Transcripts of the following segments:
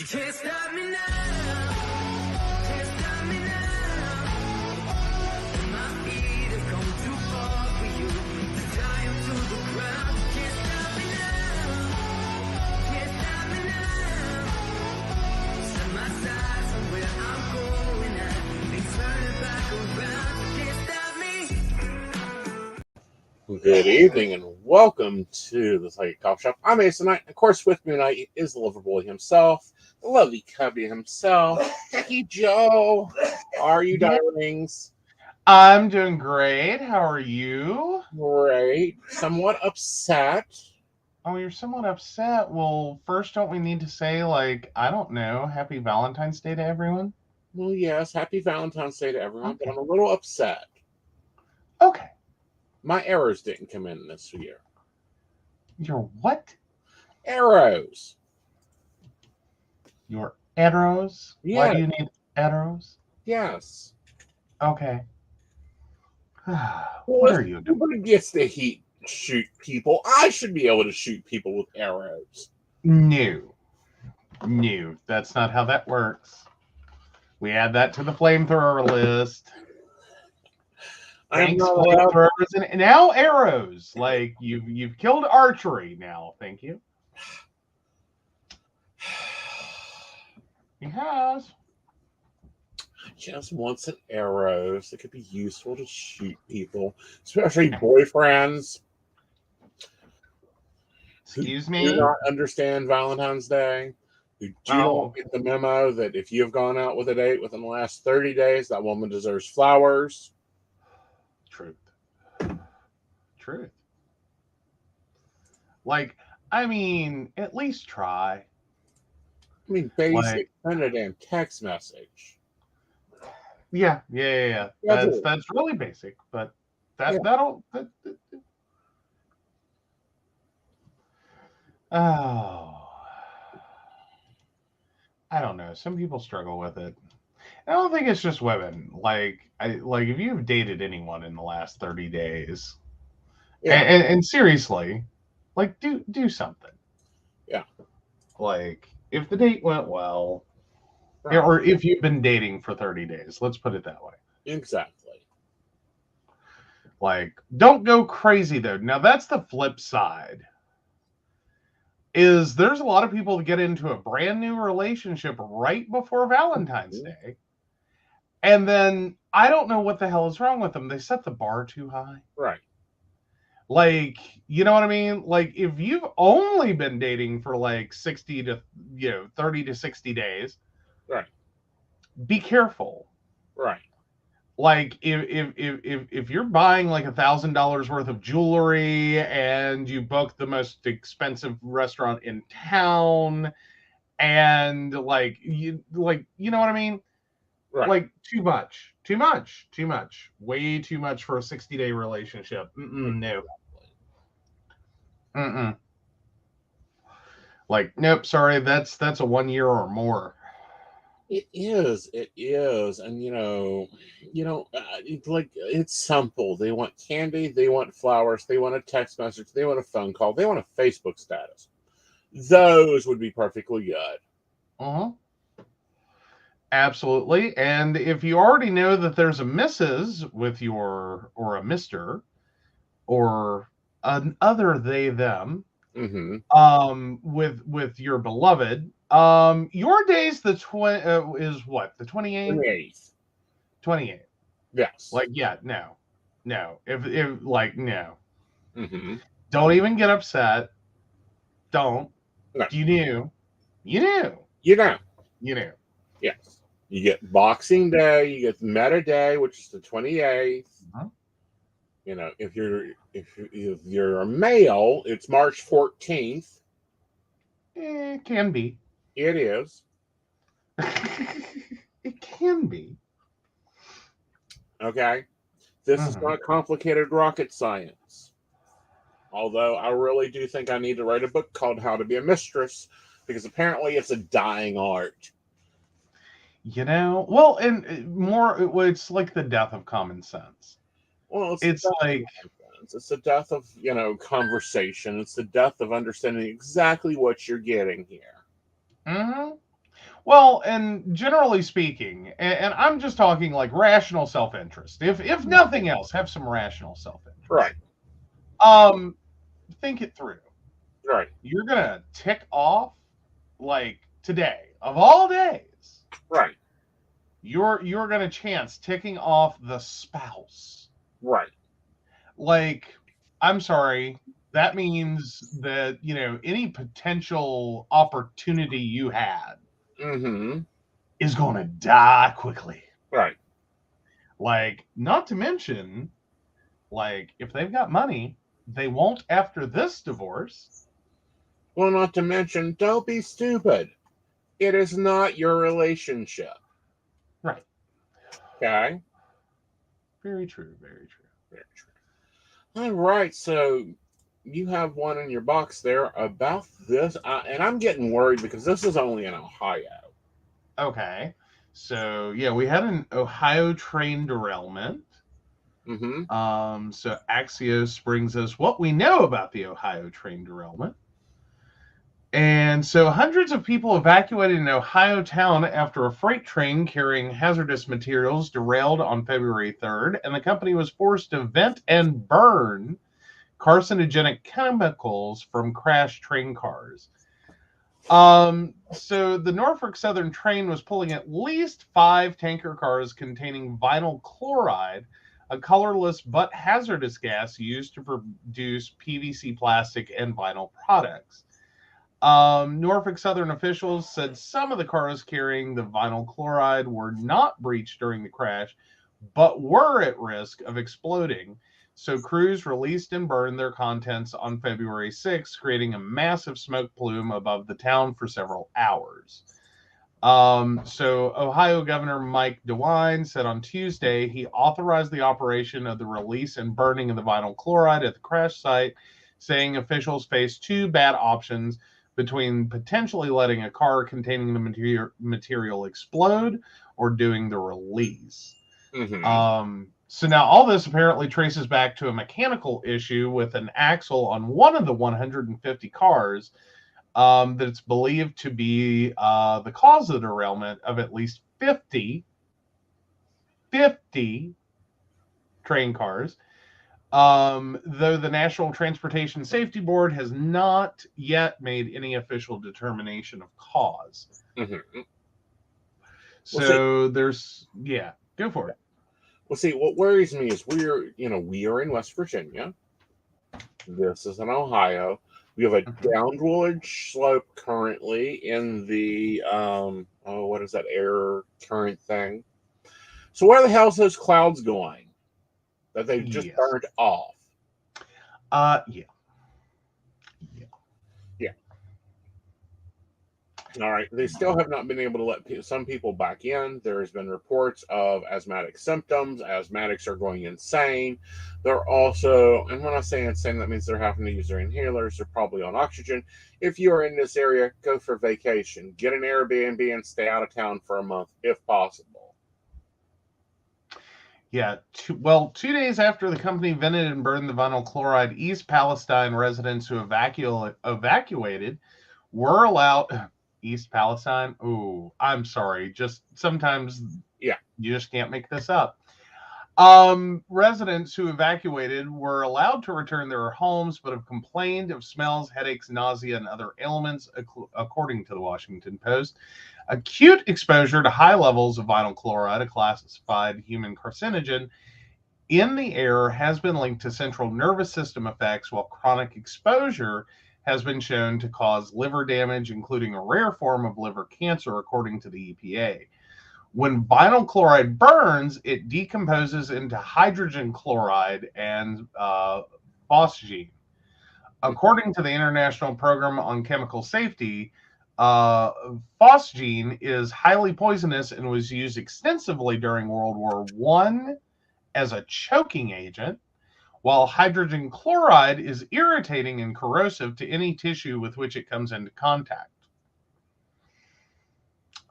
You can't stop me now. Can't stop me now. My feet have come too far for you to tie them to the ground. You can't stop me now. Can't stop me now. Set my sights on where I'm going at. Ain't turning back around. You can't stop me. Good evening and welcome to the Psychic Coffee Shop. I'm Aeson Knight. Of course, with me tonight is the lover boy himself, the lovely Cubby himself, Jackie Joe. How are you, darlings? I'm doing great. How are you? Great. Somewhat upset. Oh, you're somewhat upset. Well, first, don't we need to say, I don't know, Happy Valentine's Day to everyone? Well, yes, happy Valentine's Day to everyone, Okay. but I'm a little upset. Okay. My arrows didn't come in this year. Your what? Arrows. Your arrows? Yeah. Why do you need arrows? Yes. Okay. What are you doing? Nobody gets to shoot people. I should be able to shoot people with arrows. No, that's not how that works. We add that to the flamethrower list. Thanks, flamethrowers, and now arrows. Like you've killed archery now. Thank you. He has. I just want some arrows that could be useful to shoot people, especially boyfriends. Excuse who me? Do not understand Valentine's Day. Who do not get the memo that if you have gone out with a date within the last 30 days, that woman deserves flowers. Truth. I mean, at least try. I mean, basic, send a damn text message. Yeah. That's really basic, but that'll. Oh, I don't know. Some people struggle with it. I don't think it's just women. If you've dated anyone in the last 30 days, and seriously, do something. Yeah. If the date went well, right. Or if you've been dating for 30 days, let's put it that way. Exactly. Don't go crazy though. Now that's the flip side. There's a lot of people that get into a brand new relationship right before Valentine's Day. And then I don't know what the hell is wrong with them. They set the bar too high. Right. You know what I mean? If you've only been dating for 60 to 30 to 60 days, right. Be careful. Right. If you're buying $1,000 worth of jewelry and you book the most expensive restaurant in town and you know what I mean? Right. Too much, way too much for a 60-day relationship. No. Nope, sorry, that's a 1 year or more. It is, and it's simple. They want candy, they want flowers, they want a text message, they want a phone call, they want a Facebook status. Those would be perfectly good. Absolutely, and if you already know that there's a Mrs. with or a Mister, or an other they them, with your beloved. Your day's is what? The 28th? 28th. Yes. No. If no. Don't even get upset. Don't. No. You knew. Yes. You get Boxing Day, you get Meta Day, which is the 28th. If you're a male, it's March 14th. It can be. It is. It can be. Okay. This is not complicated rocket science. Although I really do think I need to write a book called How to Be a Mistress, because apparently it's a dying art. Well, and more, it's like the death of common sense. Well, it's the death of, conversation. It's the death of understanding exactly what you're getting here. Well, and generally speaking, and I'm just talking like rational self-interest. If nothing else, have some rational self-interest. Right. Um, think it through. Right. You're gonna tick off like today of all days. Right. You're gonna chance ticking off the spouse. Right. Like, I'm sorry. That means that, any potential opportunity you had Mm-hmm. is going to die quickly. Right. Like, not to mention, like, if they've got money, they won't after this divorce. Well, not to mention, don't be stupid. It is not your relationship. Right. Okay. Very true. Very true. Very true. All right. So you have one in your box there about this, and I'm getting worried because this is only in Ohio. Okay. So, yeah, we had an Ohio train derailment. Mm-hmm. So Axios brings us what we know about the Ohio train derailment. And so hundreds of people evacuated an Ohio town after a freight train carrying hazardous materials derailed on February 3rd, and the company was forced to vent and burn carcinogenic chemicals from crashed train cars. So the Norfolk Southern train was pulling at least 5 tanker cars containing vinyl chloride, a colorless but hazardous gas used to produce PVC plastic and vinyl products. Norfolk Southern officials said some of the cars carrying the vinyl chloride were not breached during the crash, but were at risk of exploding. So crews released and burned their contents on February 6th, creating a massive smoke plume above the town for several hours. So Ohio Governor Mike DeWine said on Tuesday he authorized the operation of the release and burning of the vinyl chloride at the crash site, saying officials face 2 bad options between potentially letting a car containing the material explode or doing the release. Mm-hmm. So now all this apparently traces back to a mechanical issue with an axle on one of the 150 cars that it's believed to be the cause of the derailment of at least 50 train cars. Though the National Transportation Safety Board has not yet made any official determination of cause. Mm-hmm. So go for it. Well, see, what worries me is we are in West Virginia. This is in Ohio. We have a downward slope currently in the what is that air current thing? So where the hell's those clouds going that they've just Yes. burned off? Yeah. Yeah. All right. They still have not been able to let some people back in. There has been reports of asthmatic symptoms. Asthmatics are going insane. They're also, and when I say insane, that means they're having to use their inhalers. They're probably on oxygen. If you are in this area, go for vacation. Get an Airbnb and stay out of town for a month if possible. Yeah. 2 days after the company vented and burned the vinyl chloride, East Palestine residents who evacuated were allowed. East Palestine. Oh, I'm sorry. Just sometimes, Yeah, you just can't make this up. Residents who evacuated were allowed to return to their homes, but have complained of smells, headaches, nausea, and other ailments, according to the Washington Post. Acute exposure to high levels of vinyl chloride, a classified human carcinogen, in the air has been linked to central nervous system effects, while chronic exposure has been shown to cause liver damage, including a rare form of liver cancer, according to the EPA. When vinyl chloride burns, it decomposes into hydrogen chloride and phosgene. According to the International Program on Chemical Safety, phosgene is highly poisonous and was used extensively during World War I as a choking agent, while hydrogen chloride is irritating and corrosive to any tissue with which it comes into contact.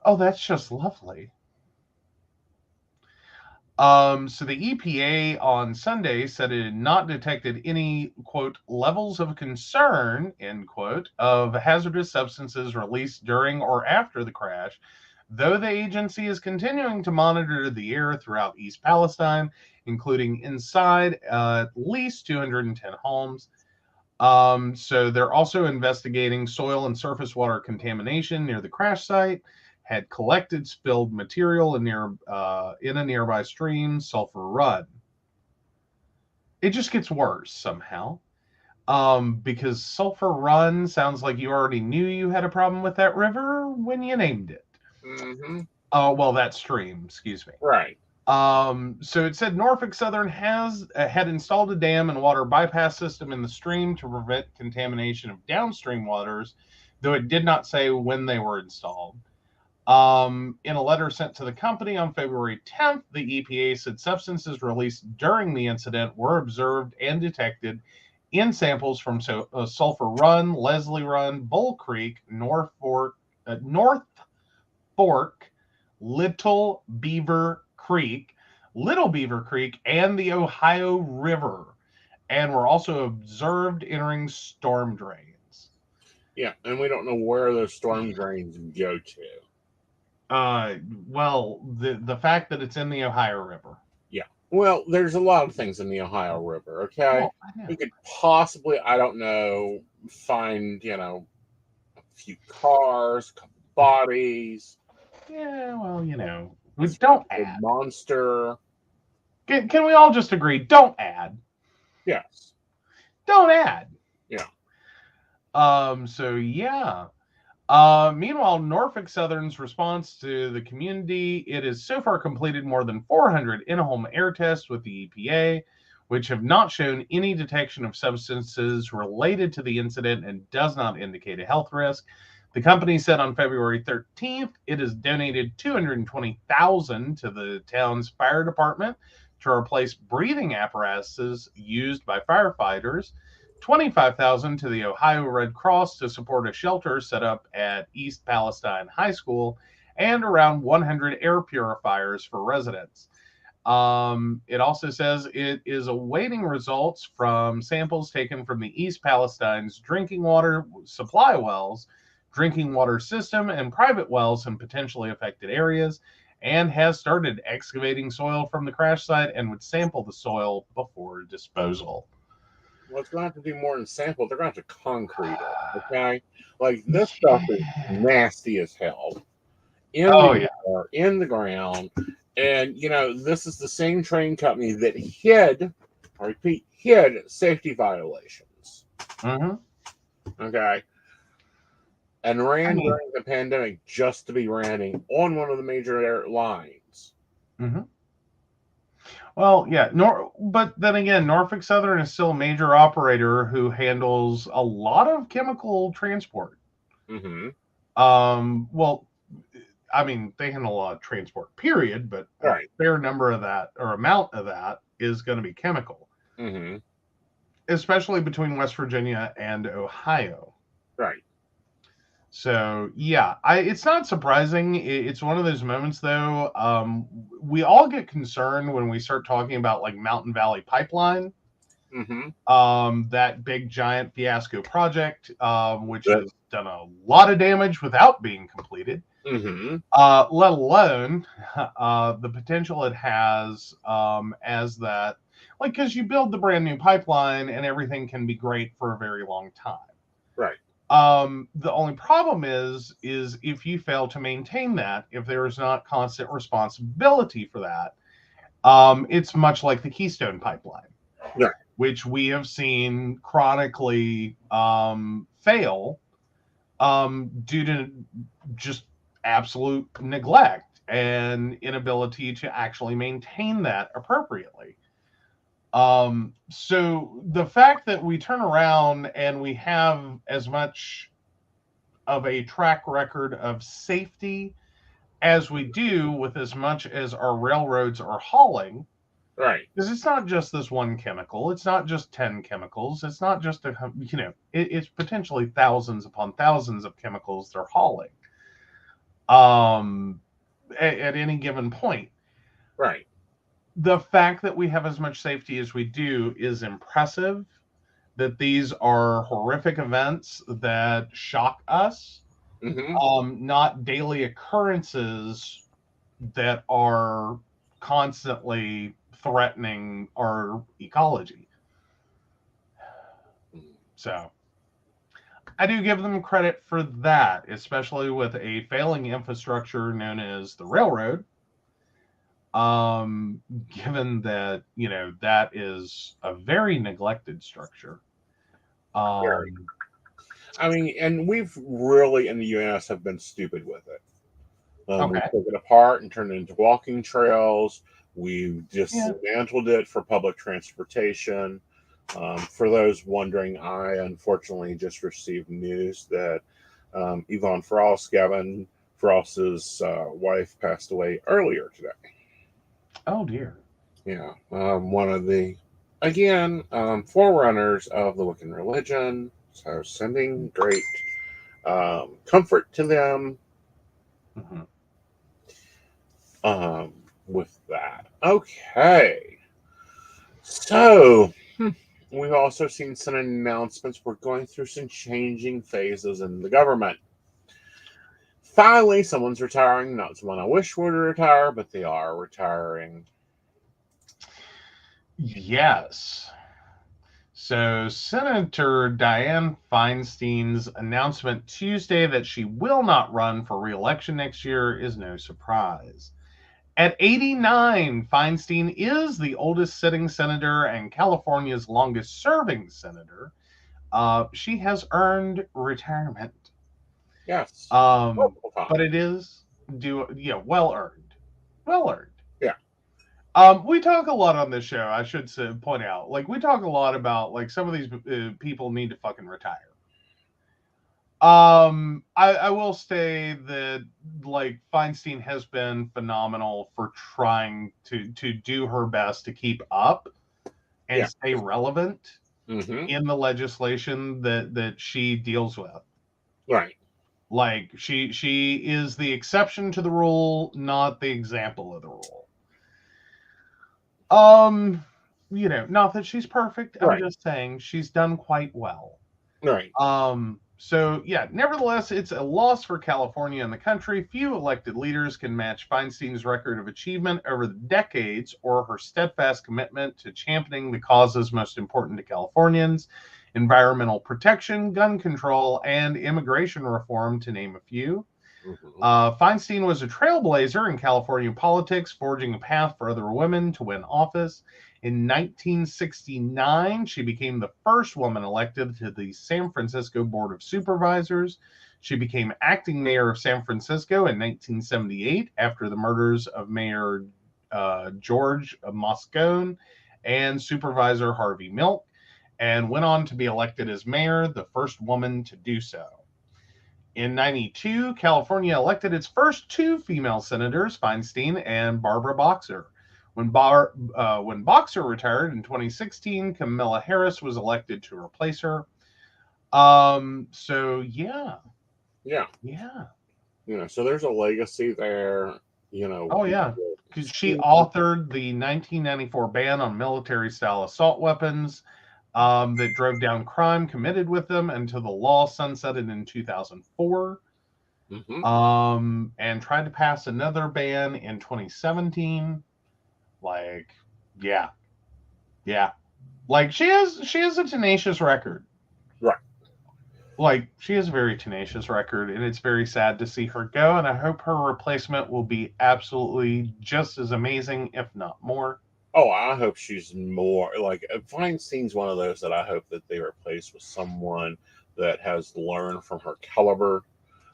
Oh, that's just lovely. So the EPA on Sunday said it had not detected any, quote, levels of concern, end quote, of hazardous substances released during or after the crash, though the agency is continuing to monitor the air throughout East Palestine, including inside at least 210 homes. So they're also investigating soil and surface water contamination near the crash site, had collected spilled material in a nearby stream, Sulphur Run. It just gets worse somehow. Because Sulphur Run sounds like you already knew you had a problem with that river when you named it. Mm-hmm. Well, that stream, excuse me. Right. So it said Norfolk Southern had installed a dam and water bypass system in the stream to prevent contamination of downstream waters, though it did not say when they were installed. In a letter sent to the company on February 10th, the EPA said substances released during the incident were observed and detected in samples from Sulphur Run, Leslie Run, Bull Creek, North Fork, Little Beaver Creek, and the Ohio River, and were also observed entering storm drains. Yeah, and we don't know where those storm drains go to. Well, the fact that it's in the Ohio River. Yeah. Well, there's a lot of things in the Ohio River, okay? Well, I know. We could possibly, I don't know, find, a few cars, a couple bodies. Yeah, well, don't add. Monster. Can we all just agree? Don't add. Yes. Don't add. Yeah. So yeah. Meanwhile, Norfolk Southern's response to the community, it has so far completed more than 400 in-home air tests with the EPA, which have not shown any detection of substances related to the incident and does not indicate a health risk. The company said on February 13th, it has donated $220,000 to the town's fire department to replace breathing apparatuses used by firefighters, $25,000 to the Ohio Red Cross to support a shelter set up at East Palestine High School, and around 100 air purifiers for residents. It also says it is awaiting results from samples taken from the East Palestine's drinking water supply wells, drinking water system, and private wells in potentially affected areas, and has started excavating soil from the crash site and would sample the soil before disposal. Well, it's going to have to do more than sample. They're going to have to concrete it, okay? Like, this stuff is nasty as hell. In the ground. And, this is the same train company that hid safety violations. Mm-hmm. Okay? And ran during the pandemic just to be running on one of the major airlines. Mm-hmm. Well, yeah, but then again, Norfolk Southern is still a major operator who handles a lot of chemical transport. Mm-hmm. Well, I mean, they handle a lot of transport, period, but a fair number of that, or amount of that, is going to be chemical. Mm-hmm. Especially between West Virginia and Ohio. Right. So, yeah, it's not surprising. It's one of those moments, though. We all get concerned when we start talking about, like, Mountain Valley Pipeline. Mm-hmm. That big, giant fiasco project, which has done a lot of damage without being completed. Mm-hmm. Let alone the potential it has as that, like, because you build the brand new pipeline and everything can be great for a very long time. Right. The only problem is if you fail to maintain that, if there is not constant responsibility for that, it's much like the Keystone Pipeline, which we have seen chronically fail due to just absolute neglect and inability to actually maintain that appropriately. So the fact that we turn around and we have as much of a track record of safety as we do with as much as our railroads are hauling, right? Because it's not just this one chemical. It's not just 10 chemicals. It's not just it's potentially thousands upon thousands of chemicals they're hauling at any given point. Right. the fact that we have as much safety as we do is impressive. That these are horrific events that shock us, not daily occurrences that are constantly threatening our ecology. So I do give them credit for that, especially with a failing infrastructure known as the railroad. Given that, that is a very neglected structure. I mean, and we've really in the U.S. have been stupid with it. We Okay. took it apart and turned it into walking trails. We've Yeah. dismantled it for public transportation. For those wondering, I unfortunately just received news that Yvonne Frost, Gavin Frost's wife, passed away earlier today. Oh dear. Yeah, one of the, again, forerunners of the Wiccan religion. So sending great comfort to them Mhm. with that. Okay. So, we've also seen some announcements. We're going through some changing phases in the government. Finally, someone's retiring. Not someone I wish would retire, but they are retiring. Yes. So, Senator Dianne Feinstein's announcement Tuesday that she will not run for re-election next year is no surprise. At 89, Feinstein is the oldest sitting senator and California's longest serving senator. She has earned retirement. Yes. But it is well earned. Well earned. Yeah. We talk a lot on this show. I should point out, like, we talk a lot about like some of these people need to fucking retire. I will say that like Feinstein has been phenomenal for trying to do her best to keep up and stay relevant in the legislation that she deals with. Right. Like she is the exception to the rule, not the example of the rule. Not that she's perfect. I'm just saying she's done quite well. Right. So yeah, nevertheless, it's a loss for California and the country. Few elected leaders can match Feinstein's record of achievement over the decades or her steadfast commitment to championing the causes most important to Californians: environmental protection, gun control, and immigration reform, to name a few. Feinstein was a trailblazer in California politics, forging a path for other women to win office. In 1969, she became the first woman elected to the San Francisco Board of Supervisors. She became acting mayor of San Francisco in 1978 after the murders of Mayor George Moscone and Supervisor Harvey Milk, and went on to be elected as mayor, the first woman to do so. In 92, California elected its first two female senators, Feinstein and Barbara Boxer. When Boxer retired in 2016, Kamala Harris was elected to replace her. So yeah. So there's a legacy there. Oh yeah, because she authored the 1994 ban on military-style assault weapons that drove down crime committed with them until the law sunsetted in 2004. And tried to pass another ban in 2017. Like, yeah. Like she has a tenacious record. Right. Like she has a very tenacious record, and it's very sad to see her go. And I hope her replacement will be absolutely just as amazing, if not more. Oh, I hope she's more like Feinstein's one of those that I hope that they replace with someone that has learned from her caliber,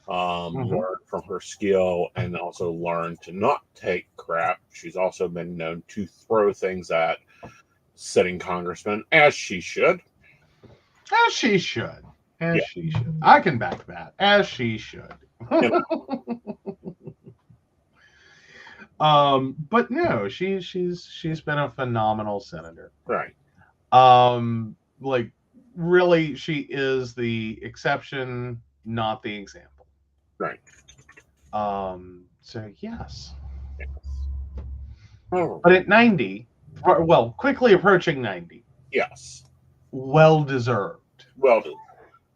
learned from her skill, and also learned to not take crap. She's also been known to throw things at sitting congressmen, as she should. As she should. She should. I can back that. As she should. But no, she's been a phenomenal senator. Right. Like really, she is the exception, not the example. Right. So yes. Oh, But at 90, well, quickly approaching 90, yes. well deserved. Well done.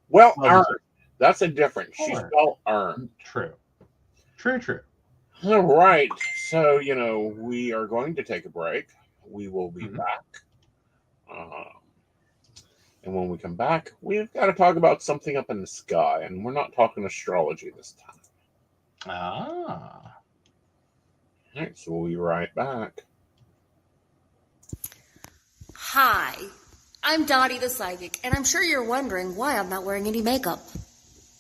Well Well earned. deserved. That's a difference. She's Well earned. well earned. True. True. All right. So, we are going to take a break. We will be Mhm. back. And when we come back, we've got to talk about something up in the sky. And we're not talking astrology this time. Ah. All right. So we'll be right back. Hi, I'm Dottie the Psychic, and I'm sure you're wondering why I'm not wearing any makeup.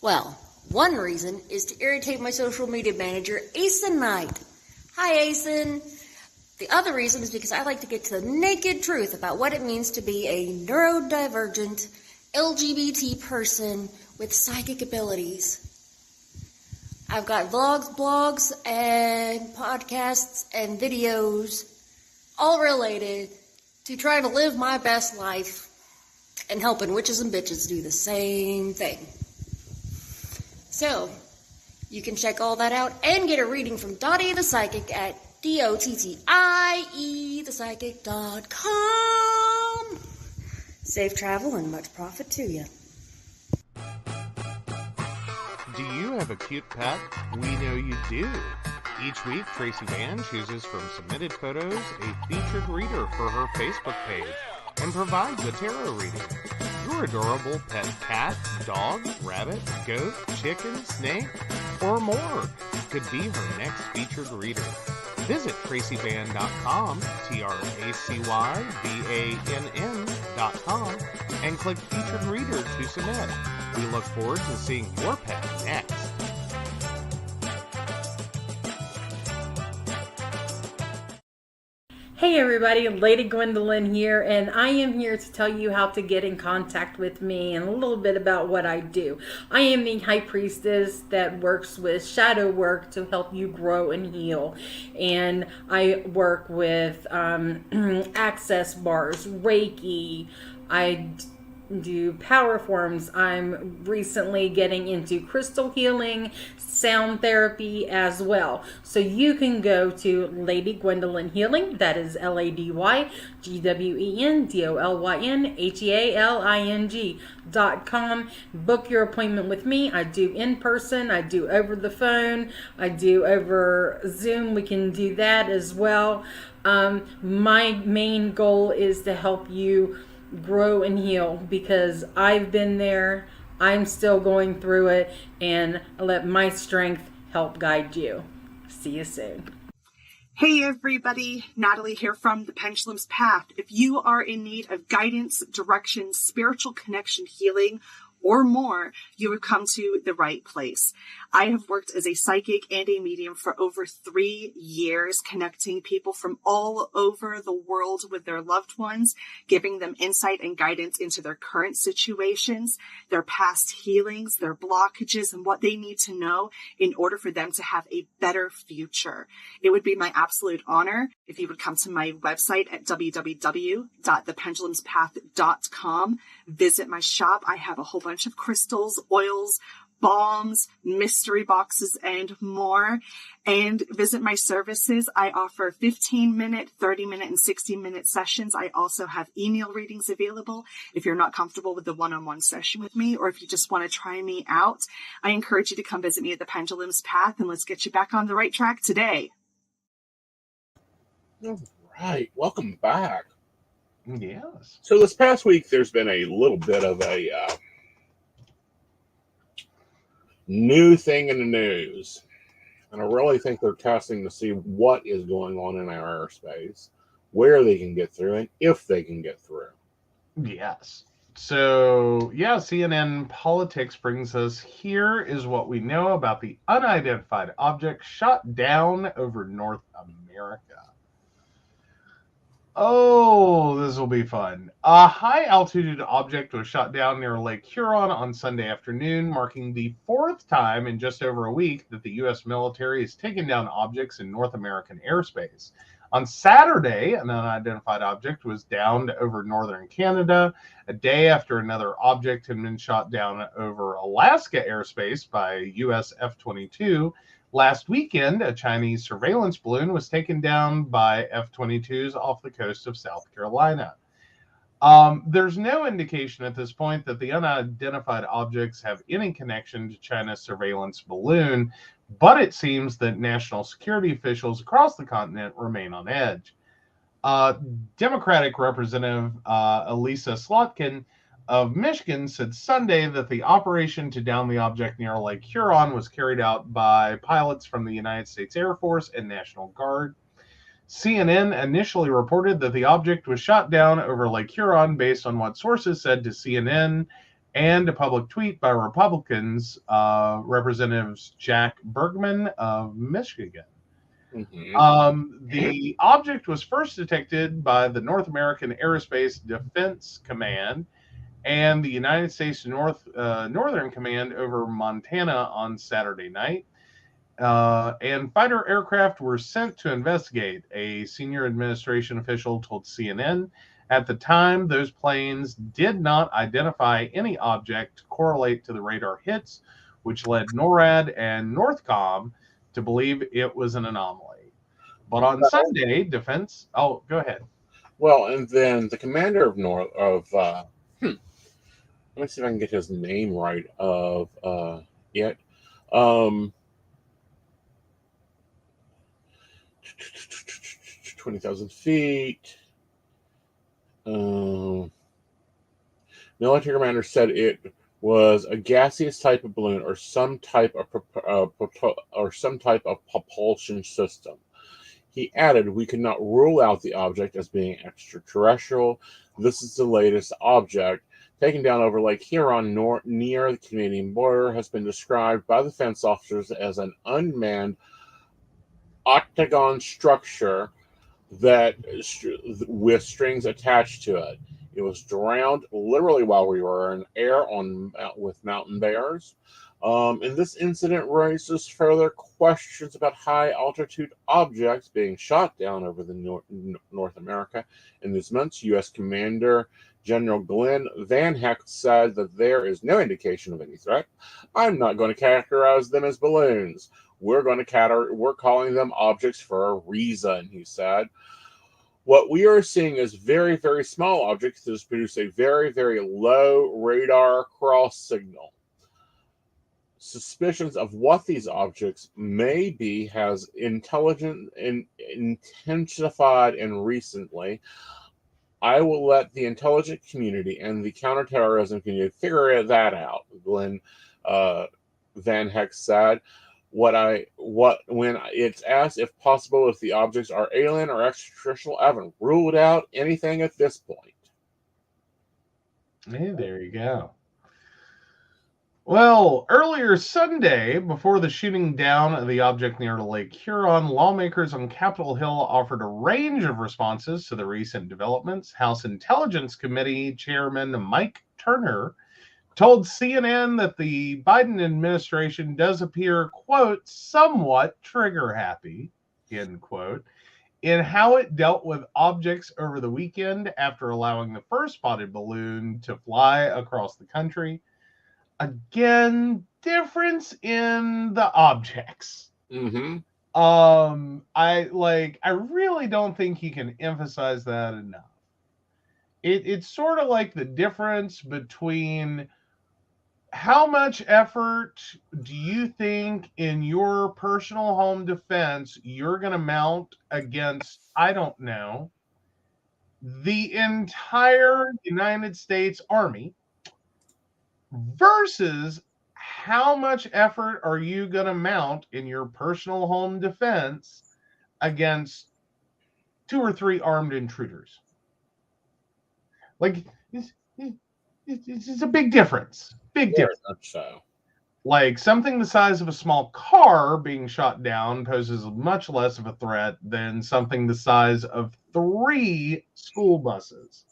Well, one reason is to irritate my social media manager, Aeson Knight. Hi, Aeson. The other reason is because I like to get to the naked truth about what it means to be a neurodivergent LGBT person with psychic abilities. I've got vlogs, blogs, and podcasts and videos all related to trying to live my best life and helping witches and bitches do the same thing. So, you can check all that out and get a reading from Dottie the Psychic at DOTTIEthepsychic.com. Safe travel and much profit to you. Do you have a cute pet? We know you do. Each week, Tracy Van chooses from submitted photos a featured reader for her Facebook page and provides a tarot reading. Your adorable pet cat, dog, rabbit, goat, chicken, snake, or more could be her next featured reader. Visit tracyvan.com, TracyVann.com, and click Featured Reader to submit. We look forward to seeing your pet next. Hey everybody, Lady Gwendolyn here, and I am here to tell you how to get in contact with me and a little bit about what I do. I am the High Priestess that works with shadow work to help you grow and heal. And I work with access bars, Reiki, I do power forms. I'm recently getting into crystal healing, sound therapy as well. So you can go to Lady Gwendolyn Healing, that is LadyGwendolynHealing.com. Book your appointment with me. I do in person, I do over the phone, I do over Zoom. We can do that as well. My main goal is to help you grow and heal, because I've been there, I'm still going through it, and let my strength help guide you. See you soon. Hey everybody, Natalie here from The Pendulum's Path. If you are in need of guidance, direction, spiritual connection, healing, or more, you have come to the right place. I have worked as a psychic and a medium for over 3 years, connecting people from all over the world with their loved ones, giving them insight and guidance into their current situations, their past healings, their blockages, and what they need to know in order for them to have a better future. It would be my absolute honor if you would come to my website at www.thependulumspath.com. Visit my shop. I have a whole bunch of crystals, oils, balms, mystery boxes, and more. And visit my services. I offer 15-minute, 30-minute, and 60-minute sessions. I also have email readings available if you're not comfortable with the one-on-one session with me, or if you just want to try me out. I encourage you to come visit me at the Pendulum's Path, and let's get you back on the right track today. All right. Welcome back. Yes. So this past week, there's been a little bit of a new thing in the news. And I really think they're testing to see what is going on in our airspace, where they can get through, and if they can get through. Yes. So, yeah, CNN Politics brings us, here is what we know about the unidentified object shot down over North America. Oh, this will be fun. A high-altitude object was shot down near Lake Huron on Sunday afternoon, marking the 4th time in just over a week that the U.S. military has taken down objects in North American airspace. On Saturday, an unidentified object was downed over northern Canada, a day after another object had been shot down over Alaska airspace by U.S. F-22. Last weekend, a Chinese surveillance balloon was taken down by F-22s off the coast of South Carolina. There's no indication at this point that the unidentified objects have any connection to China's surveillance balloon, but it seems that national security officials across the continent remain on edge. Democratic Representative Elisa Slotkin of Michigan said Sunday that the operation to down the object near Lake Huron was carried out by pilots from the United States Air Force and National Guard. CNN initially reported that the object was shot down over Lake Huron based on what sources said to CNN and a public tweet by Republicans, Representatives Jack Bergman of Michigan. Mm-hmm. The object was first detected by the North American Aerospace Defense Command and the United States Northern Command over Montana on Saturday night. And fighter aircraft were sent to investigate, a senior administration official told CNN. At the time, those planes did not identify any object to correlate to the radar hits, which led NORAD and NORTHCOM to believe it was an anomaly. But on Sunday, defense... Oh, go ahead. Well, and then the commander of let me see if I can get his name right, 20,000 feet. Military commander said it was a gaseous type of balloon or some type of propulsion system. He added, "We could not rule out the object as being extraterrestrial. This is the latest object taken down over Lake Huron near the Canadian border. Has been described by the fence officers as an unmanned octagon structure that with strings attached to it. It was drowned literally while we were in air with mountain bears. And this incident raises further questions about high altitude objects being shot down over the North America. In these months, U.S. Commander General Glenn Van Heck said that there is no indication of any threat. I'm not going to characterize them as balloons. We're calling them objects for a reason, he said. What we are seeing is very, very small objects that produce a very, very low radar cross signal. Suspicions of what these objects may be has intensified and recently. I will let the intelligence community and the counterterrorism community figure that out, Glenn Van Heck said. When it's asked if possible if the objects are alien or extraterrestrial, I haven't ruled out anything at this point. Hey, there you go. Well, earlier Sunday, before the shooting down of the object near Lake Huron, lawmakers on Capitol Hill offered a range of responses to the recent developments. House Intelligence Committee Chairman Mike Turner told CNN that the Biden administration does appear, quote, somewhat trigger happy, end quote, in how it dealt with objects over the weekend after allowing the first spotted balloon to fly across the country. Again, difference in the objects. Mm-hmm. I really don't think you can emphasize that enough. It's sort of like the difference between how much effort do you think in your personal home defense you're going to mount against, I don't know, the entire United States Army versus how much effort are you going to mount in your personal home defense against 2 or 3 armed intruders? Like, it's a big difference. Big difference. So. Like, something the size of a small car being shot down poses much less of a threat than something the size of 3 school buses.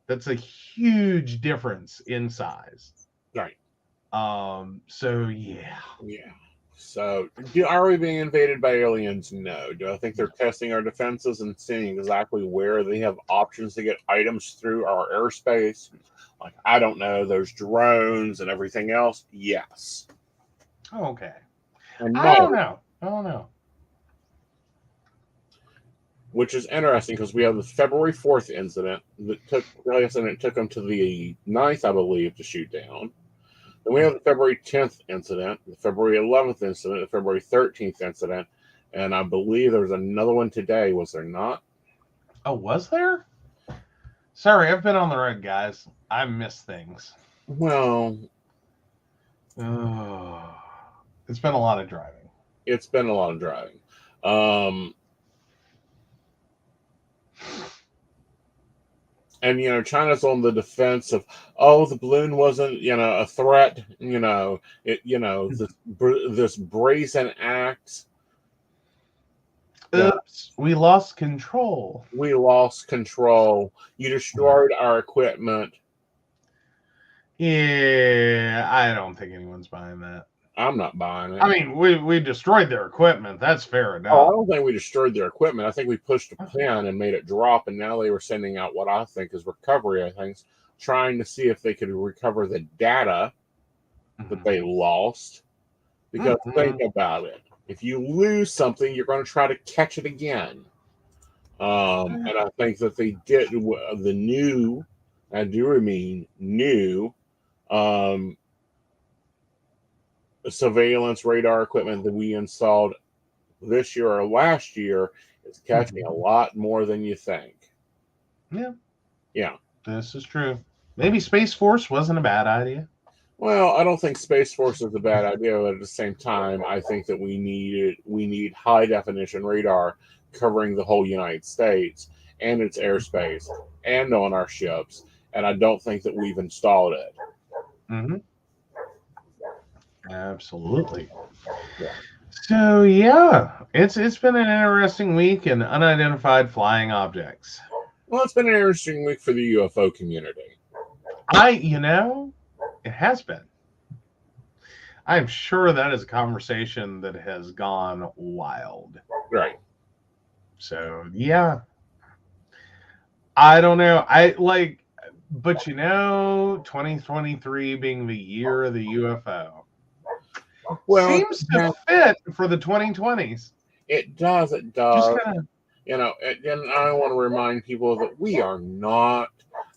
That's a huge difference in size. Right. So, yeah. Yeah. So, are we being invaded by aliens? No. Do I think they're testing our defenses and seeing exactly where they have options to get items through our airspace? Like, I don't know, those drones and everything else? Yes. Okay. And I don't know. Which is interesting because we have the February 4th incident that took place, and it took them to the 9th, I believe, to shoot down. Then we have the February 10th incident, the February 11th incident, the February 13th incident, and I believe there was another one today, was there not? Oh, was there? Sorry, I've been on the road, guys. I miss things. Well, it's been a lot of driving. It's been a lot of driving. And, China's on the defense of, the balloon wasn't, a threat, this brazen act. Oops, we lost control. We lost control. You destroyed our equipment. Yeah, I don't think anyone's buying that. I'm not buying it. I mean, we destroyed their equipment. That's fair enough. I don't think we destroyed their equipment. I think we pushed a pin and made it drop, and now they were sending out what I think is recovery, trying to see if they could recover the data that they lost. Because think about it. If you lose something, you're going to try to catch it again. And I think that they did the new, I do mean new, surveillance radar equipment that we installed this year or last year is catching a lot more than you think. Yeah. This is true. Maybe Space Force wasn't a bad idea. Well, I don't think Space Force is a bad idea, but at the same time, I think that we need high definition radar covering the whole United States and its airspace and on our ships, and I don't think that we've installed it. Mm-hmm. Absolutely. Yeah. So yeah, it's been an interesting week in unidentified flying objects. Well, it's been an interesting week for the UFO community. It has been. I'm sure that is a conversation that has gone wild. Right. So yeah. I don't know. But 2023 being the year of the UFO. Well, seems to fit for the 2020s. It does. It does. And I want to remind people that we are not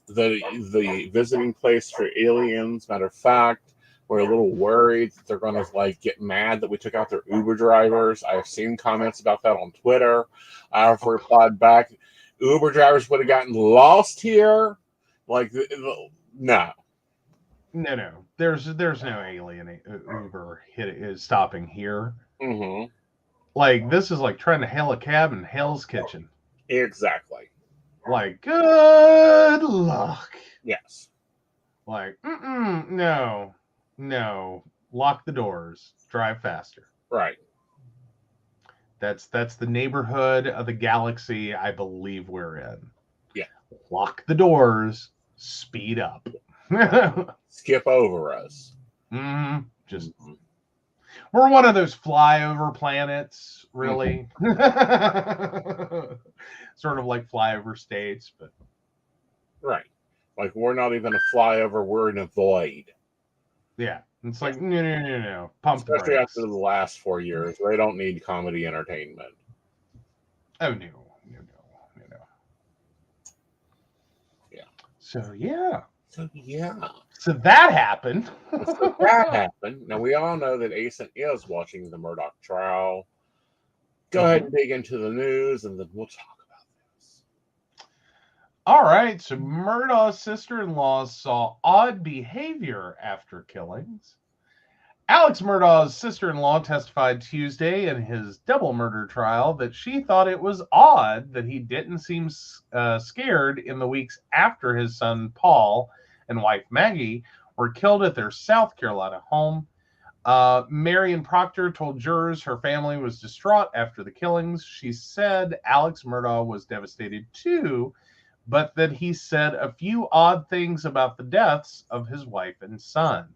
the visiting place for aliens. Matter of fact, we're a little worried that they're going to get mad that we took out their Uber drivers. I have seen comments about that on Twitter. I have replied back, Uber drivers would have gotten lost here. No. No. There's no alien Uber is stopping here. Mm-hmm. This is like trying to hail a cab in Hell's Kitchen. Exactly. Good luck. Yes. No. Lock the doors. Drive faster. Right. That's the neighborhood of the galaxy I believe we're in. Yeah. Lock the doors. Speed up. Skip over us. We're one of those flyover planets, really. Sort of like flyover states, but right. We're not even a flyover, we're in a void. Yeah. It's no. Pump the especially brakes. after the last 4 years. They don't need comedy entertainment. Oh no. Yeah. So yeah. So that happened. Now we all know that Aeson is watching the Murdoch trial. Go ahead and dig into the news, and then we'll talk about this. All right. So Murdaugh's sister-in-law saw odd behavior after killings. Alex Murdaugh's sister-in-law testified Tuesday in his double murder trial that she thought it was odd that he didn't seem scared in the weeks after his son Paul and wife Maggie were killed at their South Carolina home. Marion Proctor told jurors her family was distraught after the killings. She said Alex Murdaugh was devastated too, but that he said a few odd things about the deaths of his wife and son.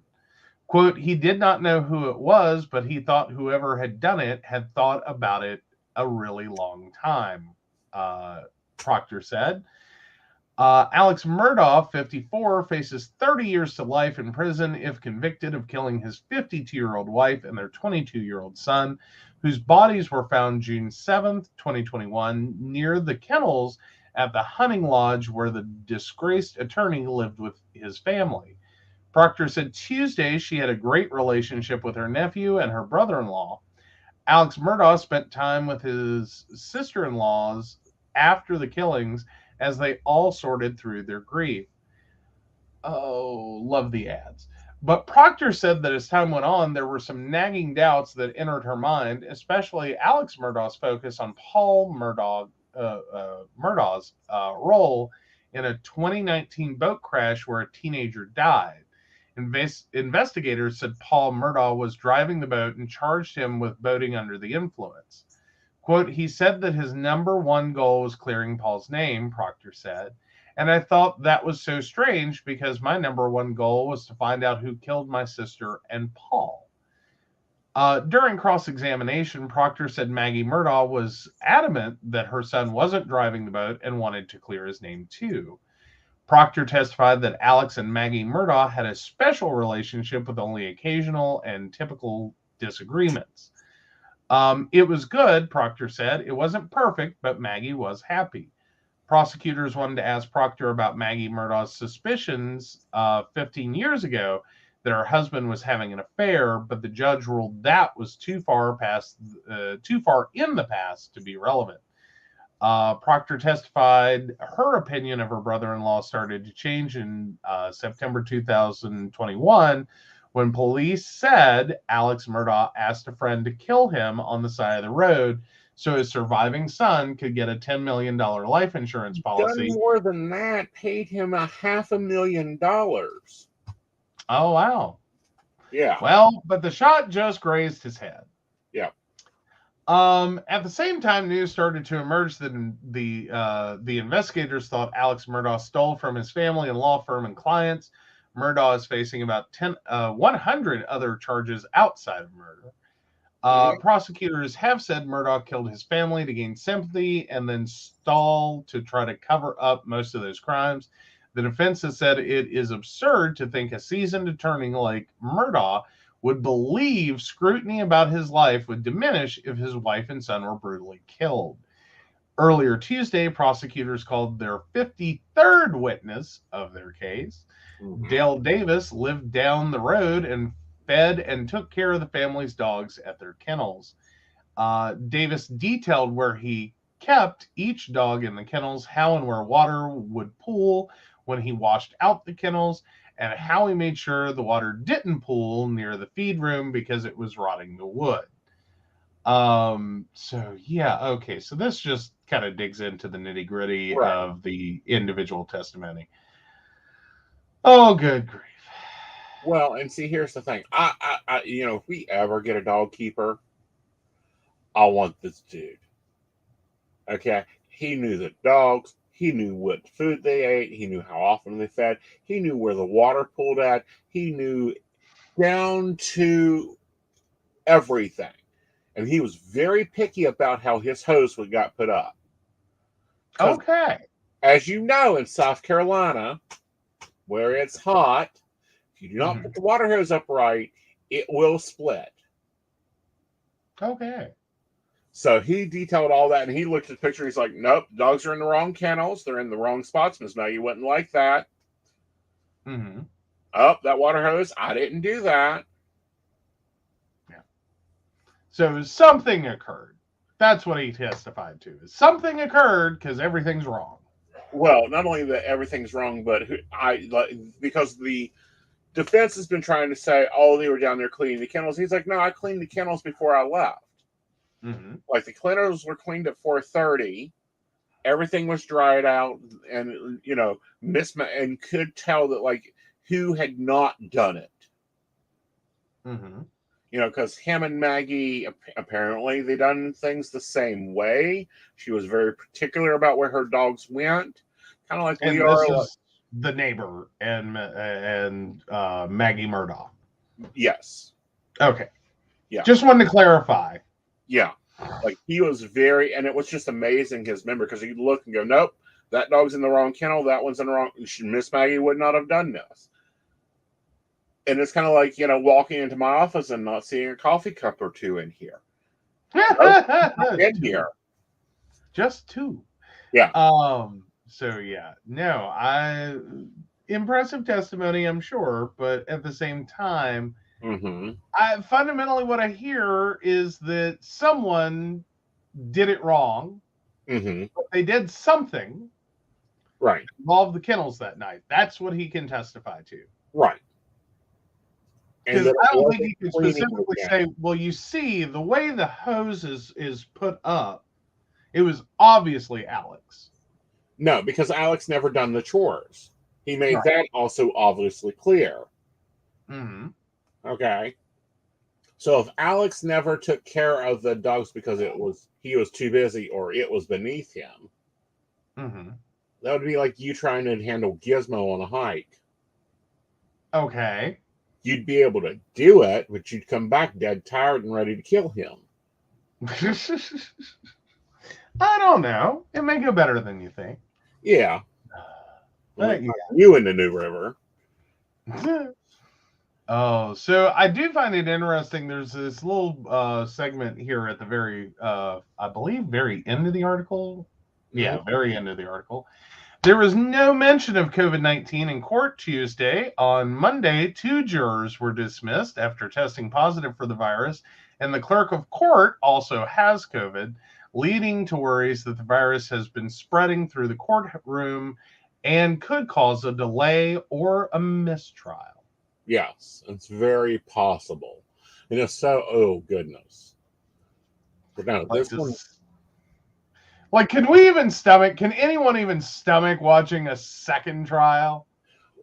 Quote, he did not know who it was, but he thought whoever had done it had thought about it a really long time, Proctor said. Alex Murdaugh, 54, faces 30 years to life in prison if convicted of killing his 52-year-old wife and their 22-year-old son, whose bodies were found June 7th, 2021, near the kennels at the hunting lodge where the disgraced attorney lived with his family. Proctor said Tuesday she had a great relationship with her nephew and her brother-in-law. Alex Murdaugh spent time with his sister-in-laws after the killings as they all sorted through their grief. Oh, love the ads. But Proctor said that as time went on, there were some nagging doubts that entered her mind, especially Alex Murdaugh's focus on Paul Murdaugh's role in a 2019 boat crash where a teenager died. Investigators said Paul Murdaugh was driving the boat and charged him with boating under the influence. Quote, he said that his number one goal was clearing Paul's name, Proctor said. And I thought that was so strange because my number one goal was to find out who killed my sister and Paul. During cross-examination, Proctor said Maggie Murdaugh was adamant that her son wasn't driving the boat and wanted to clear his name too. Proctor testified that Alex and Maggie Murdaugh had a special relationship with only occasional and typical disagreements. It was good, Proctor said. It wasn't perfect, but Maggie was happy. Prosecutors wanted to ask Proctor about Maggie Murdaugh's suspicions 15 years ago that her husband was having an affair, but the judge ruled that was too far in the past to be relevant. Proctor testified her opinion of her brother-in-law started to change in September 2021 when police said Alex Murdaugh asked a friend to kill him on the side of the road so his surviving son could get a $10 million life insurance policy. Done more than that, paid him $500,000. Oh, wow. Yeah. Well, but the shot just grazed his head. Yeah. At the same time, news started to emerge that the investigators thought Alex Murdaugh stole from his family and law firm and clients. Murdaugh is facing about 100 other charges outside of murder. Prosecutors have said Murdaugh killed his family to gain sympathy and then stalled to try to cover up most of those crimes. The defense has said it is absurd to think a seasoned attorney like Murdaugh would believe scrutiny about his life would diminish if his wife and son were brutally killed. Earlier Tuesday, prosecutors called their 53rd witness of their case. Dale Davis lived down the road and fed and took care of the family's dogs at their kennels. Davis detailed where he kept each dog in the kennels, how and where water would pool when he washed out the kennels, and how he made sure the water didn't pool near the feed room because it was rotting the wood. So yeah, okay. So this just kind of digs into the nitty gritty of the individual testimony. Oh, good grief. Well, and see, here's the thing. I if we ever get a dog keeper, I want this dude. Okay. He knew the dogs. He knew what food they ate. He knew how often they fed. He knew where the water pooled at. He knew down to everything. And he was very picky about how his hose got put up. Okay. As you know, in South Carolina, where it's hot, if you do not put the water hose up right, it will split. Okay. So he detailed all that, and he looked at the picture. He's like, nope, dogs are in the wrong kennels. They're in the wrong spots. Miss Maggie wouldn't like that. Oh, that water hose, I didn't do that. Yeah. So something occurred. That's what he testified to. Something occurred because everything's wrong. Well, not only that everything's wrong, but because the defense has been trying to say, oh, they were down there cleaning the kennels. He's like, no, I cleaned the kennels before I left. Like the kennels were cleaned at 4:30. Everything was dried out, and and could tell that like who had not done it. Because him and Maggie apparently they done things the same way. She was very particular about where her dogs went, kind of like we are. This is the neighbor and Maggie Murdaugh. Yes. Okay. Yeah. Just wanted to clarify. Yeah. Like he was very, and it was just amazing his member because he'd look and go, nope, that dog's in the wrong kennel. That one's in the wrong. Miss Maggie would not have done this. And it's kind of like, walking into my office and not seeing a coffee cup or two in here. In here. Just 2. Yeah. So yeah, no, impressive testimony, I'm sure, but at the same time, fundamentally what I hear is that someone did it wrong. But they did something. Right. Involved the kennels that night. That's what he can testify to. Right. Because I don't think he can specifically say, well, you see, the way the hose is put up, it was obviously Alex. No, because Alex never done the chores. He made that also obviously clear. Okay. So if Alex never took care of the dogs because he was too busy or it was beneath him, that would be like you trying to handle Gizmo on a hike. Okay. You'd be able to do it, but you'd come back dead tired and ready to kill him. I don't know. It may go better than you think. Yeah. But you in the New River. Oh, so I do find it interesting. There's this little segment here at the very, I believe, very end of the article. Yeah, very end of the article. There was no mention of COVID-19 in court Tuesday. On Monday, 2 jurors were dismissed after testing positive for the virus, and the clerk of court also has COVID, leading to worries that the virus has been spreading through the courtroom and could cause a delay or a mistrial. Yes, it's very possible. Oh goodness. But no, this one. Like, can anyone even stomach watching a second trial?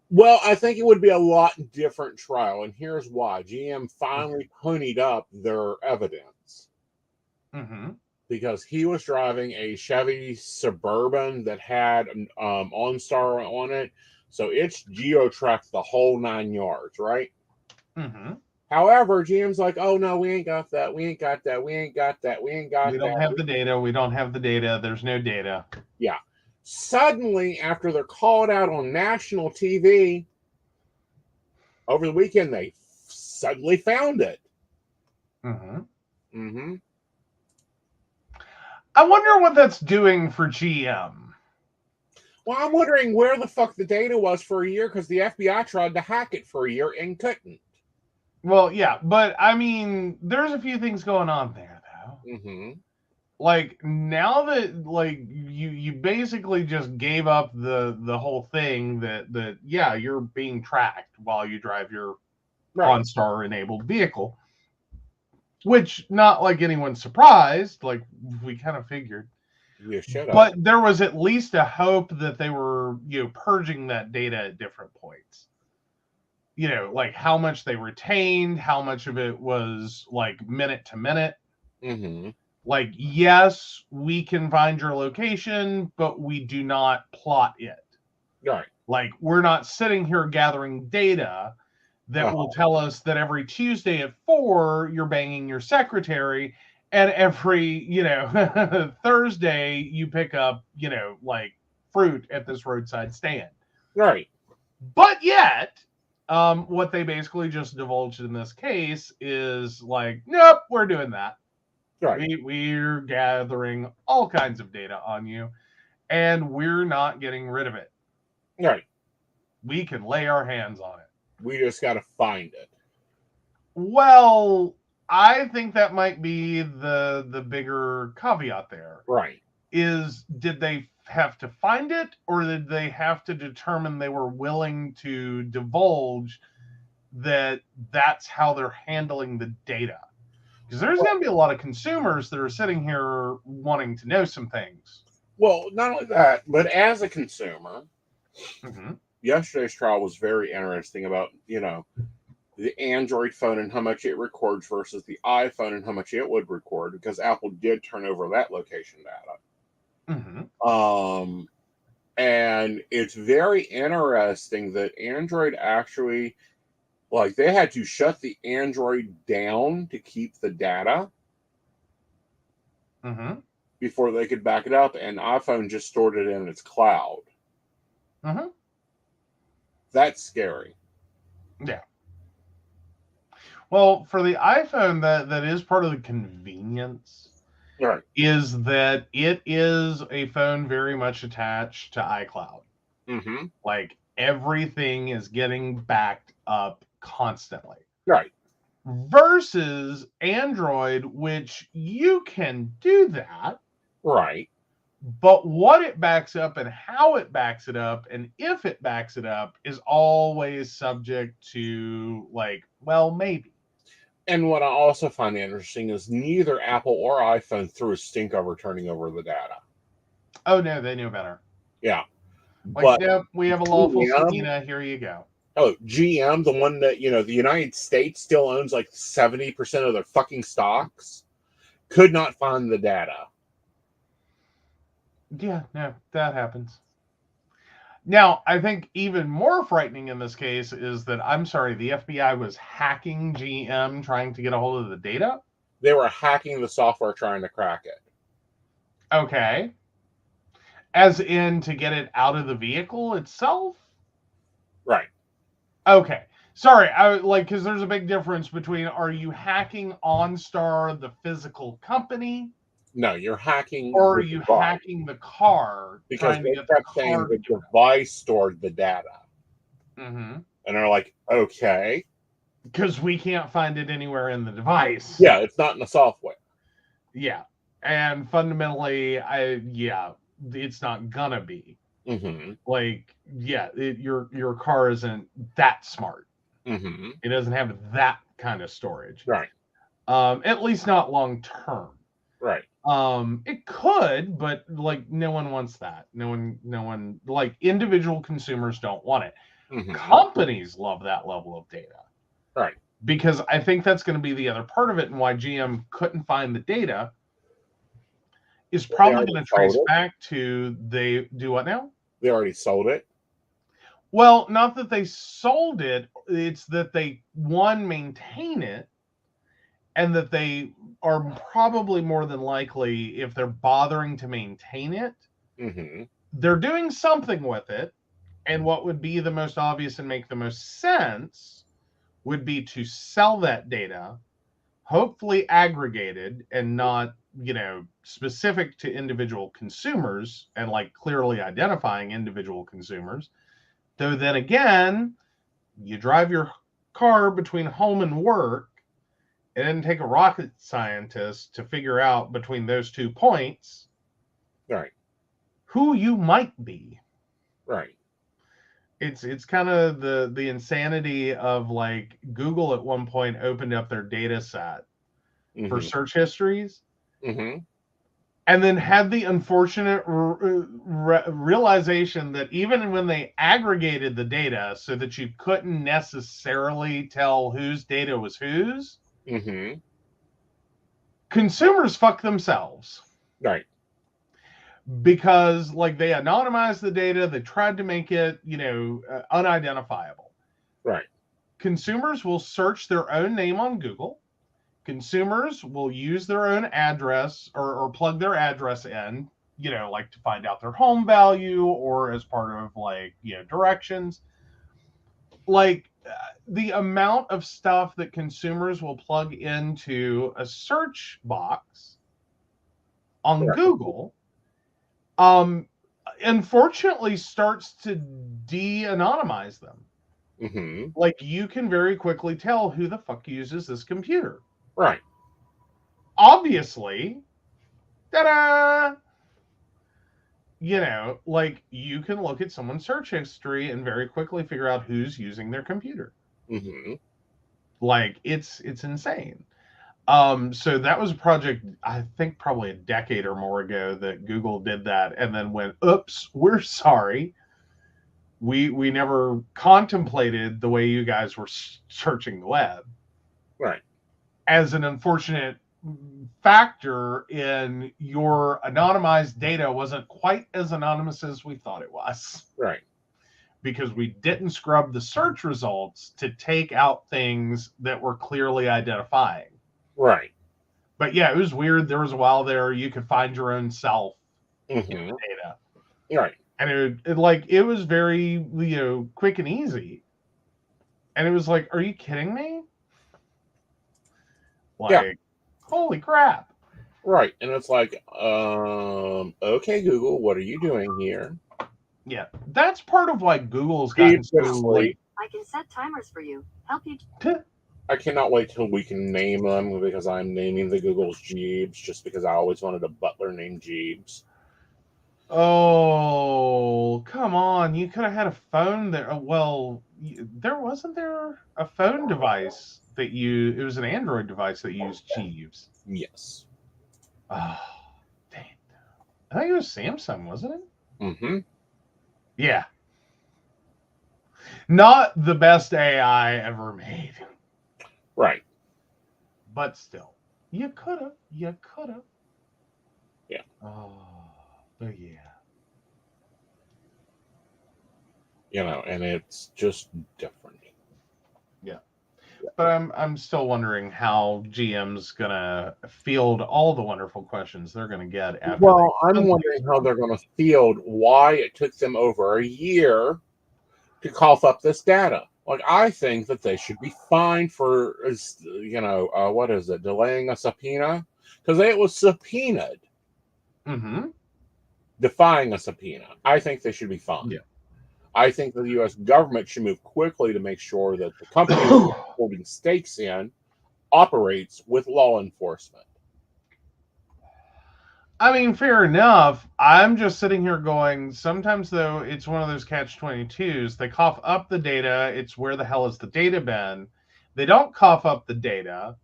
Well, I think it would be a lot different trial, and here's why. GM finally ponied up their evidence. Because he was driving a Chevy Suburban that had OnStar on it, so it's geo-tracked the whole 9 yards, right? However, GM's like, oh no, we ain't got that. We ain't got that. We ain't got that. We ain't got that. We don't have the data. We don't have the data. There's no data. Yeah. Suddenly, after they're called out on national TV over the weekend, they suddenly found it. I wonder what that's doing for GM. Well, I'm wondering where the fuck the data was for a year because the FBI tried to hack it for a year and couldn't. Well, yeah, but I mean, there's a few things going on there, though. Like, now that, like, you basically just gave up the whole thing that yeah, you're being tracked while you drive your OnStar-enabled vehicle. Which, not like anyone's surprised, like, we kind of figured. Yeah, shut up. But there was at least a hope that they were, purging that data at different points. Like how much they retained, how much of it was like minute to minute. Like, yes, we can find your location, but we do not plot it. Right. Like, we're not sitting here gathering data that will tell us that every Tuesday at 4 you're banging your secretary, and every Thursday you pick up like fruit at this roadside stand. Right. But yet, what they basically just divulged in this case is like, nope, we're doing that. Right. We're gathering all kinds of data on you, and we're not getting rid of it. Right. We can lay our hands on it. We just got to find it. Well, I think that might be the bigger caveat there. Right. Did they have to find it, or did they have to determine they were willing to divulge that that's how they're handling the data? Because there's going to be a lot of consumers that are sitting here wanting to know some things. Well, not only that, but as a consumer, yesterday's trial was very interesting about, the Android phone and how much it records versus the iPhone and how much it would record, because Apple did turn over that location data. And it's very interesting that Android actually Like, they had to shut the Android down to keep the data Mm-hmm. before they could back it up, and iPhone just stored it in its cloud. Mm-hmm. That's scary. Yeah. Well, for the iPhone, that is part of the convenience. Right. Is that it is a phone very much attached to iCloud. Mm-hmm. Like, everything is getting backed up constantly. Right. Versus Android, which you can do that. Right. But what it backs up and how it backs it up and if it backs it up is always subject to, like, well, maybe. And what I also find interesting is neither Apple or iPhone threw a stink over turning over the data. Oh, no, they knew better. Yeah. Like, But yep, we have a lawful GM, subpoena. Here you go. Oh, GM, the one that, the United States still owns like 70% of their fucking stocks, could not find the data. Yeah, no, that happens. Now, I think even more frightening in this case is that, I'm sorry, the FBI was hacking GM trying to get a hold of the data? They were hacking the software trying to crack it. Okay. As in to get it out of the vehicle itself? Right. Okay. Sorry, because there's a big difference between, are you hacking OnStar, the physical company, No, you're hacking or are the you device, hacking the car, because trying to they get the kept saying car the to do it? device stored the data. Mm-hmm. And they're like, okay. Because we can't find it anywhere in the device. Yeah, it's not in the software. Yeah. And fundamentally, it's not gonna be. Mm-hmm. Like, yeah, your car isn't that smart. Mm-hmm. It doesn't have that kind of storage. Right. At least not long term. Right. It could, but like, no one wants that. No one, like, individual consumers don't want it. Mm-hmm. Companies love that level of data. Right. Because I think that's going to be the other part of it, and why GM couldn't find the data is probably going to trace back to, they do what now? They already sold it. Well, not that they sold it, it's that they, one, maintain it, and that they are probably more than likely, if they're bothering to maintain it, Mm-hmm. they're doing something with it. And what would be the most obvious and make the most sense would be to sell that data, hopefully aggregated and not, specific to individual consumers, and like clearly identifying individual consumers. Though then again, you drive your car between home and work, it didn't take a rocket scientist to figure out between those 2 points, Right. who you might be. Right. It's kind of the insanity of, like, Google at one point opened up their data set for search histories, Mm-hmm. and then had the unfortunate realization that even when they aggregated the data so that you couldn't necessarily tell whose data was whose, Mm-hmm. consumers fuck themselves. Right. Because, like, they anonymized the data, they tried to make it, unidentifiable. Right. Consumers will search their own name on Google. Consumers will use their own address or plug their address in, like to find out their home value or as part of, like, directions. Like, the amount of stuff that consumers will plug into a search box on Google, unfortunately starts to de-anonymize them. Mm-hmm. Like, you can very quickly tell who the fuck uses this computer. Right. Obviously, ta-da! Like, you can look at someone's search history and very quickly figure out who's using their computer. Mm-hmm. Like, it's insane. So that was a project, I think probably a decade or more ago, that Google did that and then went, oops, we're sorry. We never contemplated the way you guys were searching the web. Right. As an unfortunate factor in your anonymized data wasn't quite as anonymous as we thought it was. Right. because we didn't scrub the search results to take out things that were clearly identifying. Right. But yeah, it was weird. There was a while there you could find your own self in Mm-hmm. the data. Right. And it was very, quick and easy. And it was like, are you kidding me? Like, holy crap. Right. And it's like, okay, Google, what are you doing here? Yeah. That's part of why Google's gotten so like, I can set timers for you. Help you. I cannot wait till we can name them, because I'm naming the Google's Jeeves, just because I always wanted a butler named Jeeves. oh, come on. You could have had a phone there. Well, wasn't there a phone device it was an Android device that used Jeeves. Yes. Oh, dang. I think it was Samsung, wasn't it? Mm-hmm. Yeah. Not the best AI ever made. Right. But still, you could have. Yeah. Oh, but yeah. And it's just different. Yeah. But I'm still wondering how GM's gonna field all the wonderful questions they're gonna get after. Well, I'm wondering how they're going to field why it took them over a year to cough up this data. Like, I think that they should be fined for, what is it, delaying a subpoena? Because it was subpoenaed. Mm-hmm. Defying a subpoena. I think they should be fined. Yeah. I think that the U.S. government should move quickly to make sure that the company holding stakes in operates with law enforcement. I mean, fair enough. I'm just sitting here going, sometimes, though, it's one of those catch-22s. They cough up the data. It's where the hell has the data been? They don't cough up the data.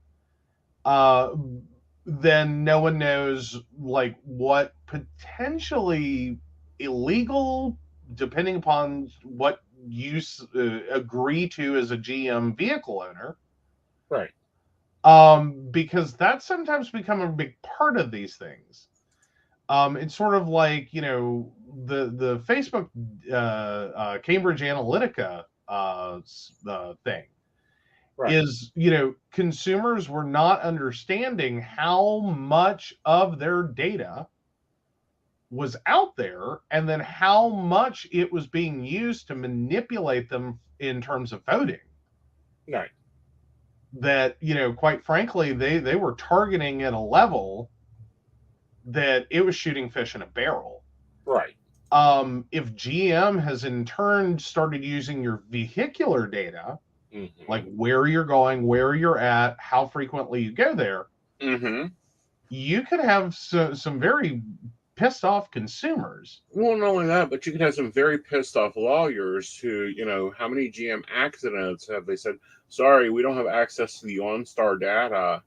Then no one knows, like, what potentially illegal, depending upon what you agree to as a GM vehicle owner. Right. Because that's sometimes become a big part of these things. It's sort of like, the Facebook Cambridge Analytica thing. Right. Is, consumers were not understanding how much of their data was out there, and then how much it was being used to manipulate them in terms of voting. Right. That, quite frankly, they were targeting at a level that it was shooting fish in a barrel. Right. If GM has in turn started using your vehicular data, mm-hmm. like where you're going, where you're at, how frequently you go there, mm-hmm. you could have some very pissed off consumers. Well, not only that, but you could have some very pissed off lawyers who, how many GM accidents have they said, sorry, we don't have access to the OnStar data.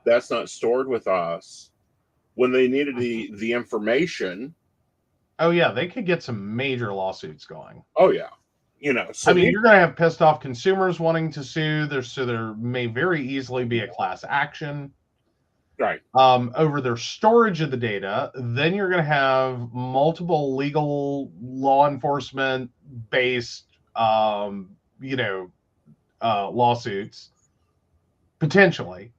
That's not stored with us. When they needed the information. Oh, yeah, they could get some major lawsuits going. Oh, yeah. So you're going to have pissed off consumers wanting to sue. There may very easily be a class action. Right. Over their storage of the data. Then you're going to have multiple legal law enforcement based, lawsuits, potentially,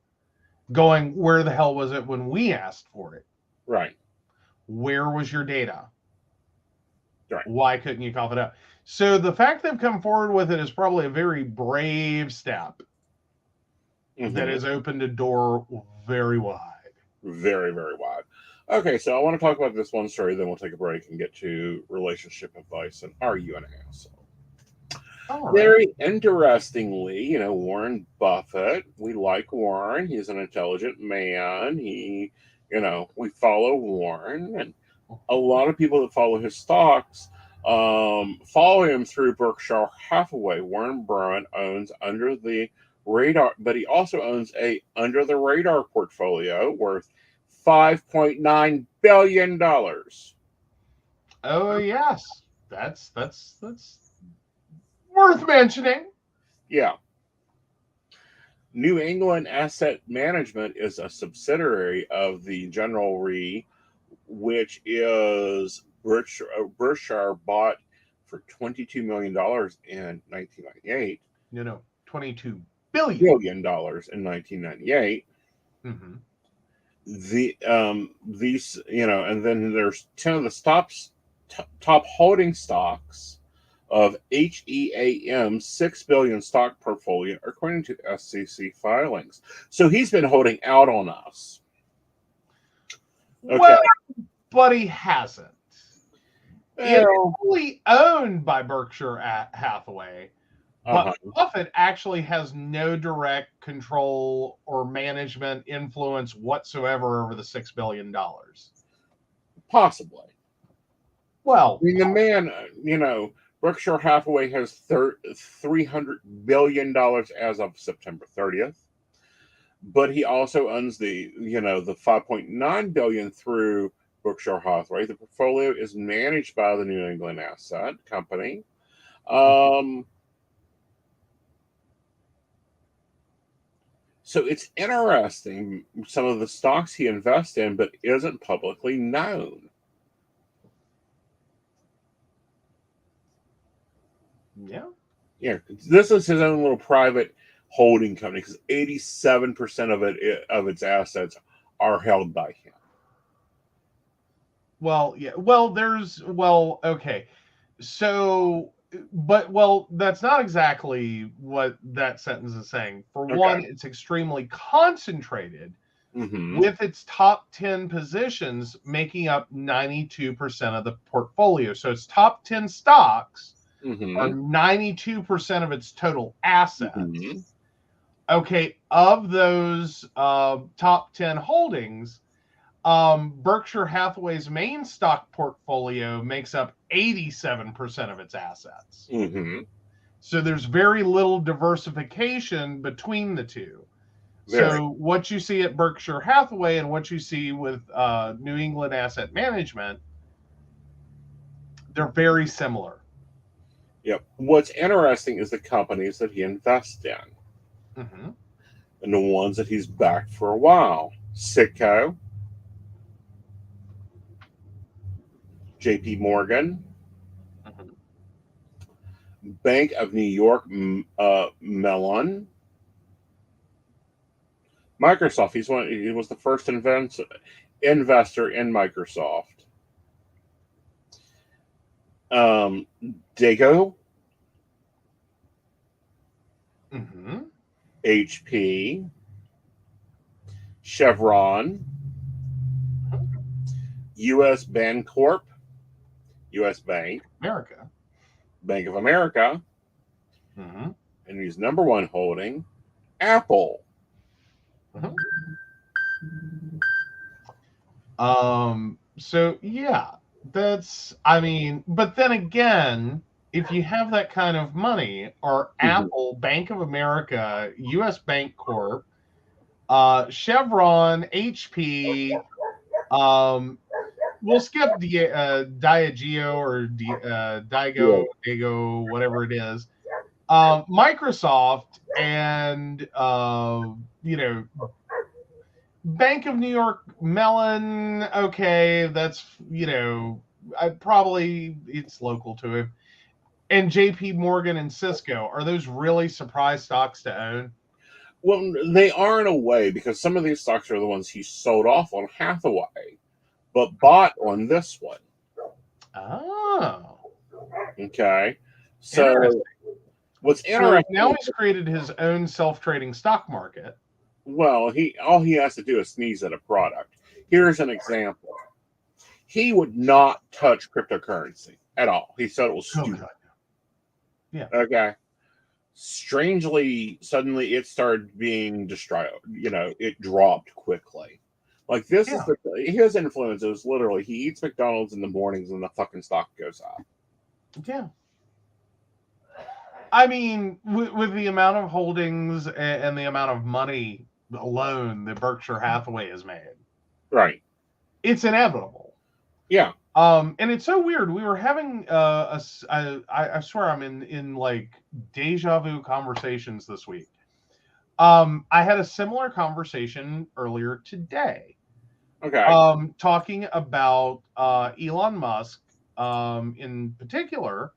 going, where the hell was it when we asked for it? Right. Where was your data? Right. Why couldn't you cough it up? So the fact they've come forward with it is probably a very brave step that has opened a door very wide. Very, very wide. Okay, so I want to talk about this one story, then we'll take a break and get to relationship advice and are you an asshole? Right. Very interestingly, Warren Buffett, we like Warren. He's an intelligent man. We follow Warren, and a lot of people that follow his stocks follow him through Berkshire Hathaway. Warren Buffett owns under the radar, but he also owns a under the radar portfolio worth $5.9 billion. Oh yes, that's worth mentioning. Yeah. New England Asset Management is a subsidiary of the General Re, which is Berkshire bought for $22 million in 1998. No, $22 billion. $1 billion in 1998. Mm-hmm. These, and then there's 10 of the top holding stocks of HEAM's 6 billion stock portfolio, according to SEC filings. So he's been holding out on us. Okay. Well, but he hasn't. It's fully owned by Berkshire Hathaway, but Buffett actually has no direct control or management influence whatsoever over the $6 billion. Possibly. Well, I mean, the man, Berkshire Hathaway has $300 billion as of September 30th. But he also owns the $5.9 billion through Berkshire Hathaway. The portfolio is managed by the New England Asset Company. So it's interesting, some of the stocks he invests in, but isn't publicly known. Yeah. This is his own little private holding company because 87% of its assets are held by him. Well, yeah. Okay. So, that's not exactly what that sentence is saying. For one, it's extremely concentrated with its top 10 positions making up 92% of the portfolio. So its top 10 stocks are 92% of its total assets. Okay, of those top 10 holdings, Berkshire Hathaway's main stock portfolio makes up 87% of its assets. So there's very little diversification between the two. So what you see at Berkshire Hathaway and what you see with New England Asset Management, they're very similar. Yep. What's interesting is the companies that he invests in. And the ones that he's backed for a while. Citco, JP Morgan, Bank of New York Mellon, Microsoft. He was the first investor in Microsoft. Dago, HP, Chevron, U.S. Bancorp, U.S. Bank, Bank of America, and he's number one holding Apple. So yeah, but then again, if you have that kind of money, or Apple, Bank of America, U.S. Bancorp, Chevron, HP, we'll skip Diageo or Dago, whatever it is, Microsoft, and Bank of New York Mellon. Okay, that's it's local to him. And JP Morgan and Cisco, are those really surprise stocks to own? Well, they are in a way, because some of these stocks are the ones he sold off on Hathaway, but bought on this one. Oh. Okay. So what's interesting, now he's created his own self-trading stock market. Well, all he has to do is sneeze at a product. Here's an example. He would not touch cryptocurrency at all. He said it was stupid. Yeah. Okay. Strangely, suddenly it started being destroyed. It dropped quickly. Like this is his influence is literally he eats McDonald's in the mornings and the fucking stock goes up. Yeah. I mean, with the amount of holdings and the amount of money alone that Berkshire Hathaway has made, right? It's inevitable. Yeah. And it's so weird. We were having I swear I'm in like deja vu conversations this week. I had a similar conversation earlier today. Okay. Talking about Elon Musk in particular,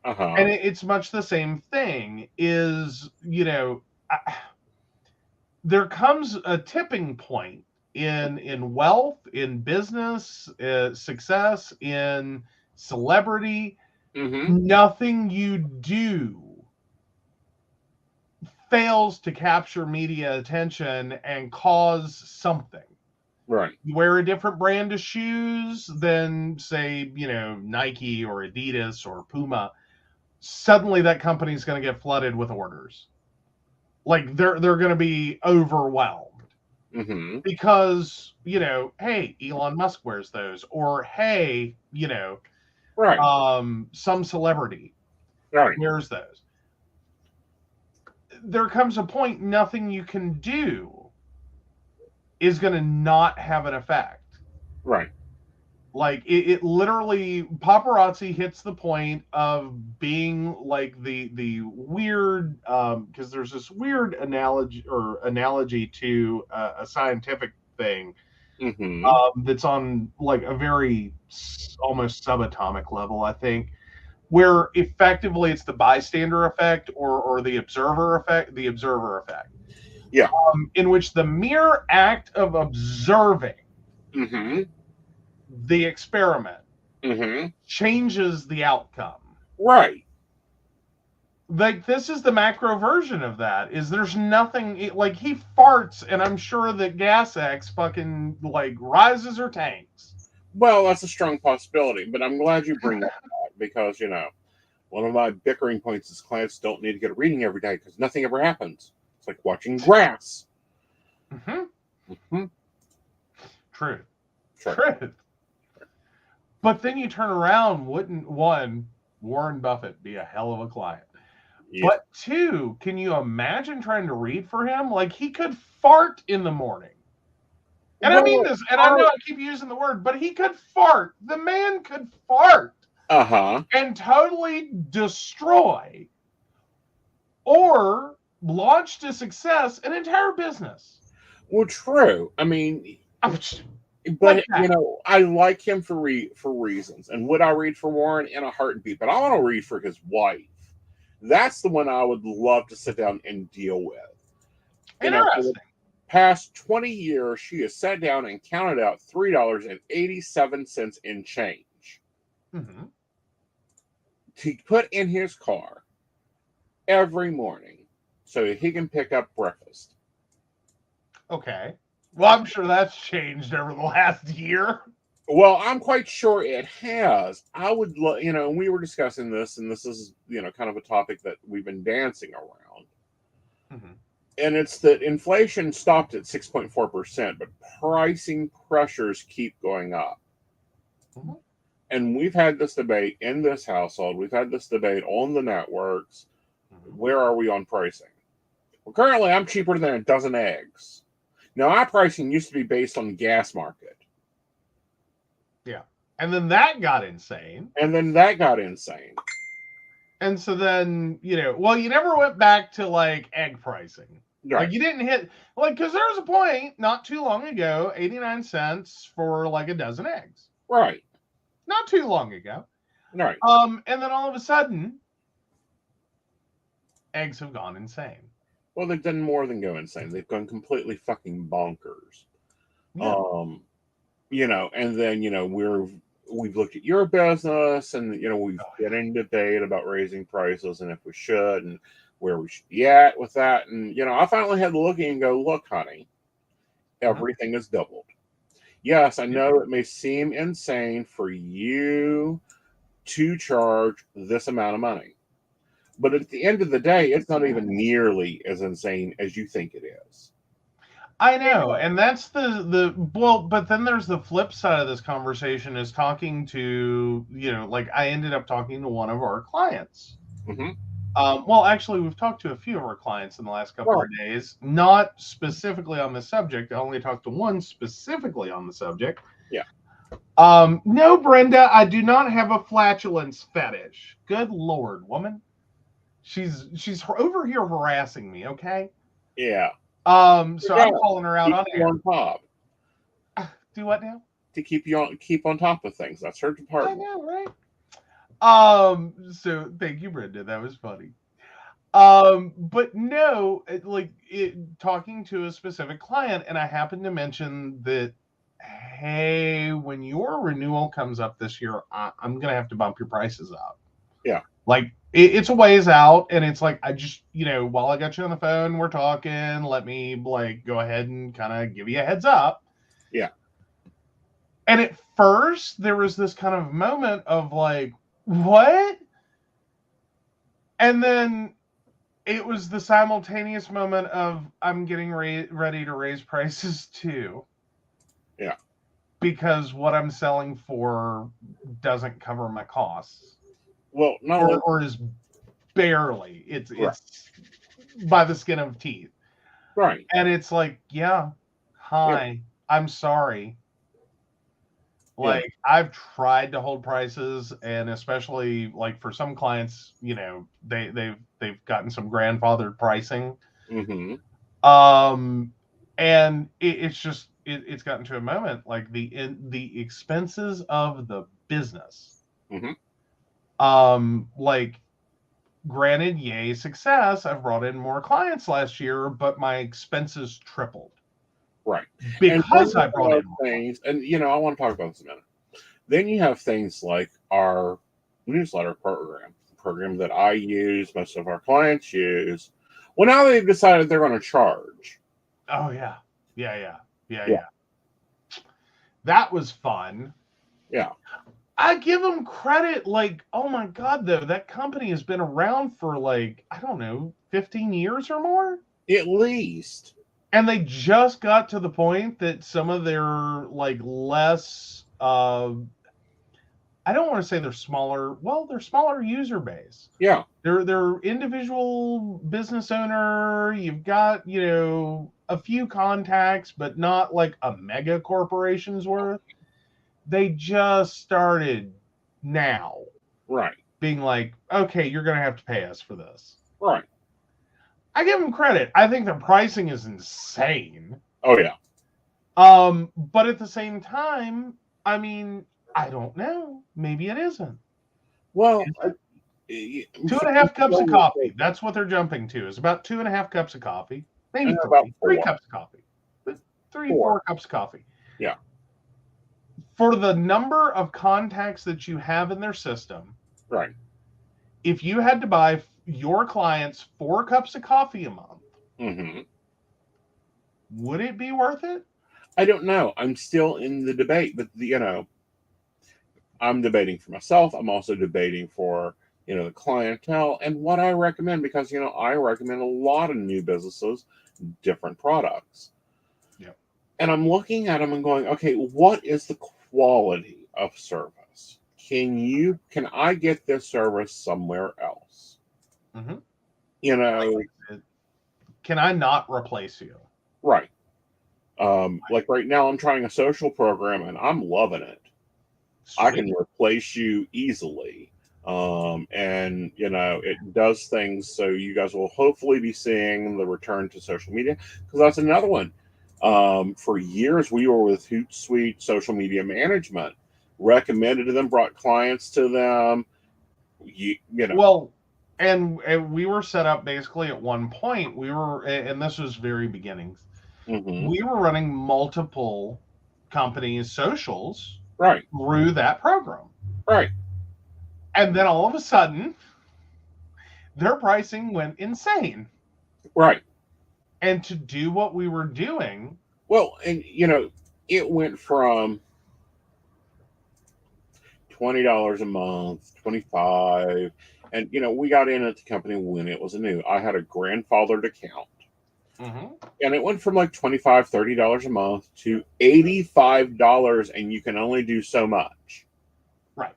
And it's much the same thing. Is there comes a tipping point in wealth, in business, success, in celebrity. Nothing you do fails to capture media attention and cause something. Right. You wear a different brand of shoes than, say, Nike or Adidas or Puma. Suddenly that company's going to get flooded with orders. Like they're going to be overwhelmed. Because, hey, Elon Musk wears those, or hey, some celebrity wears those. There comes a point nothing you can do is going to not have an effect. Right. Like it literally, paparazzi hits the point of being like the weird, because there's this weird analogy to a scientific thing that's on like a very almost subatomic level, I think, where effectively it's the bystander effect or the observer effect. Yeah. In which the mere act of observing the experiment changes the outcome. Right. Like, this is the macro version of that. Is there's nothing like he farts, and I'm sure that Gas X fucking like rises or tanks. Well, that's a strong possibility, but I'm glad you bring that up because one of my bickering points is clients don't need to get a reading every day because nothing ever happens. It's like watching grass. Truth. But then you turn around, wouldn't Warren Buffett be a hell of a client? Yeah. But two, can you imagine trying to read for him? Like, he could fart in the morning. And I mean this, and I know I keep using the word, but he could fart. The man could fart. And totally destroy or launch to success an entire business. Well, true. I mean, but I like him for reasons. And would I read for Warren? In a heartbeat? But I want to read for his wife. That's the one I would love to sit down and deal with. For the past 20 years, she has sat down and counted out $3.87 in change to put in his car every morning so he can pick up breakfast. Okay. Well, I'm sure that's changed over the last year. Well, I'm quite sure it has. I would, and we were discussing this, and this is, kind of a topic that we've been dancing around. And it's that inflation stopped at 6.4%, but pricing pressures keep going up. And we've had this debate in this household. We've had this debate on the networks. Where are we on pricing? Well, currently, I'm cheaper than a dozen eggs. Now, our pricing used to be based on the gas market. Yeah. And then that got insane. And so then, you never went back to like egg pricing. Right. Like you didn't hit, like, because there was a point not too long ago, 89 cents for like a dozen eggs. Right. Not too long ago. Right. And then all of a sudden, eggs have gone insane. Well, they've done more than go insane. They've gone completely fucking bonkers. Yeah. And then, we've looked at your business and, we've been in debate about raising prices and if we should and where we should be at with that. And, I finally had to look and go, look, honey, everything is doubled. Yes, I know it may seem insane for you to charge this amount of money. But at the end of the day, it's not even nearly as insane as you think it is. I know, and that's but then there's the flip side of this conversation is talking to, like I ended up talking to one of our clients. Well, actually, we've talked to a few of our clients in the last couple of days, not specifically on the subject. I only talked to one specifically on the subject. Yeah. No, Brenda, I do not have a flatulence fetish. Good Lord, woman. She's over here harassing me, okay? Yeah. So I'm calling her out on air. On top. Do what now? To keep on top of things. That's her department. I know, right? So thank you, Brenda. That was funny. But no, talking to a specific client, and I happened to mention that, hey, when your renewal comes up this year, I'm gonna have to bump your prices up. Yeah. Like it's a ways out, and it's like I just, while I got you on the phone, we're talking. Let me go ahead and kind of give you a heads up. Yeah. And at first, there was this kind of moment of like, what? And then it was the simultaneous moment of I'm getting ready to raise prices too. Yeah. Because what I'm selling for doesn't cover my costs. Well, no, or is barely. It's by the skin of teeth. Right. And it's like, yeah, hi, I'm sorry. I've tried to hold prices, and especially for some clients, they've gotten some grandfathered pricing. Mm-hmm. And it's just it's gotten to a moment the expenses of the business. Mm-hmm. Granted, yay, success. I've brought in more clients last year, but my expenses tripled. Right. Because I brought in more things, and I want to talk about this in a minute. Then you have things like our newsletter program that I use, most of our clients use. Well, now they've decided they're going to charge. Oh yeah. That was fun. Yeah. I give them credit. Oh my God, though, that company has been around for I don't know, 15 years or more? At least. And they just got to the point that some of their less I don't want to say they're smaller. Well, they're smaller user base. Yeah. They're individual business owner. You've got, a few contacts, but not a mega corporation's worth. They just started now. Right. Being okay, you're going to have to pay us for this. Right. I give them credit. I think their pricing is insane. Oh, yeah. But at the same time, I mean, I don't know. Maybe it isn't. Well, 2.5 cups of coffee. That's what they're jumping to. Is about 2.5 cups of coffee. Maybe about 3 cups of coffee. 4 cups of coffee. Yeah. For the number of contacts that you have in their system. Right. If you had to buy your clients 4 cups of coffee a month, mm-hmm. would it be worth it? I don't know. I'm still in the debate, but I'm debating for myself. I'm also debating for the clientele and what I recommend, because I recommend a lot of new businesses different products. Yeah. And I'm looking at them and going, okay, what is the quality of service? Can I get this service somewhere else? Mm-hmm. Can I not replace you? Right. Right now I'm trying a social program and I'm loving it. Sweet. I can replace you easily. And it does things so you guys will hopefully be seeing the return to social media, because that's another one. For years we were with Hootsuite Social Media Management, recommended to them, brought clients to them. Well, and we were set up basically at one point. We were, and this was very beginnings. Mm-hmm. We were running multiple companies' socials right through that program. Right. And then all of a sudden, their pricing went insane. Right. And to do what we were doing. Well, and it went from $20 a month, $25, and we got in at the company when it was new. I had a grandfathered account. Mm-hmm. And it went from $25, $30 a month to $85, and you can only do so much. Right.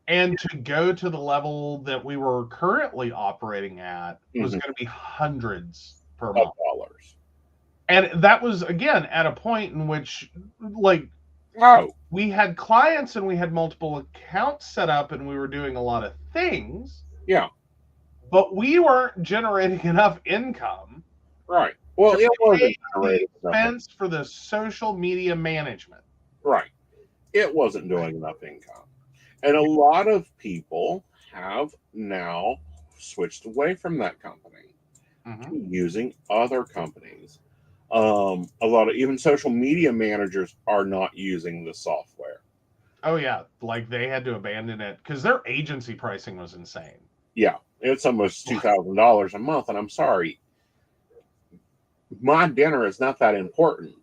And to go to the level that we were currently operating at was going to be hundreds per month. Dollars. And that was, again, at a point in which, we had clients and we had multiple accounts set up and we were doing a lot of things. Yeah. But we weren't generating enough income. Right. Well, it wasn't the expense for the social media management. Right. It wasn't doing enough income. And a lot of people have now switched away from that company to using other companies. A lot of even social media managers are not using the software. Oh yeah, like they had to abandon it because their agency pricing was insane. Yeah, it's almost $2,000 a month, and I'm sorry, my dinner is not that important.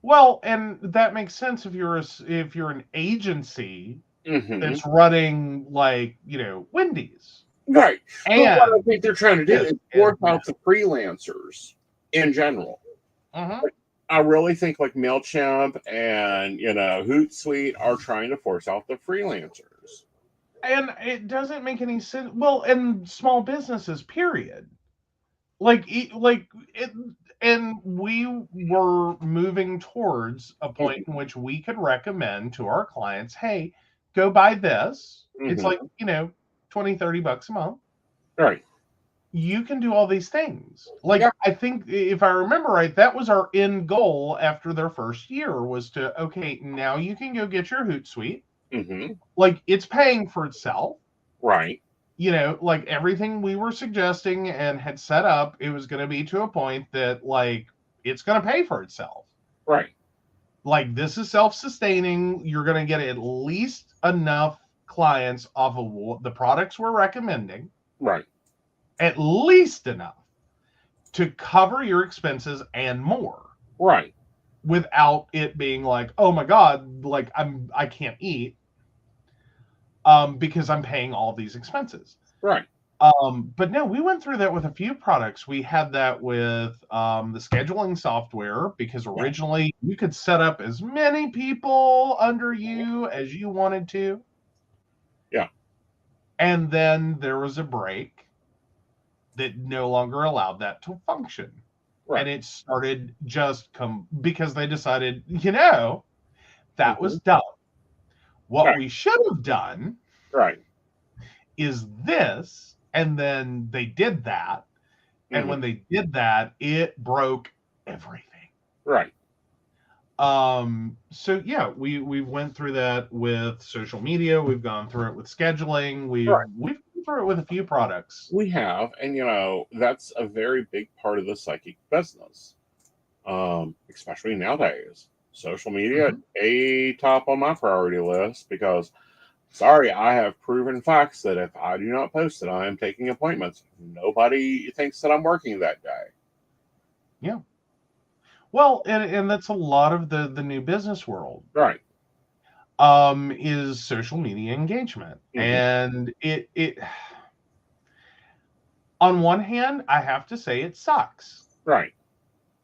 Well, and that makes sense if you're an agency Mm-hmm. that's running like Wendy's, Right. But what I and think they're trying to do is force out the freelancers in general. I really think like MailChimp and Hootsuite are trying to force out the freelancers. and it doesn't make any sense. Well, and small businesses, period. And we were moving towards a point in which we could recommend to our clients, hey, go buy this. It's like, $20-$30 a month. Right. You can do all these things. Like, I think if I remember right, that was our end goal after their first year was to, okay, now you can go get your Hootsuite. Like, it's paying for itself. Right. Like everything we were suggesting and had set up, it was going to be to a point that like it's going to pay for itself. Right. Like this is self-sustaining. You're going to get at least enough clients off of the products we're recommending. Right. At least enough to cover your expenses and more. Right. Without it being like, oh my God, like I can't eat. Because I'm paying all these expenses. Right. But no, we went through that with a few products. We had that with the scheduling software because originally you could set up as many people under you as you wanted to. Yeah. And then there was a break that no longer allowed that to function. Right. And it started just because they decided, that was dumb. What we should have done is this, and then they did that. And when they did that, it broke everything. Right. So yeah, we went through that with social media. We've gone through it with scheduling. We've gone through it with a few products. We have, and that's a very big part of the psychic business. Especially nowadays. Social media, a top on my priority list because, sorry, I have proven facts that if I do not post it, I am taking appointments. Nobody thinks that I'm working that day. Yeah. Well, and that's a lot of the new business world. Right. Is social media engagement. And it on one hand, I have to say it sucks. Right.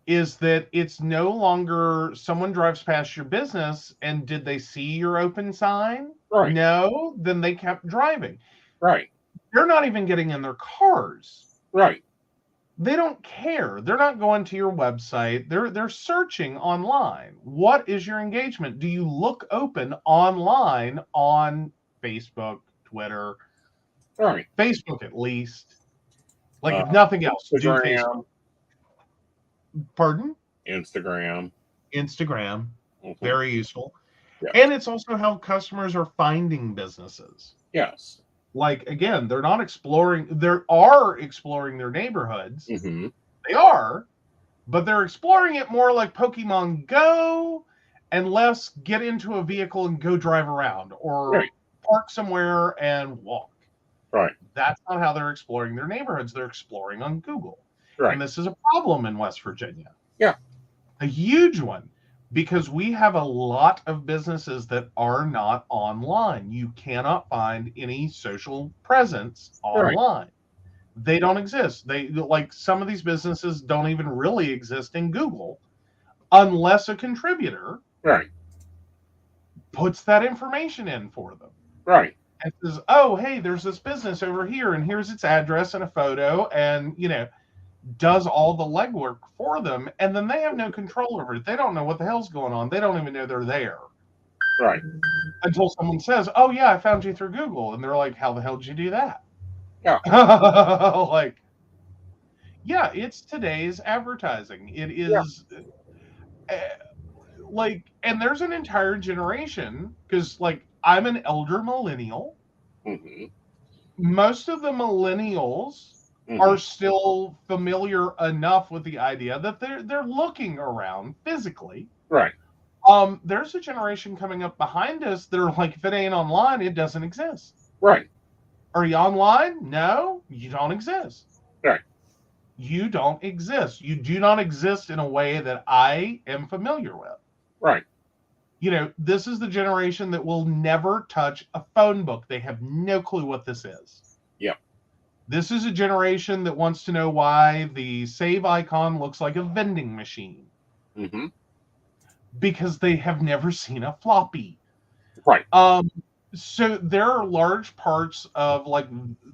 Is that it's no longer someone drives past your business and did they see your open sign? Right. No, then they kept driving. Right. They're not even getting in their cars. Right. They don't care. They're not going to your website. They're searching online. What is your engagement? Do you look open online on Facebook, Twitter? Right. Facebook at least. Like if nothing else, do Facebook. Pardon? Instagram. Very useful. Yeah. And it's also how customers are finding businesses. Yes. Like, again, they are exploring their neighborhoods. They are, but they're exploring it more like Pokemon Go and less get into a vehicle and go drive around or park somewhere and walk. Right. That's not how they're exploring their neighborhoods. They're exploring on Google. Right. And this is a problem in West Virginia. Yeah. A huge one. Because we have a lot of businesses that are not online. You cannot find any social presence online. Right. They don't exist. They like some of these businesses don't even really exist in Google unless a contributor puts that information in for them. Right. And says, oh, hey, there's this business over here, and here's its address and a photo, and does all the legwork for them, and then they have no control over it. They don't know what the hell's going on. They don't even know they're there. Right. Until someone says, oh, yeah, I found you through Google. And they're like, how the hell did you do that? Yeah. Like, yeah, it's today's advertising. It is like, and there's an entire generation, because, like, I'm an elder millennial. Mm-hmm. Most of the millennials are still familiar enough with the idea that they're looking around physically. Right. There's a generation coming up behind us that are like, if it ain't online, it doesn't exist. Right. Are you online? No, you don't exist. Right. You don't exist. You do not exist in a way that I am familiar with. Right. This is the generation that will never touch a phone book. They have no clue what this is. Yep. This is a generation that wants to know why the save icon looks like a vending machine. Mm-hmm. Because they have never seen a floppy. Right. So there are large parts of like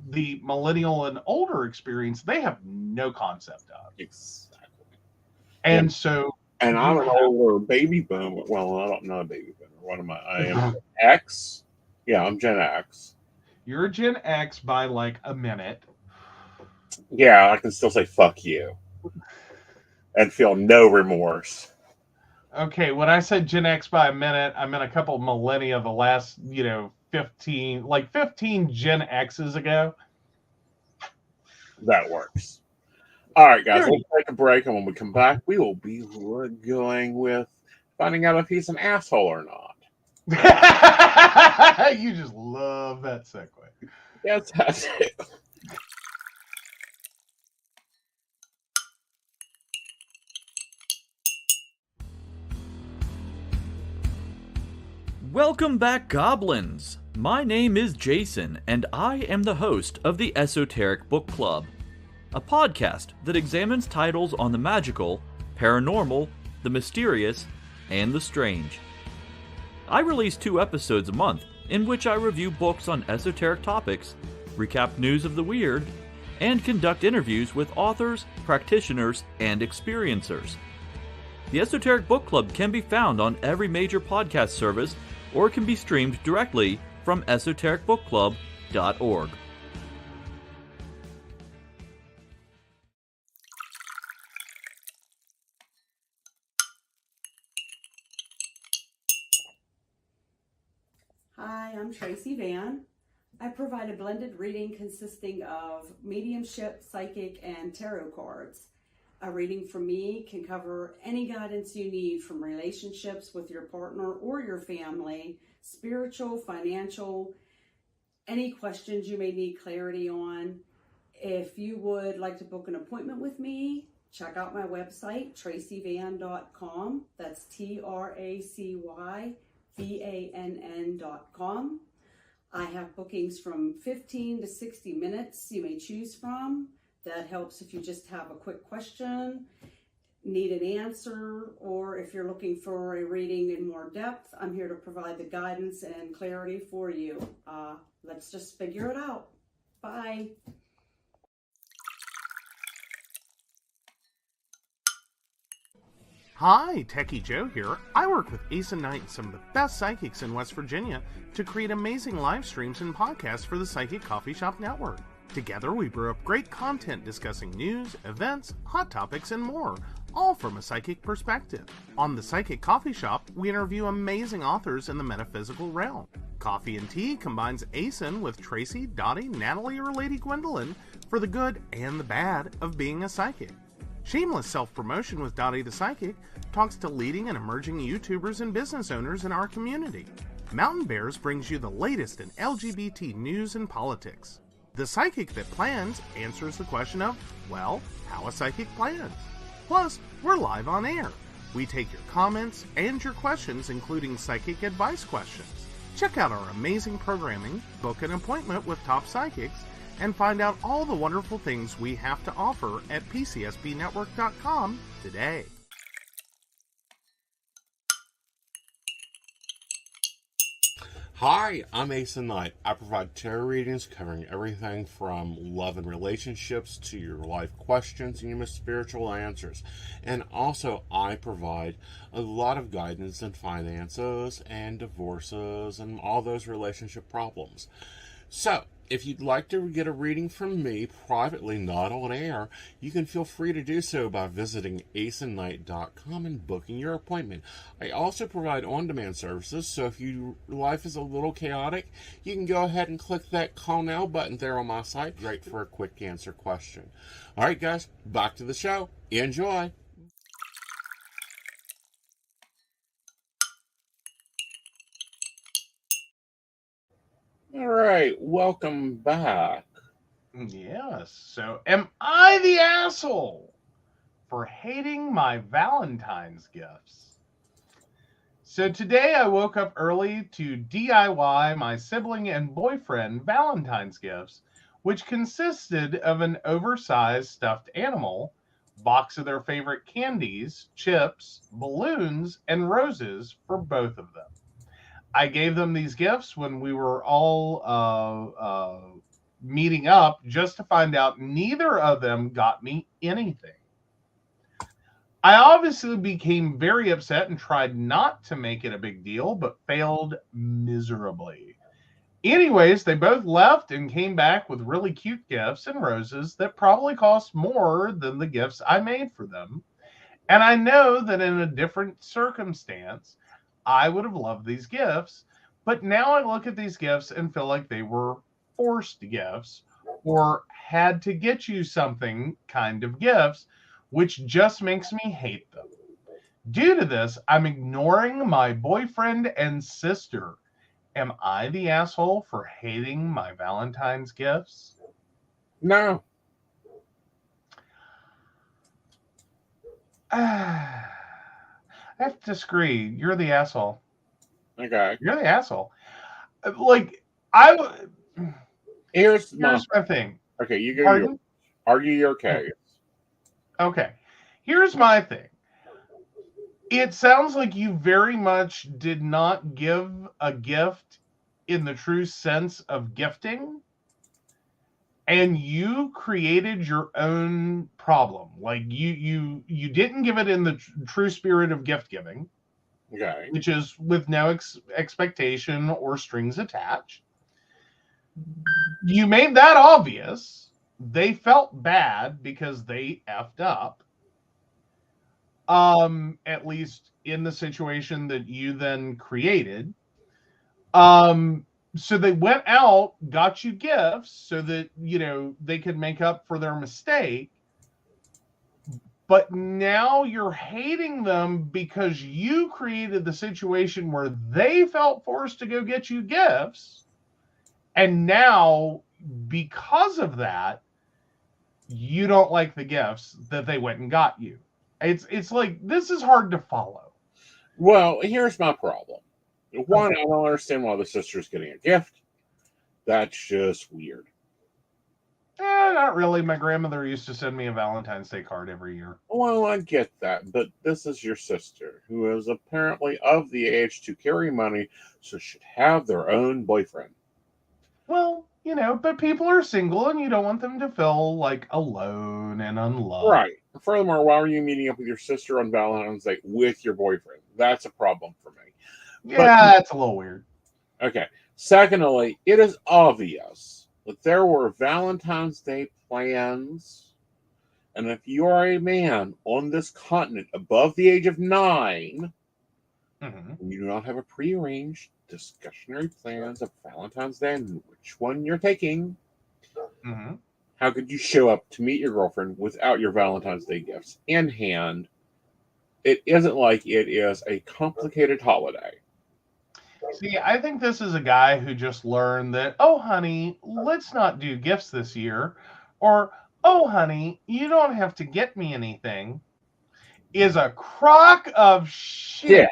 the millennial and older experience they have no concept of. Exactly. And so... And I'm an older baby boomer. Well, I don't know a baby boomer. What am I? I am Gen X. Yeah, I'm Gen X. You're a Gen X by like a minute. Yeah, I can still say fuck you. And feel no remorse. Okay, when I said Gen X by a minute, I meant a couple millennia, the last, 15 Gen X's ago. That works. All right, guys, let's take a break, and when we come back, we will be going with finding out if he's an asshole or not. You just love that segue. Yes, that's it. Welcome back, goblins! My name is Jason, and I am the host of the Esoteric Book Club, a podcast that examines titles on the magical, paranormal, the mysterious, and the strange. I release 2 episodes a month in which I review books on esoteric topics, recap news of the weird, and conduct interviews with authors, practitioners, and experiencers. The Esoteric Book Club can be found on every major podcast service or can be streamed directly from esotericbookclub.org. Hi, I'm Tracy Van. I provide a blended reading consisting of mediumship, psychic, and tarot cards. A reading from me can cover any guidance you need from relationships with your partner or your family, spiritual, financial, any questions you may need clarity on. If you would like to book an appointment with me, check out my website, tracyvann.com. That's TracyVann.com. I have bookings from 15 to 60 minutes you may choose from. That helps if you just have a quick question, need an answer, or if you're looking for a reading in more depth, I'm here to provide the guidance and clarity for you. Let's just figure it out. Bye. Hi, Techie Joe here. I work with Aeson Knight and some of the best psychics in West Virginia to create amazing live streams and podcasts for the Psychic Coffee Shop Network. Together, we brew up great content discussing news, events, hot topics, and more, all from a psychic perspective. On the Psychic Coffee Shop, we interview amazing authors in the metaphysical realm. Coffee and Tea combines Aeson with Tracy, Dottie, Natalie, or Lady Gwendolyn for the good and the bad of being a psychic. Shameless Self-Promotion with Dottie the Psychic talks to leading and emerging YouTubers and business owners in our community. Mountain Bears brings you the latest in LGBT news and politics. The Psychic That Plans answers the question of, well, how a psychic plans. Plus, we're live on air. We take your comments and your questions, including psychic advice questions. Check out our amazing programming, book an appointment with top psychics, and find out all the wonderful things we have to offer at PCSBnetwork.com today. Hi, I'm Aeson Knight. I provide tarot readings covering everything from love and relationships to your life questions and your most spiritual answers. And also, I provide a lot of guidance in finances and divorces and all those relationship problems. So, If you'd like to get a reading from me privately, not on air, you can feel free to do so by visiting aesonknight.com and booking your appointment. I also provide on-demand services, so if your life is a little chaotic, you can go ahead and click that call now button there on my site, right for a quick answer question. All right, guys, back to the show. Enjoy. All right, welcome back. Yes. So, am I the asshole for hating my Valentine's gifts? So, today I woke up early to DIY my sibling and boyfriend Valentine's gifts, which consisted of an oversized stuffed animal, box of their favorite candies, chips, balloons, and roses for both of them. I gave them these gifts when we were all meeting up, just to find out neither of them got me anything. I obviously became very upset and tried not to make it a big deal, but failed miserably. Anyways, they both left and came back with really cute gifts and roses that probably cost more than the gifts I made for them. And I know that in a different circumstance, I would have loved these gifts. But now I look at these gifts and feel like they were forced gifts or had to get you something kind of gifts, which just makes me hate them. Due to this, I'm ignoring my boyfriend and sister. Am I the asshole for hating my Valentine's gifts? No. I have to disagree. You're the asshole. Okay. You're the asshole. Like, I. Here's Here's my thing. Okay, you go. Pardon? Argue your case. Okay. Here's my thing. It sounds like you very much did not give a gift in the true sense of gifting, and you created your own problem. Like you didn't give it in the true spirit of gift giving, Okay. which is with no expectation or strings attached. You made that obvious. They felt bad because they effed up. At least in the situation that you then created. So they went out, got you gifts so that, you know, they could make up for their mistake. But now you're hating them because you created the situation where they felt forced to go get you gifts. And now, because of that, you don't like the gifts that they went and got you. It's like, this is hard to follow. Well, here's my problem. One, I don't understand why the sister's getting a gift. That's just weird. Not really. My grandmother used to send me a Valentine's Day card every year. Well, I get that, but this is your sister, who is apparently of the age to carry money, so should have their own boyfriend. Well, you know, but people are single and you don't want them to feel like alone and unloved. Right. Furthermore, why are you meeting up with your sister on Valentine's Day with your boyfriend? That's a problem for me. Yeah, that's a little weird. Okay. Secondly, it is obvious that there were Valentine's Day plans, and if you are a man on this continent above the age of 9, and you do not have a prearranged discussionary plans of Valentine's Day and which one you're taking, how could you show up to meet your girlfriend without your Valentine's Day gifts in hand? It isn't like it is a complicated holiday. See, I think this is a guy who just learned that, oh, honey, let's not do gifts this year. Or, oh, honey, you don't have to get me anything. Is a crock of shit.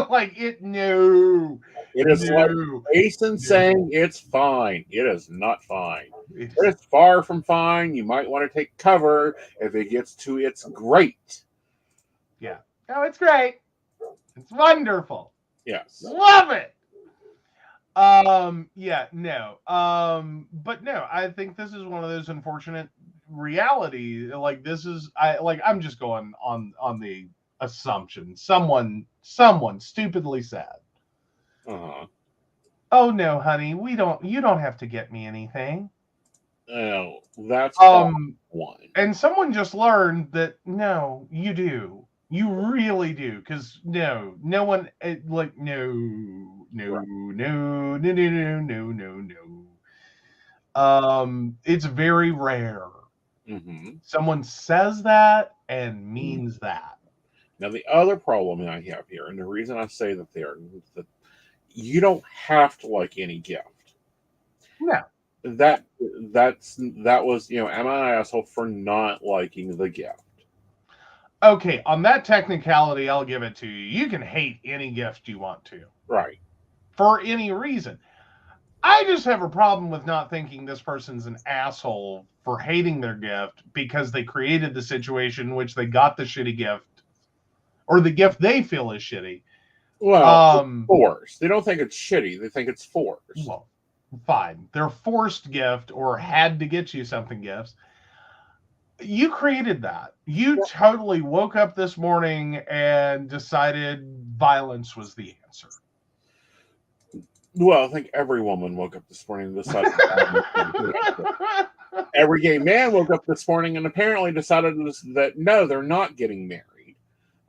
Like, no. It is like Aeson saying it's fine. It is not fine. It is far from fine. You might want to take cover if it gets to it's great. Yeah. No, it's great. It's wonderful. Yes. Love it. Yeah, no. But no, I think this is one of those unfortunate realities. Like, I'm just going on the assumption someone stupidly sad. Oh no, honey, you don't have to get me anything. No, that's one. And someone just learned that no, you do. You really do, because no one like no, Right. no. It's very rare. Mm-hmm. Someone says that and means that. Now, the other problem I have here, and the reason I say that that you don't have to like any gift. No. That was, am I an asshole for not liking the gift? Okay, on that technicality, I'll give it to you. You can hate any gift you want to. Right. For any reason. I just have a problem with not thinking this person's an asshole for hating their gift because they created the situation in which they got the shitty gift, or the gift they feel is shitty. Well, forced. They don't think it's shitty. They think it's forced. Well, fine. They're forced gift or had to get you something gifts. You created that. You totally woke up this morning and decided violence was the answer. Well, I think every woman woke up this morning and decided every gay man woke up this morning and apparently decided that no, they're not getting married.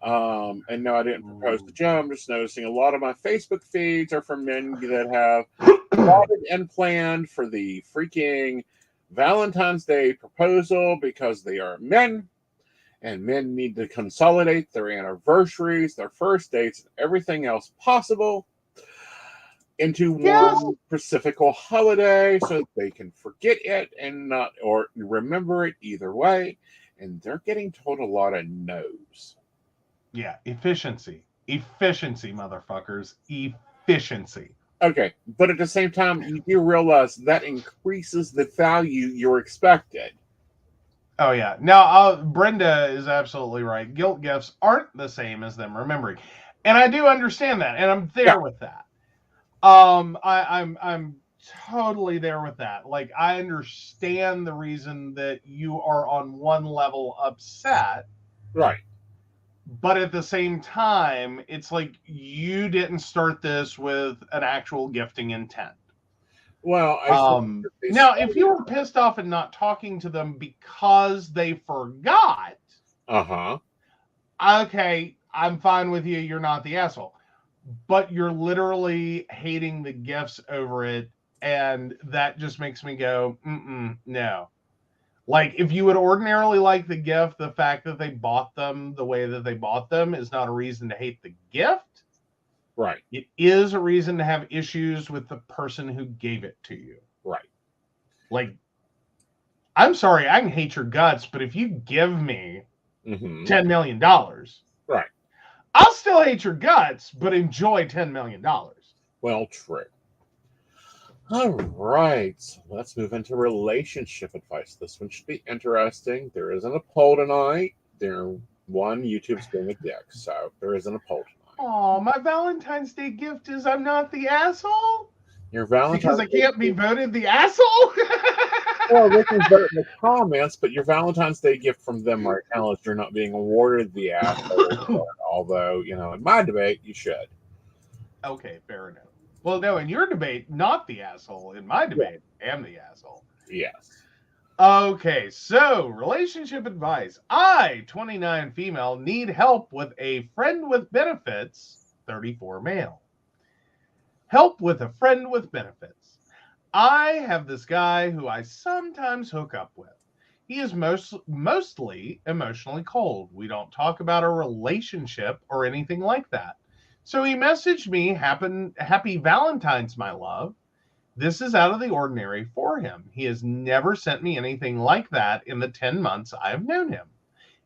And no, I didn't propose to Joe. I'm just noticing a lot of my Facebook feeds are from men that have plotted and planned for the freaking Valentine's Day proposal because they are men, and men need to consolidate their anniversaries, their first dates, and everything else possible into one specific holiday so that they can forget it and not, or remember it either way. And they're getting told a lot of no's. Yeah, efficiency, motherfuckers, efficiency. Okay, but at the same time, you do realize that increases the value you're expected. Oh yeah. Now, Brenda is absolutely right. Guilt gifts aren't the same as them remembering, and I do understand that, and I'm there with that. I'm totally there with that. Like, I understand the reason that you are on one level upset, right? But at the same time, it's like you didn't start this with an actual gifting intent. Well, now, if you were pissed off and not talking to them because they forgot, okay, I'm fine with you. You're not the asshole. But you're literally hating the gifts over it, and that just makes me go, no. Like, if you would ordinarily like the gift, the fact that they bought them the way that they bought them is not a reason to hate the gift. Right. It is a reason to have issues with the person who gave it to you. Right. Like, I'm sorry, I can hate your guts, but if you give me $10 million, right, I'll still hate your guts, but enjoy $10 million. Well, true. All right, so let's move into relationship advice. This one should be interesting. There isn't a poll tonight. YouTube's being a dick, so there isn't a poll tonight. Oh, my Valentine's Day gift is I'm not the asshole? Your Valentine's Because I can't be voted the asshole? Well, they can vote in the comments, but your Valentine's Day gift from them right now is you're not being awarded the asshole. Although, in my debate, you should. Okay, fair enough. Well, no, in your debate, not the asshole. In my debate, am the asshole. Yes. Okay, so relationship advice. I, 29 female, need help with a friend with benefits, 34 male. Help with a friend with benefits. I have this guy who I sometimes hook up with. He is mostly emotionally cold. We don't talk about a relationship or anything like that. So he messaged me, happy Valentine's, my love. This is out of the ordinary for him. He has never sent me anything like that in the 10 months I have known him.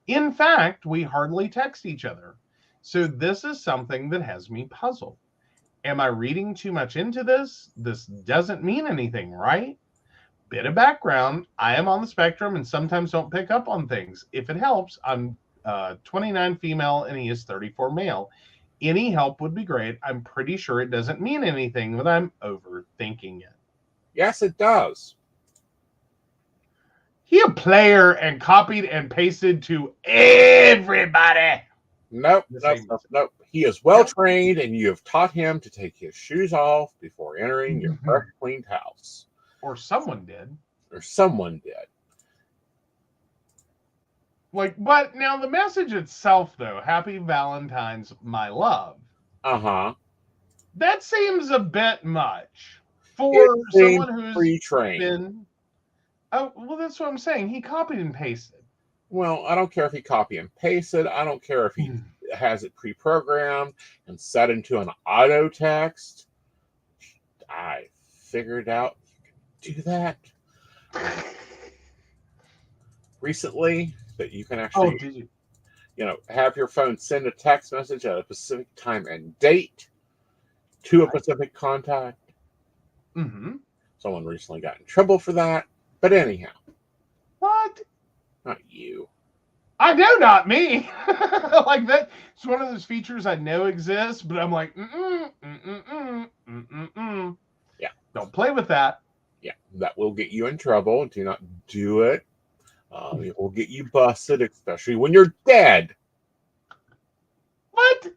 In fact, we hardly text each other. So this is something that has me puzzled. Am I reading too much into this? This doesn't mean anything, right? Bit of background. I am on the spectrum and sometimes don't pick up on things. If it helps, I'm 29 female and he is 34 male. Any help would be great. I'm pretty sure it doesn't mean anything, but I'm overthinking it. Yes, it does. He a player and copied and pasted to everybody. Nope. The Nope. same Nope. Nope. He is well trained, and you have taught him to take his shoes off before entering your fresh cleaned house. Or someone did. Or someone did. Like, but now the message itself, though, Happy Valentine's, my love. Uh-huh. That seems a bit much for someone who's pre-trained. been. Oh, well, that's what I'm saying. He copied and pasted. Well, I don't care if he copy and pasted. I don't care if he has it pre-programmed and set into an auto text. I figured out you can do that recently, that you can actually, did you? Have your phone send a text message at a specific time and date to a specific contact. Mm-hmm. Someone recently got in trouble for that. But anyhow. What? Not you. I know, not me. Like that. It's one of those features I know exists, but I'm like, Yeah. Don't play with that. Yeah, that will get you in trouble. Do not do it. It will get you busted, especially when you're dead. What?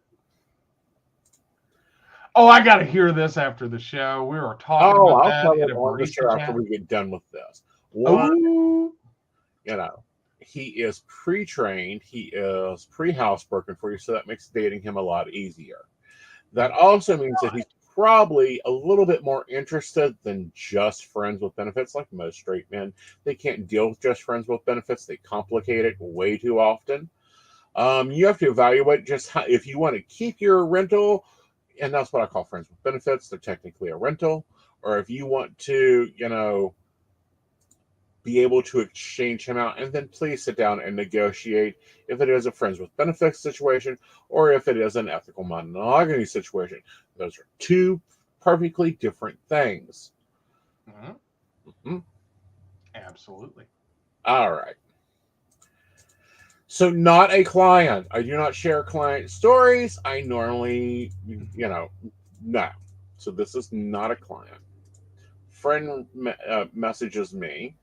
Oh, I got to hear this after the show. We were talking about I'll that tell at you a on the barista show after chat. we get done with this. Ooh. He is pre-trained. He is pre-housebroken for you, so that makes dating him a lot easier. That also means that he's probably a little bit more interested than just friends with benefits, like most straight men. They can't deal with just friends with benefits. They complicate it way too often. You have to evaluate just how, if you want to keep your rental, and that's what I call friends with benefits. They're technically a rental. Or if you want to, be able to exchange him out, and then please sit down and negotiate if it is a friends with benefits situation or if it is an ethical monogamy situation. Those are two perfectly different things. Mm-hmm. Mm-hmm. Absolutely. All right. So not a client. I do not share client stories. I normally, no. So this is not a client. Friend messages me.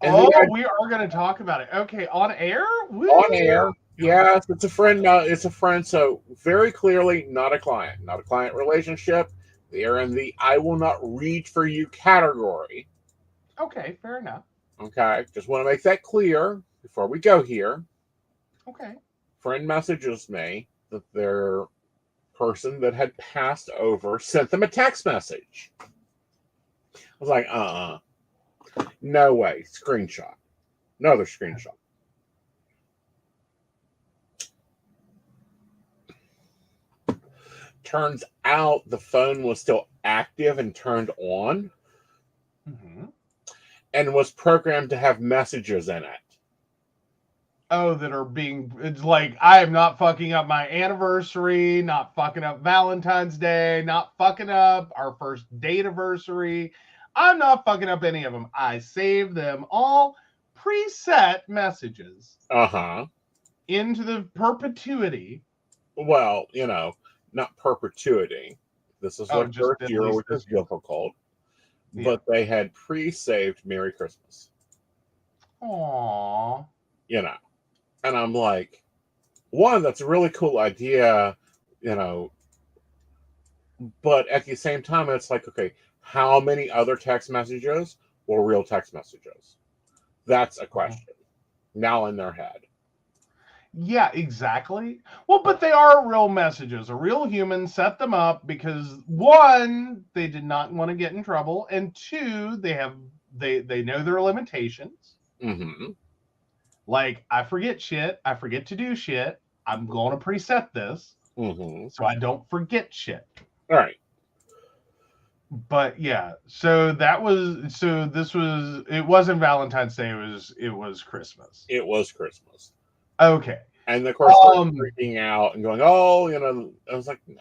And we are going to talk about it. Okay, on air? Woo! On air. Yes, it's a friend. It's a friend. So very clearly not a client. Not a client relationship. They're in the I will not read for you category. Okay, fair enough. Okay, just want to make that clear before we go here. Okay. Friend messages me that their person that had passed over sent them a text message. I was like, no way. Screenshot. Another screenshot. Turns out the phone was still active and turned on. Mm-hmm. And was programmed to have messages in it. Oh, that are it's like, I am not fucking up my anniversary, not fucking up Valentine's Day, not fucking up our first date anniversary. I'm not fucking up any of them. I saved them all preset messages. Into the perpetuity. Well, not perpetuity. This is like first year, which is difficult. Yeah. But they had pre-saved Merry Christmas. Aww. And I'm like, one, that's a really cool idea, but at the same time, it's like, okay, how many other text messages were real text messages? That's a question now in their head. Yeah, exactly. Well, but they are real messages. A real human set them up because, one, they did not want to get in trouble, and two, they know their limitations. Mm-hmm. Like, I forget shit. I forget to do shit. I'm going to preset this so I don't forget shit. All right. But yeah, it wasn't Valentine's Day. It was Christmas. It was Christmas. Okay. And of course, they're freaking out and going, I was like, no.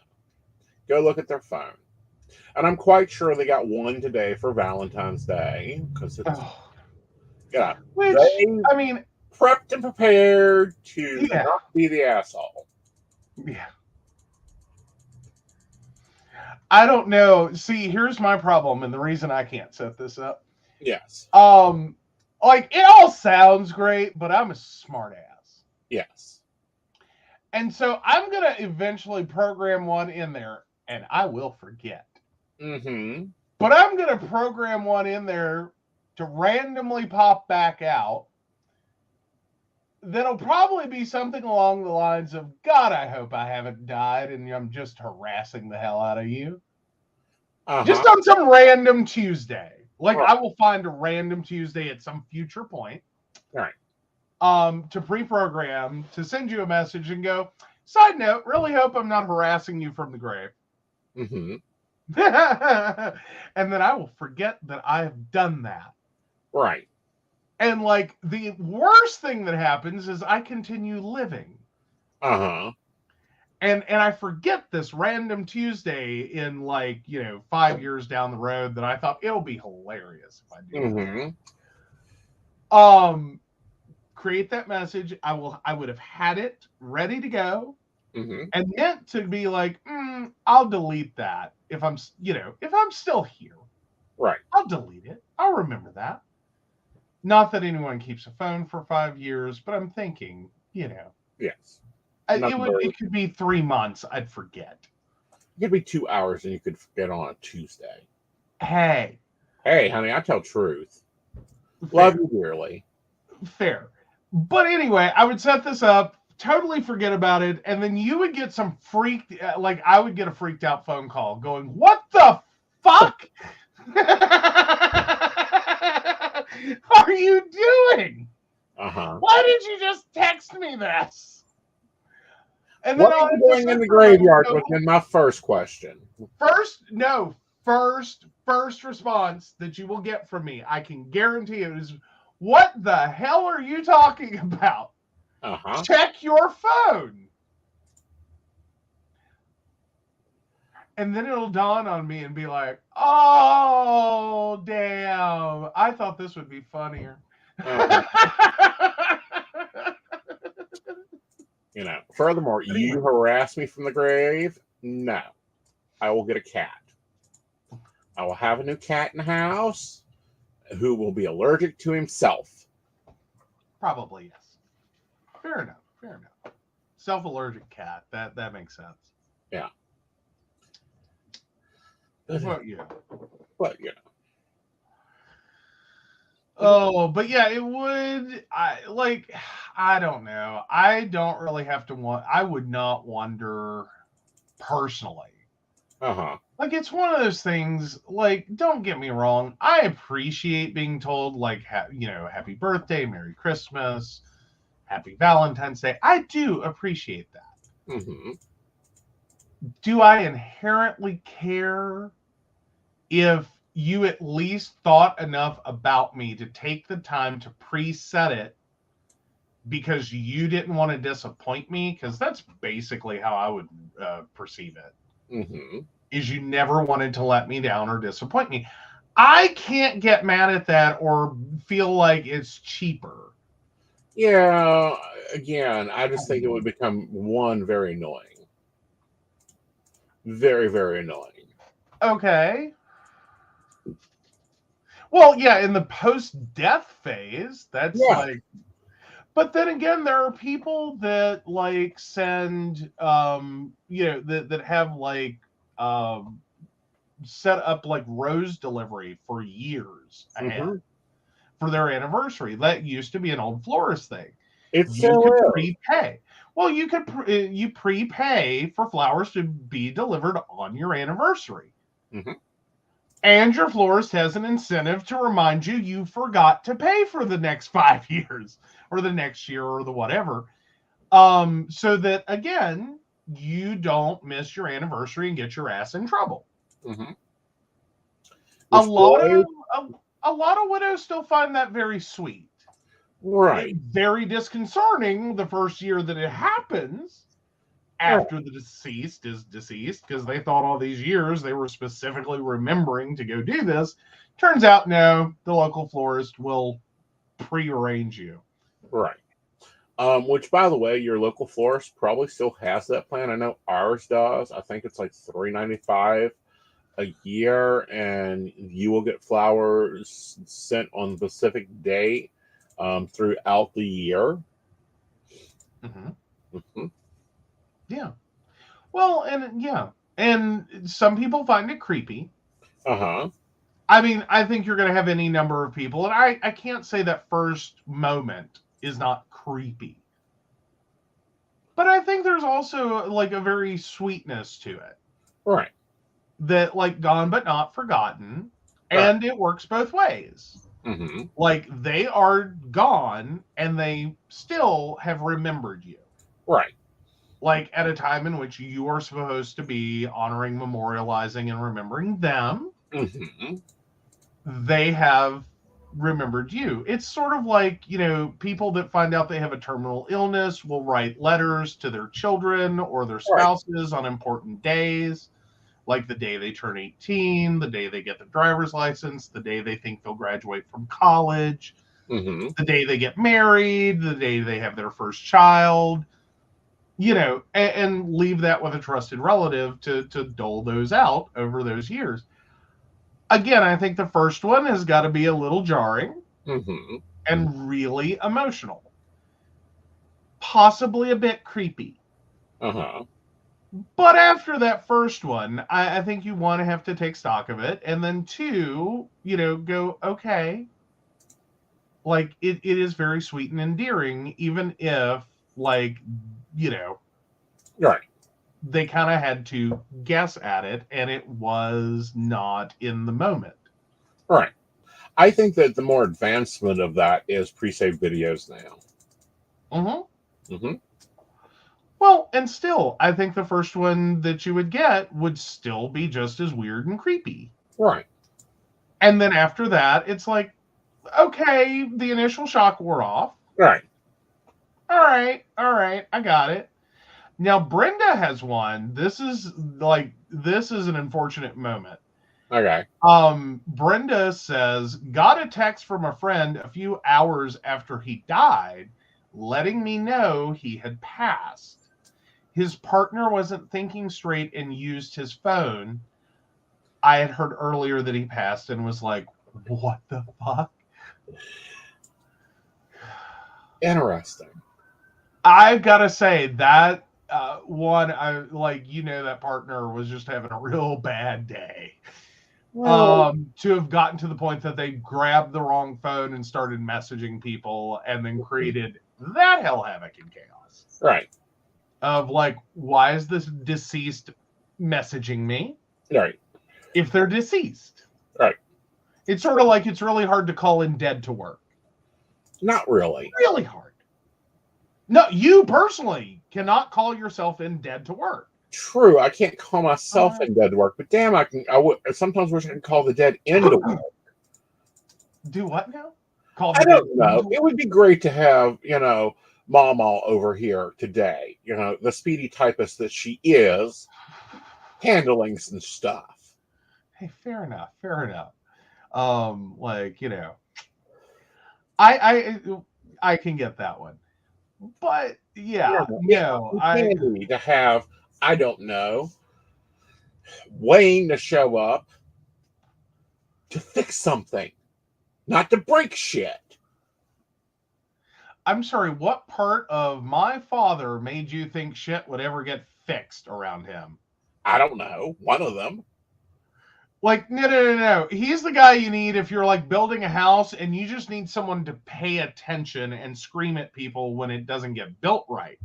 Go look at their phone. And I'm quite sure they got one today for Valentine's Day because it's, which, I mean, prepped and prepared to not be the asshole. Yeah. I don't know. See, here's my problem and the reason I can't set this up. Yes. Like, it all sounds great, but I'm a smart ass. Yes. And so I'm going to eventually program one in there, and I will forget. Mm-hmm. But I'm going to program one in there to randomly pop back out. That'll probably be something along the lines of, God, I hope I haven't died and I'm just harassing the hell out of you. Uh-huh. Just on some random Tuesday. Like, Right. I will find a random Tuesday at some future point. Right. To pre-program, to send you a message and go, side note, really hope I'm not harassing you from the grave. Mm-hmm. And then I will forget that I have done that. Right. And like the worst thing that happens is I continue living. Uh-huh. And I forget this random Tuesday in 5 years down the road that I thought it'll be hilarious if I do Mm-hmm. Create that message. I would have had it ready to go. Mm-hmm. And meant to be like, I'll delete that if I'm still here. Right. I'll delete it. I'll remember that. Not that anyone keeps a phone for 5 years, but I'm thinking, Yes. it could be 3 months. I'd forget. It could be 2 hours and you could forget on a Tuesday. Hey, honey, I tell truth. Love you dearly. Fair. But anyway, I would set this up, totally forget about it, and then you would get some I would get a freaked out phone call going, what the fuck are you doing? Uh-huh. Why did you just text me this? And what are you doing in the graveyard within my first question? First response that you will get from me, I can guarantee it is, what the hell are you talking about? Uh-huh. Check your phone. And then it'll dawn on me and be like, oh, damn. I thought this would be funnier. Uh-huh. Furthermore, you harass me from the grave? No. I will get a cat. I will have a new cat in the house who will be allergic to himself. Probably, yes. Fair enough. Self-allergic cat. That makes sense. Yeah. But Oh, but yeah, it would. I don't know. I don't really have to I would not wonder personally. Uh-huh. It's one of those things, don't get me wrong. I appreciate being told, happy birthday, Merry Christmas, Happy Valentine's Day. I do appreciate that. Mm-hmm. Do I inherently care if you at least thought enough about me to take the time to preset it because you didn't want to disappoint me? Because that's basically how I would perceive it. Mm-hmm. Is you never wanted to let me down or disappoint me. I can't get mad at that or feel like it's cheaper. Yeah, again, I just think it would become very annoying. Very, very annoying. Okay. Well, yeah, in the post-death phase, that's but then again, there are people that send that have set up rose delivery for years ahead for their anniversary. That used to be an old florist thing. You could prepay. Well, you could you prepay for flowers to be delivered on your anniversary. Mm-hmm. And your florist has an incentive to remind you forgot to pay for the next 5 years or the next year or the whatever. So that, again, you don't miss your anniversary and get your ass in trouble. Mm-hmm. A lot of widows still find that very sweet. Right. It's very disconcerting the first year that it happens after the deceased is deceased, because they thought all these years they were specifically remembering to go do this. Turns out, no, the local florist will prearrange you. Right. Which, by the way, your local florist probably still has that plan. I know ours does. I think it's $3.95 a year, and you will get flowers sent on the specific day throughout the year. Mm-hmm. Mm-hmm. Well, and yeah. And some people find it creepy. Uh-huh. I mean, I think you're going to have any number of people. And I can't say that first moment is not creepy. But I think there's also like a very sweetness to it. Right. That like gone but not forgotten. Right. And it works both ways. Mm-hmm. Like they are gone and they still have remembered you. Right. Like at a time in which you are supposed to be honoring, memorializing, and remembering them. Mm-hmm. They have remembered you. It's sort of like, people that find out they have a terminal illness will write letters to their children or their spouses on important days, like the day they turn 18, the day they get their driver's license, the day they think they'll graduate from college, Mm-hmm. the day they get married, the day they have their first child, and leave that with a trusted relative to dole those out over those years. Again, I think the first one has got to be a little jarring Mm-hmm. and really emotional. Possibly a bit creepy. Uh-huh. But after that first one, I think you want to have to take stock of it. And then two, go, okay. Like, it is very sweet and endearing, even if, like, Right. they kind of had to guess at it, and it was not in the moment. Right. I think that the more advancement of that is pre-saved videos now. Mm-hmm. Mm-hmm. Well, and still, I think the first one that you would get would still be just as weird and creepy. Right. And then after that, it's like, okay, the initial shock wore off. Right. All right, I got it. Now, Brenda has one. This is an unfortunate moment. Okay. Brenda says, got a text from a friend a few hours after he died, letting me know he had passed. His partner wasn't thinking straight and used his phone. I had heard earlier that he passed and was like, what the fuck? Interesting. I've got to say that one, that partner was just having a real bad day. Well, To have gotten to the point that they grabbed the wrong phone and started messaging people and then created that hell havoc and chaos. Right. Of like, why is this deceased messaging me? Right. If they're deceased. Right. It's sort of like it's really hard to call in dead to work. Not really. Really hard. No, you personally cannot call yourself in dead to work. True, I can't call myself in dead to work, but damn, I would sometimes wish I could call the dead into work. Do what now? Call I don't know. It would be great to have, Mama over here today, the speedy typist that she is, handling some stuff. Hey, fair enough. I can get that one. But yeah, handy to have, I don't know, Wayne to show up to fix something, not to break shit. I'm sorry, what part of my father made you think shit would ever get fixed around him? I don't know. One of them. Like, no. He's the guy you need if you're like building a house and you just need someone to pay attention and scream at people when it doesn't get built right.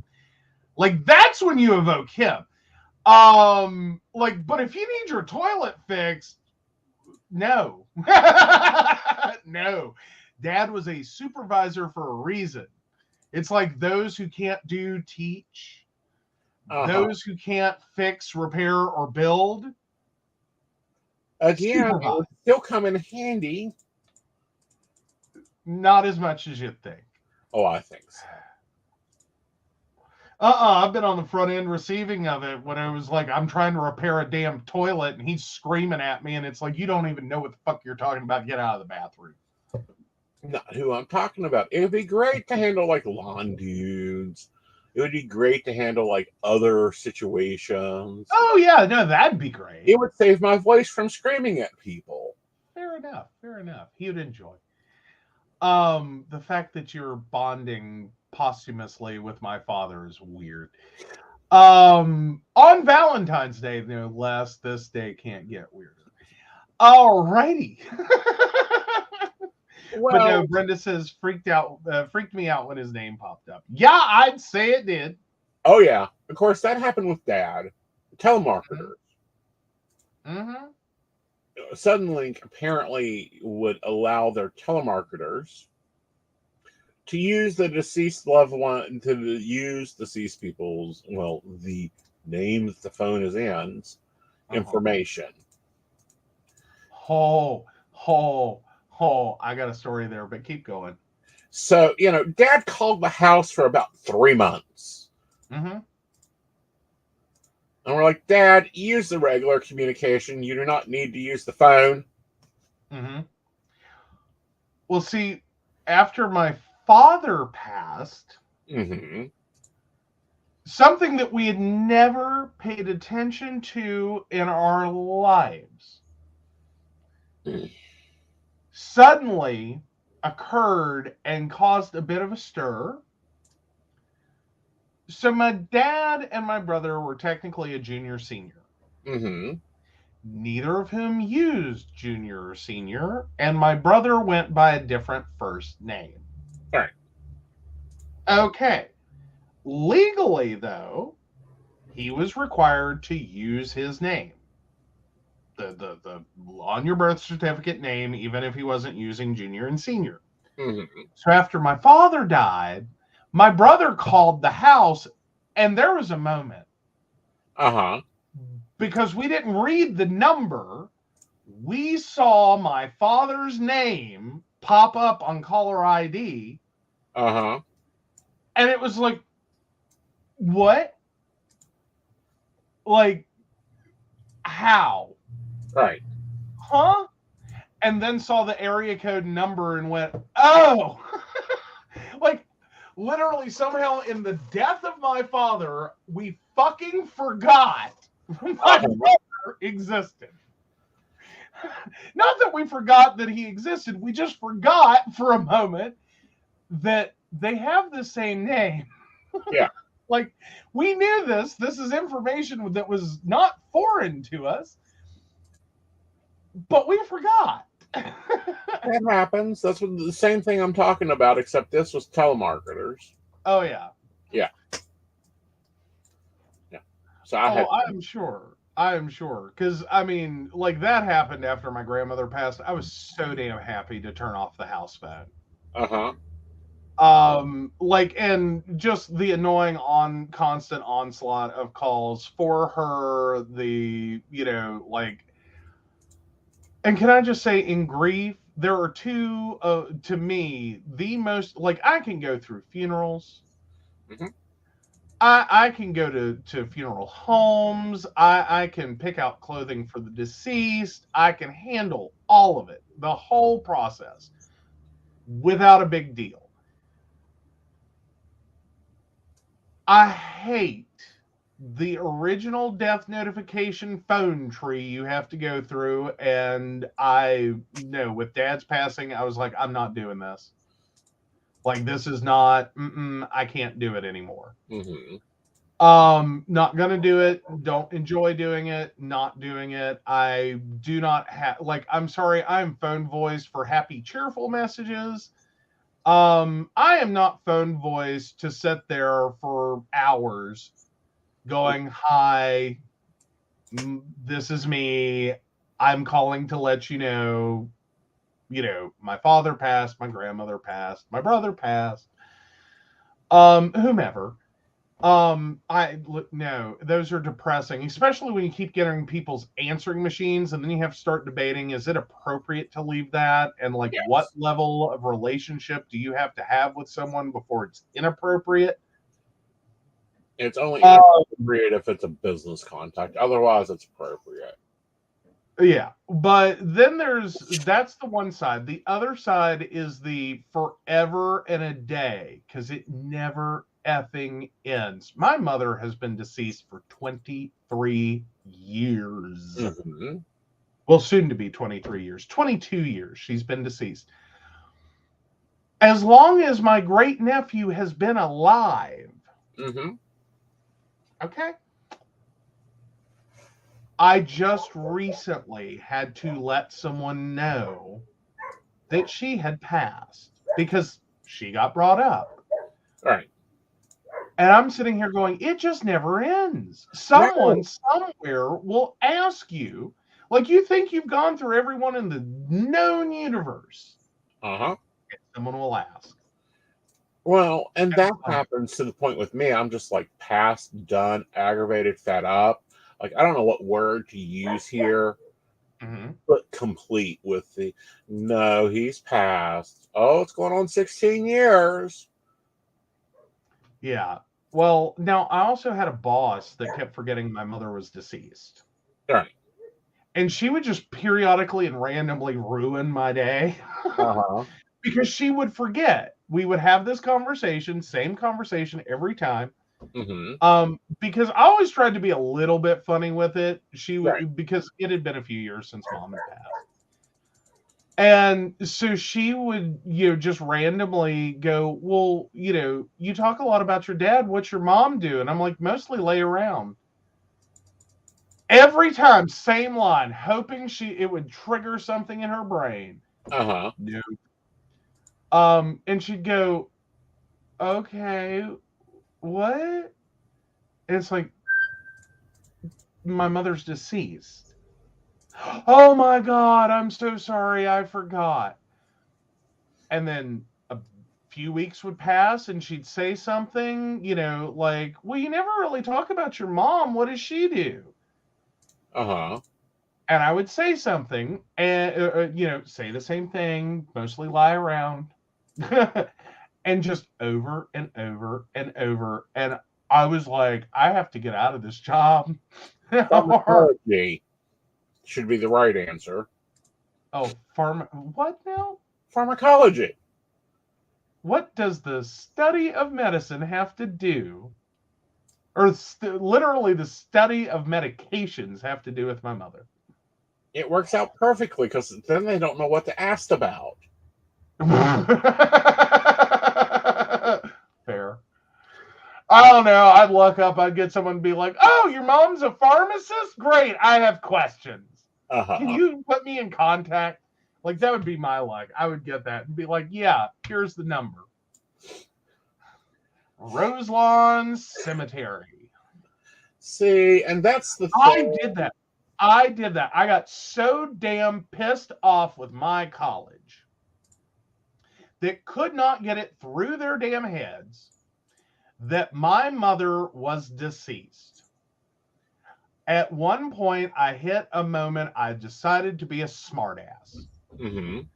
Like, that's when you evoke him. But if you need your toilet fixed, no. No. Dad was a supervisor for a reason. It's like those who can't do teach. Those who can't fix, repair, or build. Again, it would still come in handy. Not as much as you'd think. Oh, I think so. I've been on the front end receiving of it when I was like, I'm trying to repair a damn toilet and he's screaming at me and it's like, you don't even know what the fuck you're talking about. Get out of the bathroom. Not who I'm talking about. It would be great to handle like lawn dudes. It would be great to handle like other situations. Oh yeah, no, that'd be great. It would save my voice from screaming at people. Fair enough. He would enjoy. The fact that you're bonding posthumously with my father is weird. On Valentine's Day, no less, this day can't get weirder. Alrighty. But no, Brenda says freaked me out when his name popped up. Yeah, I'd say it did. Oh yeah, of course that happened with Dad. Telemarketers. Mm-hmm. Suddenlink apparently would allow their telemarketers to use the deceased loved one, to use deceased people's, well, the name that the phone is in, information. I got a story there, but keep going. So, Dad called the house for about 3 months. Mm-hmm. And we're like, Dad, use the regular communication. You do not need to use the phone. Mm-hmm. Well, see, after my father passed, something that we had never paid attention to in our lives suddenly occurred and caused a bit of a stir. So my dad and my brother were technically a junior senior. Neither of whom used junior or senior, and my brother went by a different first name. All right. Okay. Legally, though, he was required to use his name. The on your birth certificate name, even if he wasn't using junior and senior. So after my father died, my brother called the house, and there was a moment. Because we didn't read the number, we saw my father's name pop up on caller ID. And it was like, what? Like, how? Right. Huh? And then saw the area code number and went, oh! Like, literally, somehow in the death of my father, we fucking forgot my brother existed. Not that we forgot that he existed, we just forgot for a moment that they have the same name. Yeah. Like, we knew this. This is information that was not foreign to us, but we forgot. That happens. That's the same thing I'm talking about, except this was telemarketers. Oh, yeah. Yeah. So I'm sure. Because, I mean, like, that happened after my grandmother passed. I was so damn happy to turn off the house phone. And just the annoying constant onslaught of calls for her, and can I just say, in grief, there are two, to me, the most, I can go through funerals. I can go to funeral homes. I can pick out clothing for the deceased. I can handle all of it, the whole process, without a big deal. I hate the original death notification phone tree you have to go through, and I know with Dad's passing, I was like, I'm not doing this. Like, this is not, I can't do it anymore. Not gonna do it. Don't enjoy doing it. Not doing it. I do not have, I'm sorry, I'm phone voiced for happy, cheerful messages. I am not phone voiced to sit there for hours going, hi, this is me. I'm calling to let you know, my father passed, my grandmother passed, my brother passed, whomever. No, those are depressing, especially when you keep getting people's answering machines and then you have to start debating, is it appropriate to leave that? And what level of relationship do you have to have with someone before it's inappropriate? It's only inappropriate if it's a business contact. Otherwise, it's appropriate. Yeah, but then that's the one side. The other side is the forever and a day, because it never effing ends. My mother has been deceased for 23 years. Well, soon to be 23 years. 22 years she's been deceased. As long as my great nephew has been alive, Okay. I just recently had to let someone know that she had passed because she got brought up. Right. And I'm sitting here going, it just never ends. Someone somewhere will ask you, like you think you've gone through everyone in the known universe. Uh-huh. And someone will ask. Well, and that happens to the point with me. I'm just like past, done, aggravated, fed up. Like, I don't know what word to use here, but complete with the, no, he's passed. Oh, it's going on 16 years. Yeah. Well, now I also had a boss that kept forgetting my mother was deceased. Right. And she would just periodically and randomly ruin my day. Uh-huh. Because she would forget. We would have this conversation, same conversation every time. Because I always tried to be a little bit funny with it. She would, because it had been a few years since mom had passed. And so she would, just randomly go, well, you talk a lot about your dad. What's your mom do? And I'm like, mostly lay around. Every time, same line, hoping it would trigger something in her brain. Uh-huh. No. And she'd go, okay, what? And it's like, my mother's deceased. Oh my God, I'm so sorry, I forgot. And then a few weeks would pass and she'd say something, like, well, you never really talk about your mom. What does she do? Uh-huh. And I would say something and, say the same thing, mostly lie around. And just over and over and over. And I was like, I have to get out of this job. Pharmacology should be the right answer. Oh, what now? Pharmacology. What does the study of medicine have to do, or literally the study of medications have to do with my mother? It works out perfectly because then they don't know what to ask about. Fair. I don't know. I'd look up, I'd get someone to be like, oh, your mom's a pharmacist? Great. I have questions. Can you put me in contact? Like, that would be my luck. I would get that and be like, yeah, here's the number. Roselawn Cemetery. See, and that's the thing. I did that. I got so damn pissed off with my college that could not get it through their damn heads that my mother was deceased. At one point, I hit a moment. I decided to be a smartass. And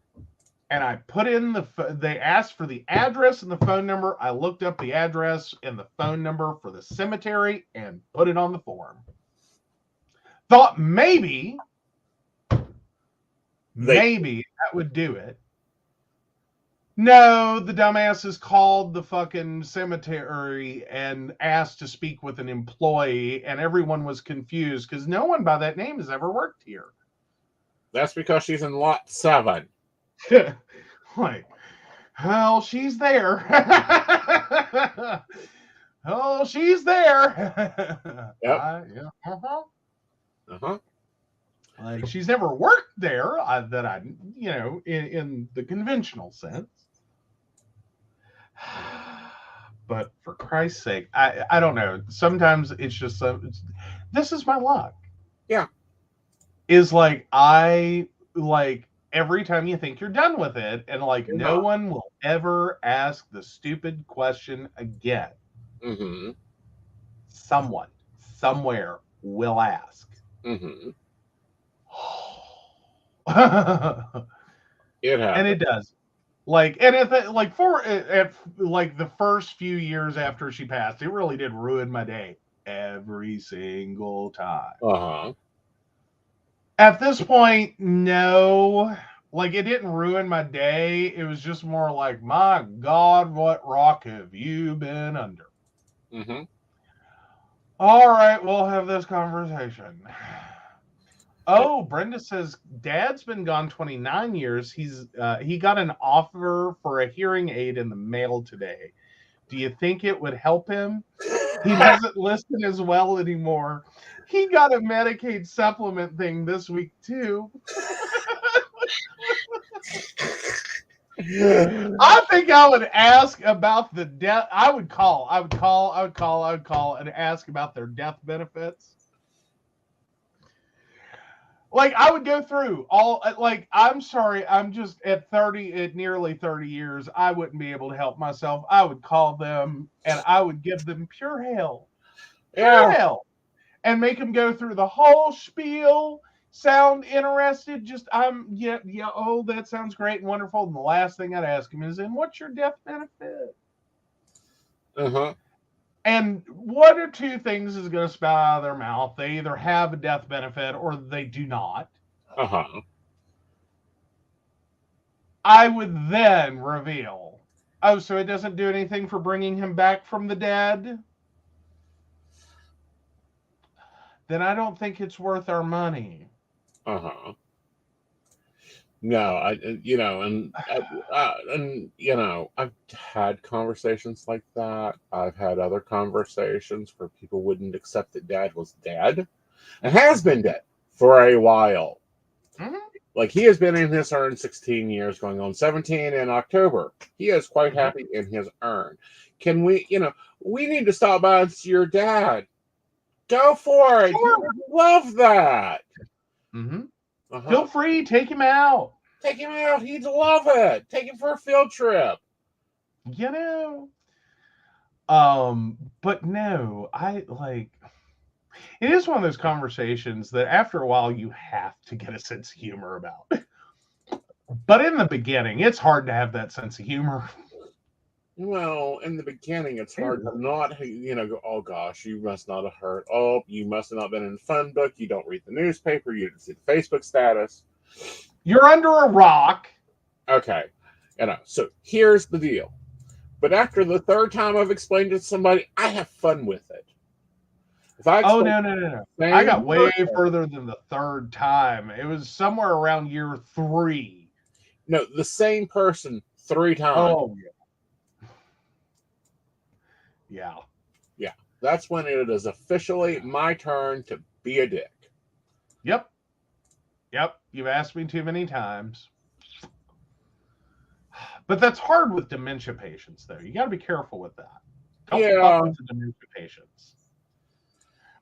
I put in they asked for the address and the phone number. I looked up the address and the phone number for the cemetery and put it on the form. Thought maybe that would do it. No, the dumbasses called the fucking cemetery and asked to speak with an employee, and everyone was confused because no one by that name has ever worked here. That's because she's in lot 7. Like, well, she's there. Oh, she's there. Yep. Like, she's never worked there that I, in the conventional sense. But for Christ's sake, I don't know. Sometimes it's just this is my luck. Yeah. Is like every time you think you're done with it, and no one will ever ask the stupid question again. Someone, somewhere will ask. It happens. And it does. The first few years after she passed, it really did ruin my day every single time. At this point, no. It didn't ruin my day. It was just more like, my God, what rock have you been under? All right, we'll have this conversation. Oh, Brenda says Dad's been gone 29 years. He got an offer for a hearing aid in the mail today. Do you think it would help him? He doesn't listen as well anymore. He got a Medicaid supplement thing this week too. I think I would ask about the death. I would call and ask about their death benefits. Like, I would go through all, like, I'm sorry, I'm just at nearly 30 years, I wouldn't be able to help myself. I would call them and I would give them pure hell. Pure hell. And make them go through the whole spiel, sound interested, oh, that sounds great and wonderful. And the last thing I'd ask them is, and what's your death benefit? Uh-huh. And one or two things is going to spout out of their mouth. They either have a death benefit or they do not. Uh-huh. I would then reveal, oh, so it doesn't do anything for bringing him back from the dead? Then I don't think it's worth our money. Uh-huh. No, I've had conversations like that. I've had other conversations where people wouldn't accept that Dad was dead and has been dead for a while. Mm-hmm. Like, he has been in his urn 16 years, going on 17 in October. He is quite happy in his urn. Can we, we need to stop by and see your dad. Go for it. Sure. Love that. Mm-hmm. Uh-huh. Feel free, take him out. Take him out. He'd love it. Take him for a field trip. But no, it is one of those conversations that after a while you have to get a sense of humor about. But in the beginning, it's hard to have that sense of humor. Well, in the beginning, it's hard to not, go, oh gosh, you must not have heard. Oh, you must have not been in the phone book. You don't read the newspaper. You didn't see the Facebook status. You're under a rock. Okay. So here's the deal. But after the third time I've explained it to somebody, I have fun with it. No. I got way further than the third time. It was somewhere around year 3. No, the same person 3 times. Oh, yeah. Yeah. That's when it is officially my turn to be a dick. Yep. You've asked me too many times. But that's hard with dementia patients, though. You got to be careful with that. Don't fuck with the dementia patients.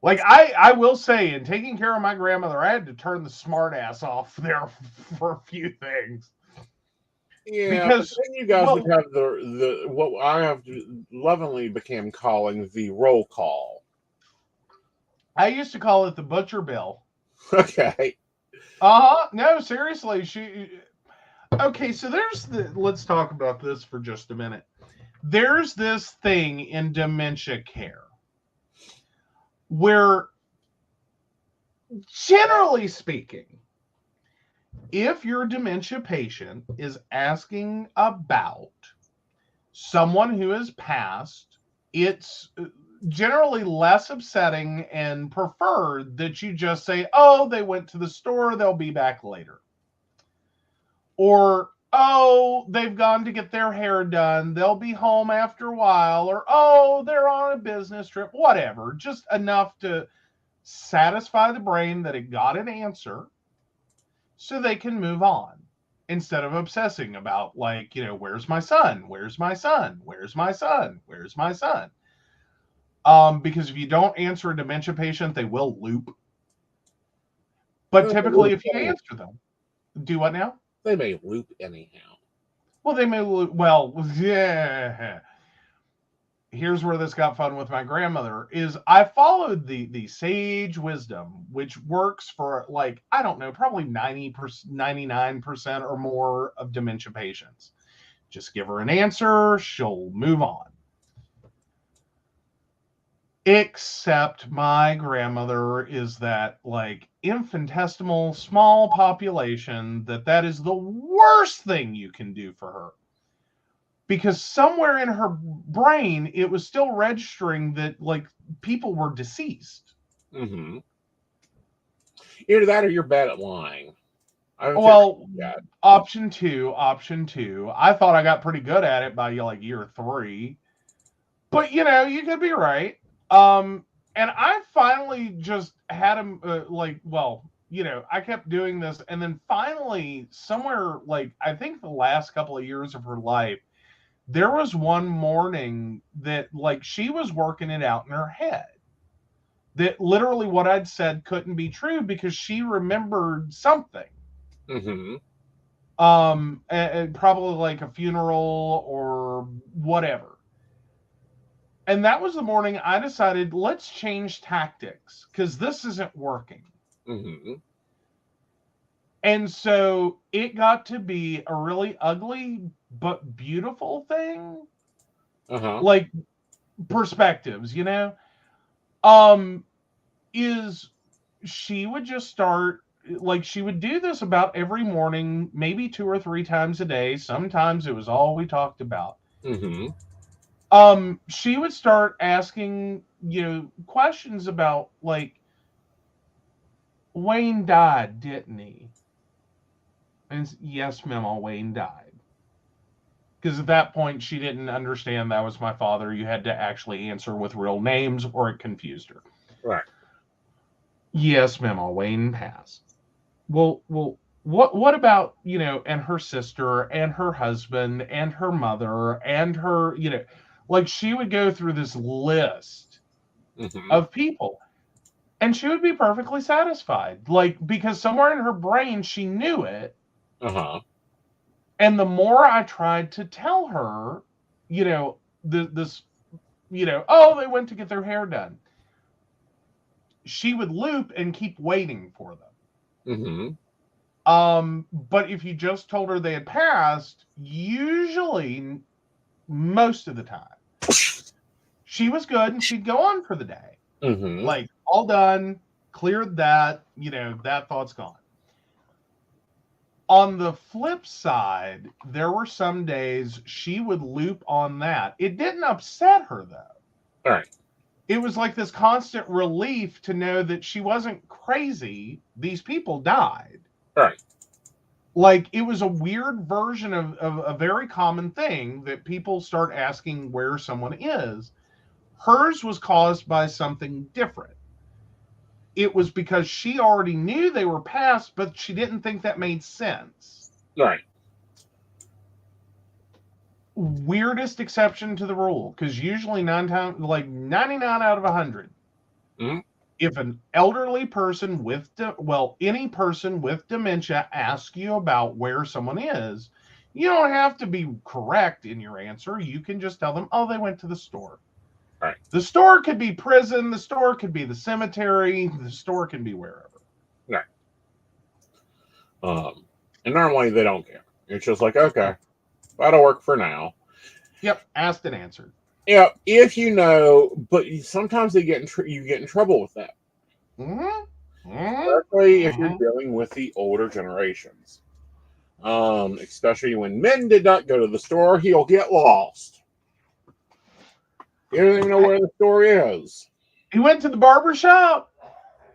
Like, I will say, in taking care of my grandmother, I had to turn the smart ass off there for a few things. Yeah, because then you guys would have the what I have lovingly became calling the roll call. I used to call it the butcher bill. Okay. No, seriously. Okay, so let's talk about this for just a minute. There's this thing in dementia care where, generally speaking, if your dementia patient is asking about someone who has passed, it's generally less upsetting and preferred that you just say, oh, they went to the store, they'll be back later. Or, oh, they've gone to get their hair done, they'll be home after a while. Or, oh, they're on a business trip, whatever. Just enough to satisfy the brain that it got an answer so they can move on. Instead of obsessing about, where's my son? Where's my son? Where's my son? Where's my son? Because if you don't answer a dementia patient, they will loop. But typically, if you answer them, do what now? They may loop anyhow. Well, they may loop. Well, yeah. Here's where this got fun with my grandmother, is I followed the sage wisdom, which works for, I don't know, probably 90%, 99% or more of dementia patients. Just give her an answer, she'll move on. Except my grandmother is that, infinitesimal small population that is the worst thing you can do for her. Because somewhere in her brain, it was still registering that, people were deceased. Mm-hmm. Either that or you're bad at lying. Option two. I thought I got pretty good at it by, year 3. But, you could be right. And I finally just had him I kept doing this, and then finally, somewhere like I think the last couple of years of her life, there was one morning that like she was working it out in her head. That literally what I'd said couldn't be true because she remembered something. Mm-hmm. And probably like a funeral or whatever. And that was the morning I decided, let's change tactics because this isn't working. Mm-hmm. And so it got to be a really ugly but beautiful thing. Uh-huh. Like perspectives, you know? Is she would just start, like she would do this about every morning, maybe 2 or 3 times a day. Sometimes it was all we talked about. Mm-hmm. She would start asking, questions about like, Wayne died, didn't he? And yes, Mama, Wayne died. Because at that point, she didn't understand that was my father. You had to actually answer with real names or it confused her. Right. Yes, Mama, Wayne passed. Well, what about, and her sister and her husband and her mother and her, like she would go through this list Mm-hmm. of people and she would be perfectly satisfied. Like, because somewhere in her brain, she knew it. Uh-huh. And the more I tried to tell her, this, oh, they went to get their hair done, she would loop and keep waiting for them. Mm-hmm. But if you just told her they had passed, usually, most of the time, she was good and she'd go on for the day. Mm-hmm. Like, all done, cleared that, that thought's gone. On the flip side, there were some days she would loop on that. It didn't upset her, though. All right. It was like this constant relief to know that she wasn't crazy. These people died. Right. Like, it was a weird version of a very common thing that people start asking where someone is. Hers was caused by something different. It was because she already knew they were passed, but she didn't think that made sense. Right. Weirdest exception to the rule, because usually 99 out of 100, Mm-hmm. if an elderly person any person with dementia asks you about where someone is, you don't have to be correct in your answer. You can just tell them, oh, they went to the store. Right. The store could be prison. The store could be the cemetery. The store can be wherever. Right. And normally they don't care. It's just like, okay, that'll work for now. Yep. Asked and answered. Yeah, if but sometimes you get in trouble with that. Mm-hmm. Especially if you're dealing with the older generations. Especially when men did not go to the store, he'll get lost. He doesn't even know where the store is. He went to the barber shop.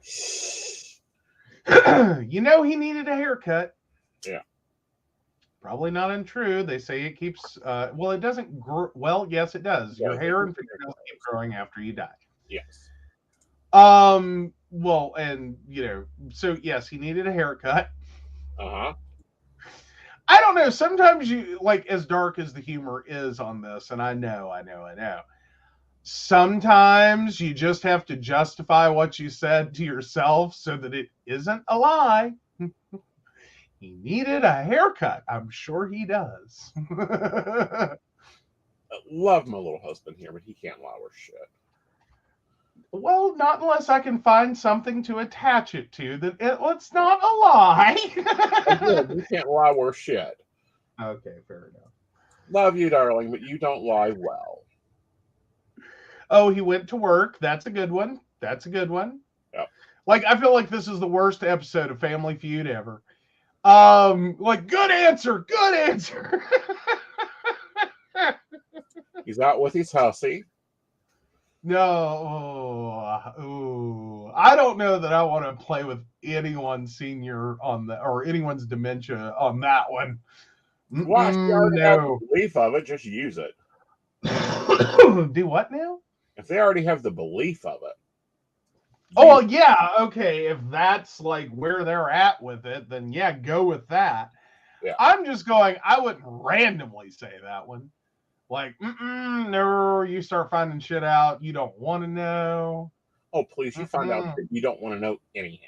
He needed a haircut. Yeah. Probably not untrue. They say it keeps, it doesn't grow. Well, yes, it does. Your hair and fingernails keep growing after you die. Yes. Well, and, so yes, he needed a haircut. Uh-huh. I don't know. Sometimes you, like, as dark as the humor is on this, and I know. Sometimes you just have to justify what you said to yourself so that it isn't a lie. He needed a haircut. I'm sure he does. Love my little husband here, but he can't lie or shit. Well, not unless I can find something to attach it to that it's not a lie. Again, you can't lie or shit. Okay, fair enough. Love you, darling, but you don't lie well. Oh, he went to work. That's a good one. Yep. Like, I feel like this is the worst episode of Family Feud ever. Good answer. He's out with his hussy. No. I don't know that I want to play with anyone senior or anyone's dementia on that one. Watch the art have the belief of it, just use it. Do what now? If they already have the belief of it. Oh, yeah, okay. If that's like where they're at with it, then yeah, go with that. Yeah. I'm just going, I wouldn't randomly say that one. Like, no, you start finding shit out you don't want to know. Oh, please, you find out that you don't want to know anyhow.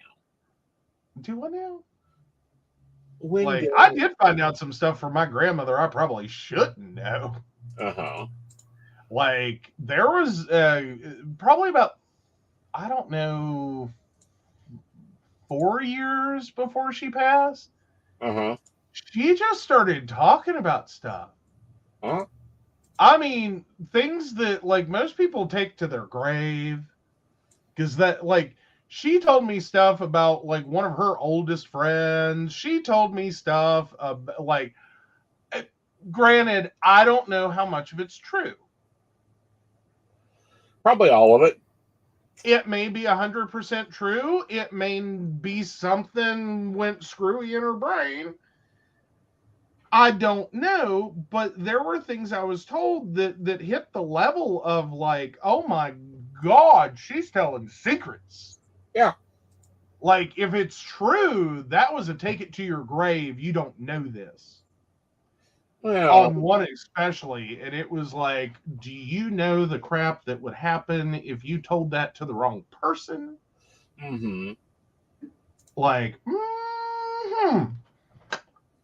Do I know? When Like, I did find out some stuff from my grandmother I probably shouldn't know. Uh-huh. Like, there was probably about, I don't know, 4 years before she passed. Uh-huh. She just started talking about stuff. Huh? I mean, things that, like, most people take to their grave. Because that, like, she told me stuff about, like, one of her oldest friends. She told me stuff, like, granted, I don't know how much of it's true. Probably all of it. It may be 100% true. It may be something went screwy in her brain. I don't know, but there were things I was told that hit the level of like, oh my God, she's telling secrets. Yeah. Like, if it's true, that was a take it to your grave. You don't know this. Well, On one especially, and it was like, do you know the crap that would happen if you told that to the wrong person? Mm-hmm. Like,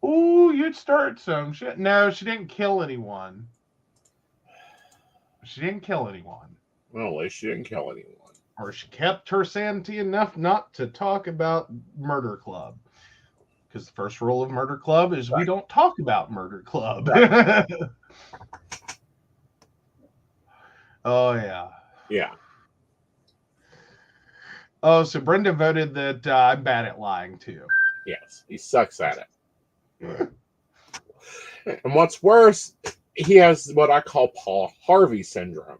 ooh, you'd start some shit. No, she didn't kill anyone. She didn't kill anyone. Well, at least she didn't kill anyone. Or she kept her sanity enough not to talk about Murder Club. Because the first rule of Murder Club is we don't talk about Murder Club. Right. Oh, yeah. Yeah. Oh, so Brenda voted that I'm bad at lying, too. Yes, he sucks at it. And what's worse, he has what I call Paul Harvey syndrome.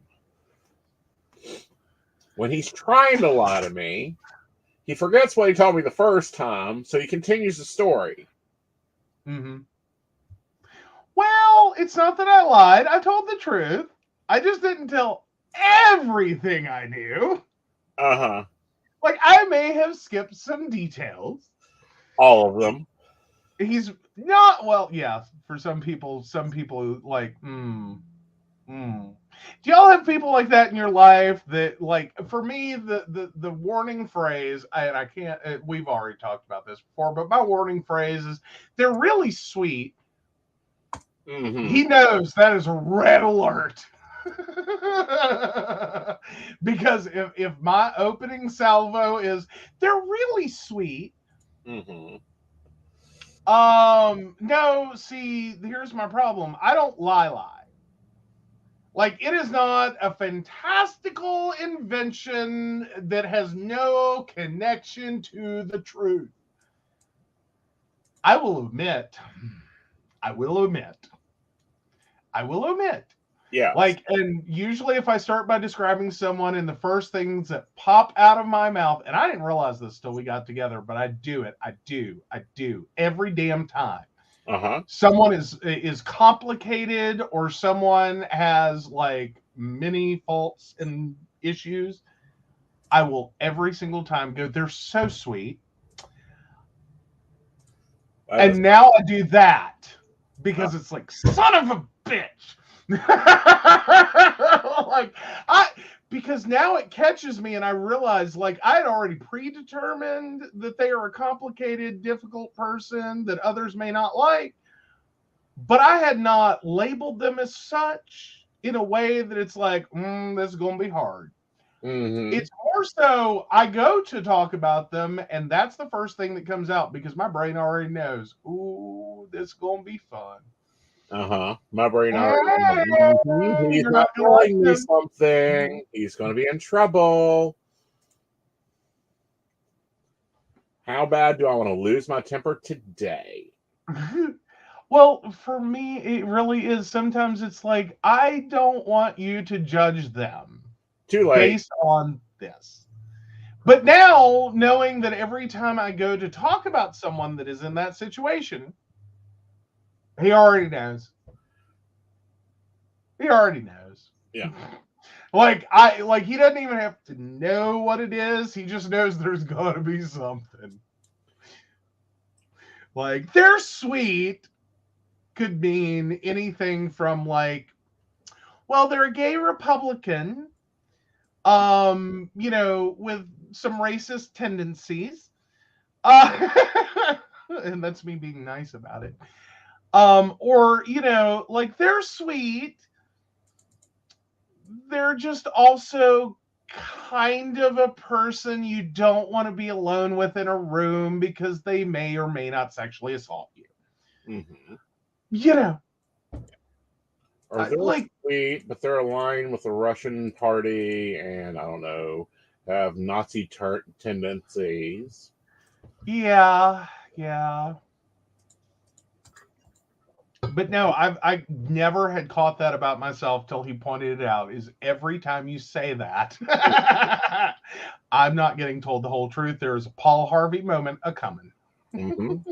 When he's trying to lie to me, he forgets what he told me the first time, so he continues the story. Mm-hmm. Well, it's not that I lied. I told the truth. I just didn't tell everything I knew. Uh-huh. Like, I may have skipped some details. All of them. He's not, well, yeah, for some people like, Do y'all have people like that in your life that, like, for me, the warning phrase, and I can't, we've already talked about this before, but my warning phrase is, they're really sweet. Mm-hmm. He knows that is a red alert. Because if my opening salvo is, they're really sweet. Mm-hmm. No, see, here's my problem. I don't lie. Like, it is not a fantastical invention that has no connection to the truth. I will omit. Yeah. Like, and usually if I start by describing someone and the first things that pop out of my mouth, and I didn't realize this till we got together, but I do it. I do. Every damn time. Uh-huh. Someone is complicated or someone has like many faults and issues, I will every single time go, they're so sweet. And now I do that because it's like, son of a bitch. Like, because now it catches me and I realize, like, I had already predetermined that they are a complicated, difficult person that others may not like, but I had not labeled them as such in a way that it's like, this is going to be hard. Mm-hmm. It's more so I go to talk about them, and that's the first thing that comes out because my brain already knows, ooh, this is going to be fun. Uh-huh. My brain already knows. He's not telling me something. He's going to be in trouble. How bad do I want to lose my temper today? Well, for me, it really is. Sometimes it's like, I don't want you to judge them. Too late. Based on this. But now, knowing that every time I go to talk about someone that is in that situation, he already knows. Yeah. Like he doesn't even have to know what it is. He just knows there's got to be something. Like, they're sweet could mean anything from like, well, they're a gay Republican, with some racist tendencies. And that's me being nice about it. Or, like, they're sweet. They're just also kind of a person you don't want to be alone with in a room because they may or may not sexually assault you. Mm-hmm. Or they're sweet, but they're aligned with the Russian party and, I don't know, have Nazi tendencies. Yeah. But no, I never had caught that about myself till he pointed it out. Is every time you say that, I'm not getting told the whole truth. There is a Paul Harvey moment a coming. Mm-hmm.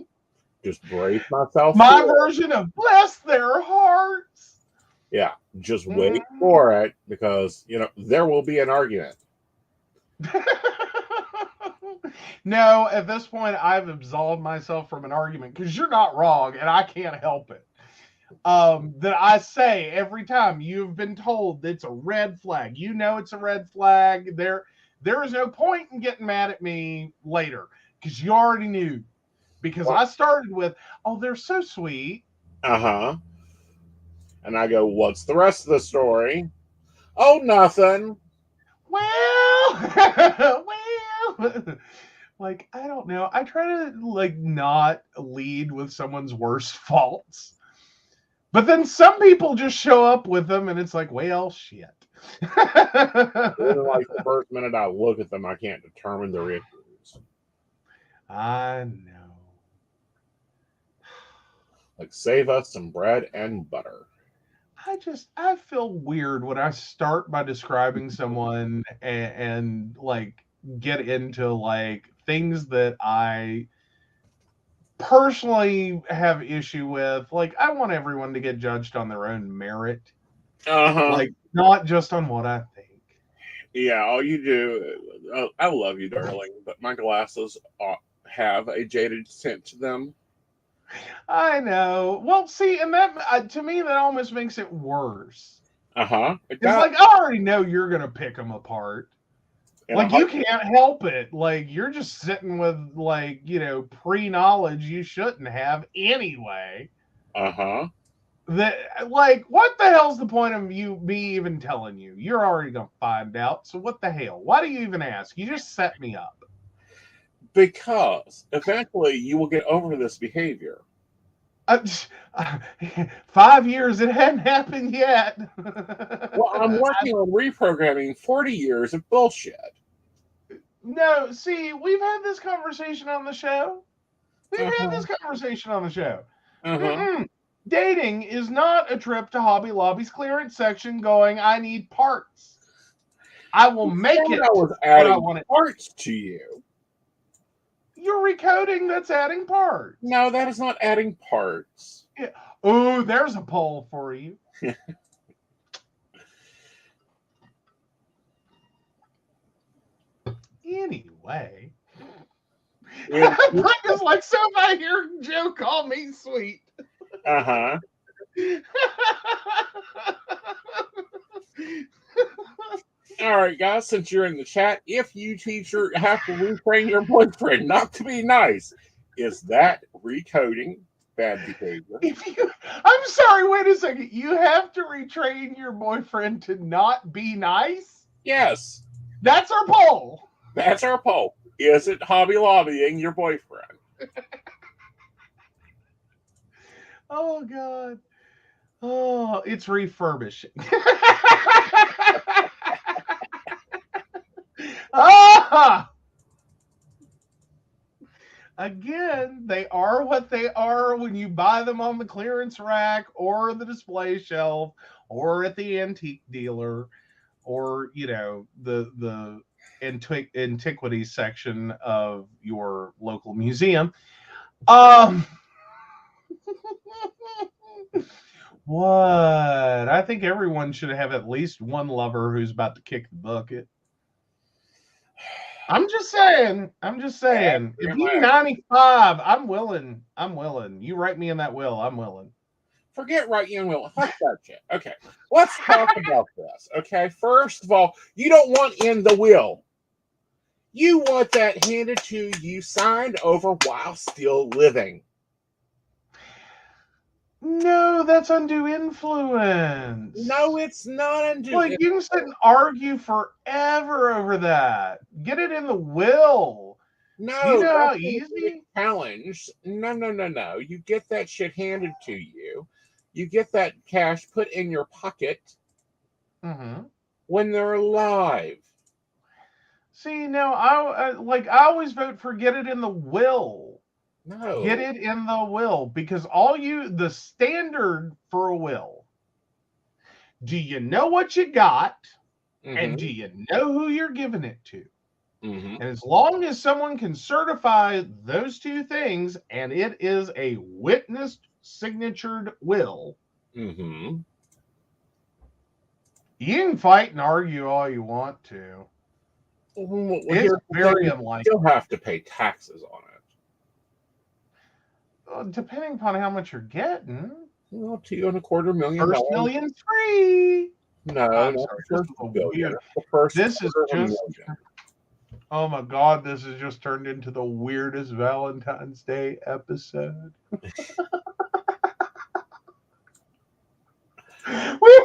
Just brace myself. My version of bless their hearts. Yeah, just wait for it because there will be an argument. No, at this point, I've absolved myself from an argument because you're not wrong and I can't help it. That I say every time you've been told it's a red flag. It's a red flag. There is no point in getting mad at me later because you already knew. Because I started with, oh, they're so sweet. Uh-huh. And I go, what's the rest of the story? Oh, nothing. Well, like, I don't know. I try to, like, not lead with someone's worst faults. But then some people just show up with them, and it's like, well, shit. Like the first minute I look at them, I can't determine their issues. I know. Like, save us some bread and butter. I feel weird when I start by describing someone and like get into like things that I personally have issue with. Like, I want everyone to get judged on their own merit. Uh-huh. Like, not just on what I think. Yeah, all you do, I love you, darling, but my glasses have a jaded tint to them. I know. Well, see, and that to me that almost makes it worse. Uh-huh. It's like, I already know you're gonna pick them apart. Like, you can't help it. Like, you're just sitting with like, pre-knowledge you shouldn't have anyway. Uh-huh. That, like, what the hell's the point of me even telling you? You're already gonna find out. So what the hell? Why do you even ask? You just set me up. Because eventually you will get over this behavior. 5 years, it hadn't happened yet. Well, I'm working on reprogramming 40 years of bullshit. No, see, we've had this conversation on the show. Dating is not a trip to Hobby Lobby's clearance section going, I need parts. I will make it. I was adding parts to you. You're recoding, that's adding parts. No, that is not adding parts. Yeah. Oh, there's a poll for you. Anyway. Brenda's like, so if I hear Joe call me sweet. Uh-huh. All right, guys, since you're in the chat, if you teacher have to retrain your boyfriend not to be nice, is that recoding bad behavior? I'm sorry, wait a second. You have to retrain your boyfriend to not be nice? Yes. That's our poll. That's our poll. Is it Hobby Lobbying your boyfriend? Oh, God. Oh, it's refurbishing. Again, they are what they are when you buy them on the clearance rack or the display shelf or at the antique dealer or, the antiquities section of your local museum. What? I think everyone should have at least one lover who's about to kick the bucket. I'm just saying. If you're 95, I'm willing. You write me in that will. I'm willing. Forget right you and will. Fuck that shit. Okay. Let's talk about this. Okay. First of all, you don't want in the will. You want that handed to you, signed over while still living. No, that's undue influence. No, it's not undue influence. You can sit and argue forever over that. Get it in the will. No, do you know how that's easy? Challenge. No. You get that shit handed to you. You get that cash put in your pocket when they're alive. See, now I always vote for get it in the will. No. Get it in the will, because the standard for a will. Do you know what you got? And do you know who you're giving it to? And as long as someone can certify those two things, and it is a witnessed, signatured will, you can fight and argue all you want to. Well, it's very unlikely. You'll have to pay taxes on it. Depending upon how much you're getting. Well, $2.25 million. First million's free. No, I'm not sorry, the this is first a billion. weird. The first This is $250 just. million. Oh my God! This has just turned into the weirdest Valentine's Day episode. We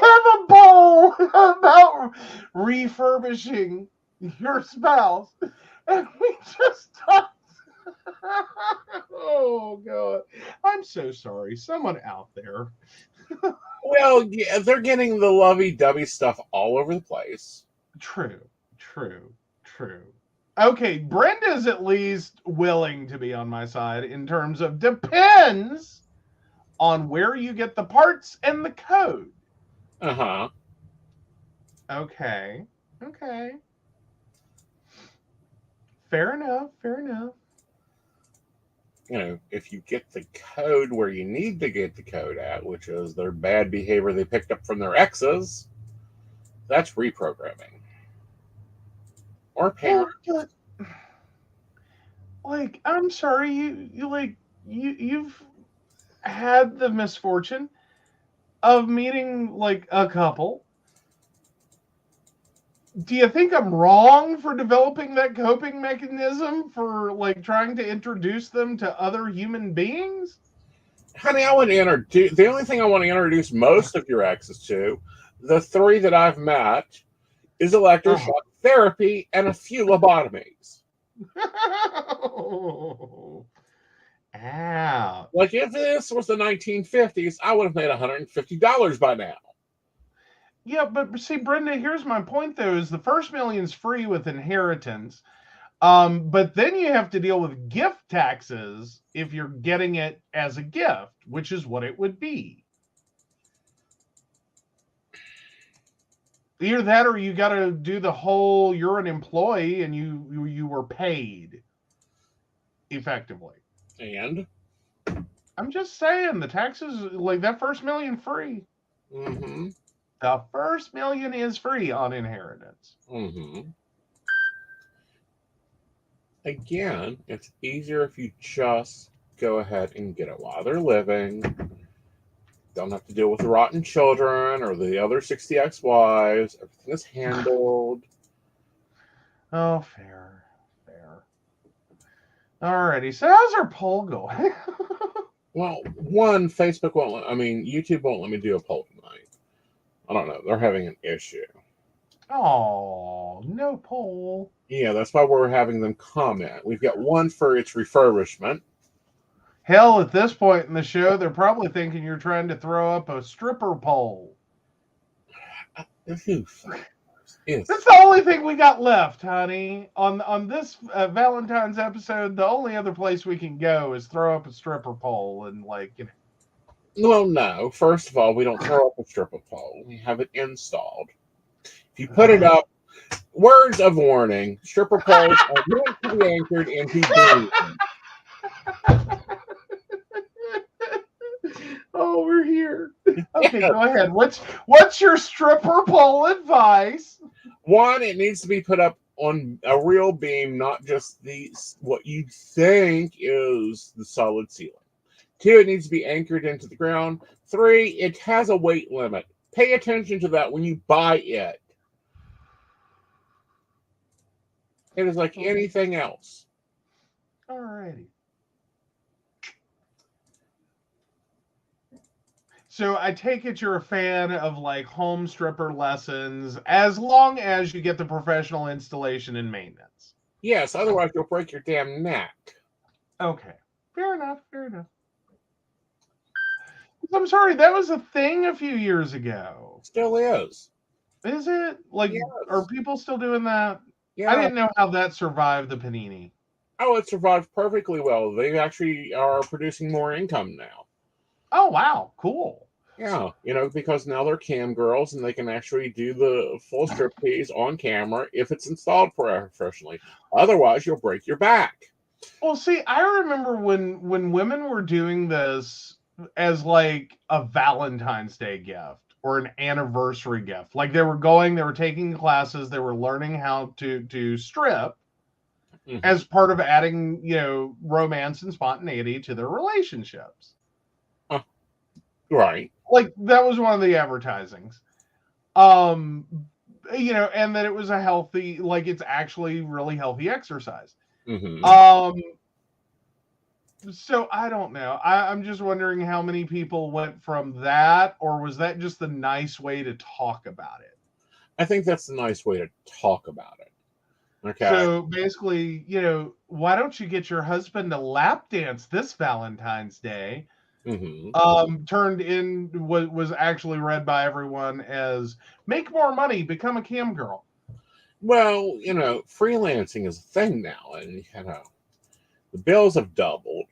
have a poll about refurbishing your spouse, and we just talked. Oh God! I'm so sorry. Someone out there. Well, yeah, they're getting the lovey-dovey stuff all over the place. True. Okay, Brenda's at least willing to be on my side in terms of depends on where you get the parts and the code. Okay. Fair enough. You know, if you get the code where you need to get the code at, which is their bad behavior they picked up from their exes, that's reprogramming. Or parents. I'm sorry, you've had the misfortune of meeting a couple. Do you think I'm wrong for developing that coping mechanism for trying to introduce them to other human beings? Honey, I want to introduce the only thing I want to introduce most of your exes to, the three that I've met, is electroshock therapy and a few lobotomies. Ow. If this was the 1950s, I would have made $150 by now. Yeah, but see, Brenda, here's my point, though, is the first million's free with inheritance. But then you have to deal with gift taxes if you're getting it as a gift, which is what it would be. Either that or you got to do the whole, you're an employee and you were paid effectively. And? I'm just saying, the taxes, that first million free. The first million is free on inheritance. Again, it's easier if you just go ahead and get it while they're living. Don't have to deal with the rotten children or the other 60 ex-wives. Everything is handled. Oh, fair. Alrighty, so how's our poll going? Well, Facebook YouTube won't let me do a poll tonight. I don't know. They're having an issue. Oh, no poll. Yeah, that's why we're having them comment. We've got one for its refurbishment. Hell, at this point in the show, they're probably thinking you're trying to throw up a stripper poll. That's the only thing we got left, honey. On this Valentine's episode, the only other place we can go is throw up a stripper poll and Well, no. First of all, we don't throw up a stripper pole. We have it installed. If you put it up, words of warning: stripper poles are meant to be anchored into beams. Oh, we're here. Okay, go ahead. What's your stripper pole advice? One, it needs to be put up on a real beam, not just what you think is the solid ceiling. Two, it needs to be anchored into the ground. Three, it has a weight limit. Pay attention to that when you buy it. It is like anything else. Alrighty. So I take it you're a fan of like home stripper lessons, as long as you get the professional installation and maintenance. Yes, otherwise you'll break your damn neck. Okay, fair enough. I'm sorry, that was a thing a few years ago. Still is. Is it? Like, yes. Are people still doing that? Yeah. I didn't know how that survived the panini. Oh, it survived perfectly well. They actually are producing more income now. Oh, wow. Cool. Yeah, because now they're cam girls and they can actually do the full striptease on camera if it's installed professionally. Otherwise, you'll break your back. Well, see, I remember when women were doing this as like a Valentine's Day gift or an anniversary gift. Like they were taking classes, they were learning how to strip as part of adding, romance and spontaneity to their relationships. Right. Like that was one of the advertisings. And that it was a healthy, like it's actually really healthy exercise. So I don't know. I'm just wondering how many people went from that, or was that just the nice way to talk about it? I think that's the nice way to talk about it. Okay. So basically, why don't you get your husband to lap dance this Valentine's Day? Turned in was actually read by everyone as make more money, become a cam girl. Well, freelancing is a thing now, and the bills have doubled.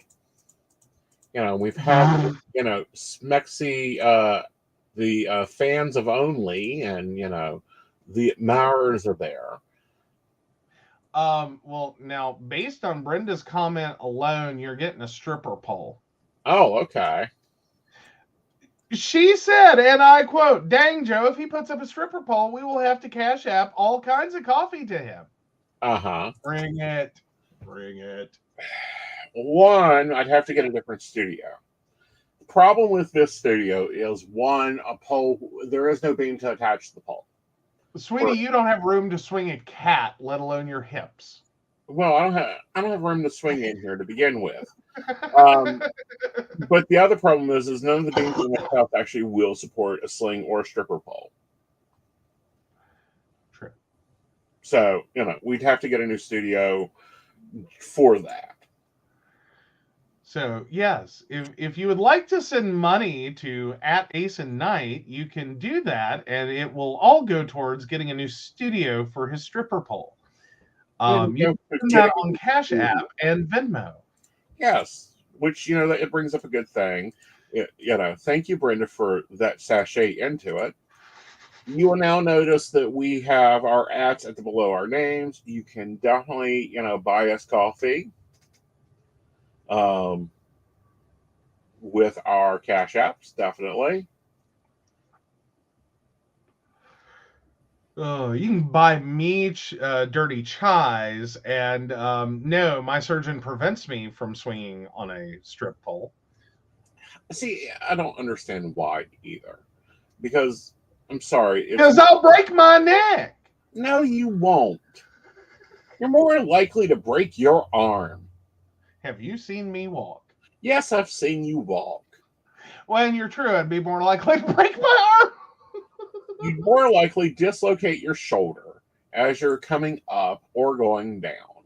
We've had Smexy, the fans of Only, and the admirers are there. Well, now based on Brenda's comment alone, you're getting a stripper pole. Oh, okay. She said, and I quote, "Dang, Joe, if he puts up a stripper pole, we will have to cash app all kinds of coffee to him." Bring it. One, I'd have to get a different studio. The problem with this studio is a pole. There is no beam to attach to the pole. Sweetie, you don't have room to swing a cat, let alone your hips. Well, I don't have room to swing in here to begin with. But the other problem is none of the beams in the house actually will support a sling or a stripper pole. True. So, we'd have to get a new studio for that. So, yes, if you would like to send money to @Aeson Knight, you can do that, and it will all go towards getting a new studio for his stripper pole. You can do that on Cash App and Venmo. Yes, which, it brings up a good thing. Thank you, Brenda, for that sachet into it. You will now notice that we have our @ at the below our names. You can definitely, buy us coffee with our Cash Apps, definitely. Oh, you can buy me dirty chives, and no, my surgeon prevents me from swinging on a strip pole. See, I don't understand why either. Because, I'm sorry. Because I'll break my neck. No, you won't. You're more likely to break your arm. Have you seen me walk? Yes, I've seen you walk. Well, and you're true. I'd be more likely to break my arm. You'd more likely dislocate your shoulder as you're coming up or going down.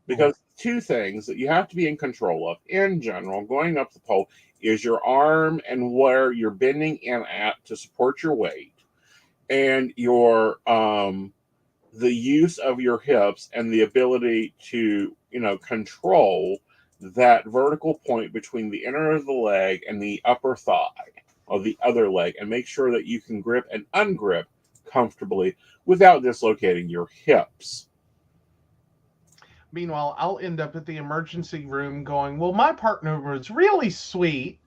Because two things that you have to be in control of in general going up the pole is your arm and where you're bending in at to support your weight, and your the use of your hips and the ability to control that vertical point between the inner of the leg and the upper thigh of the other leg, and make sure that you can grip and ungrip comfortably without dislocating your hips. Meanwhile, I'll end up at the emergency room going, well, my partner was really sweet,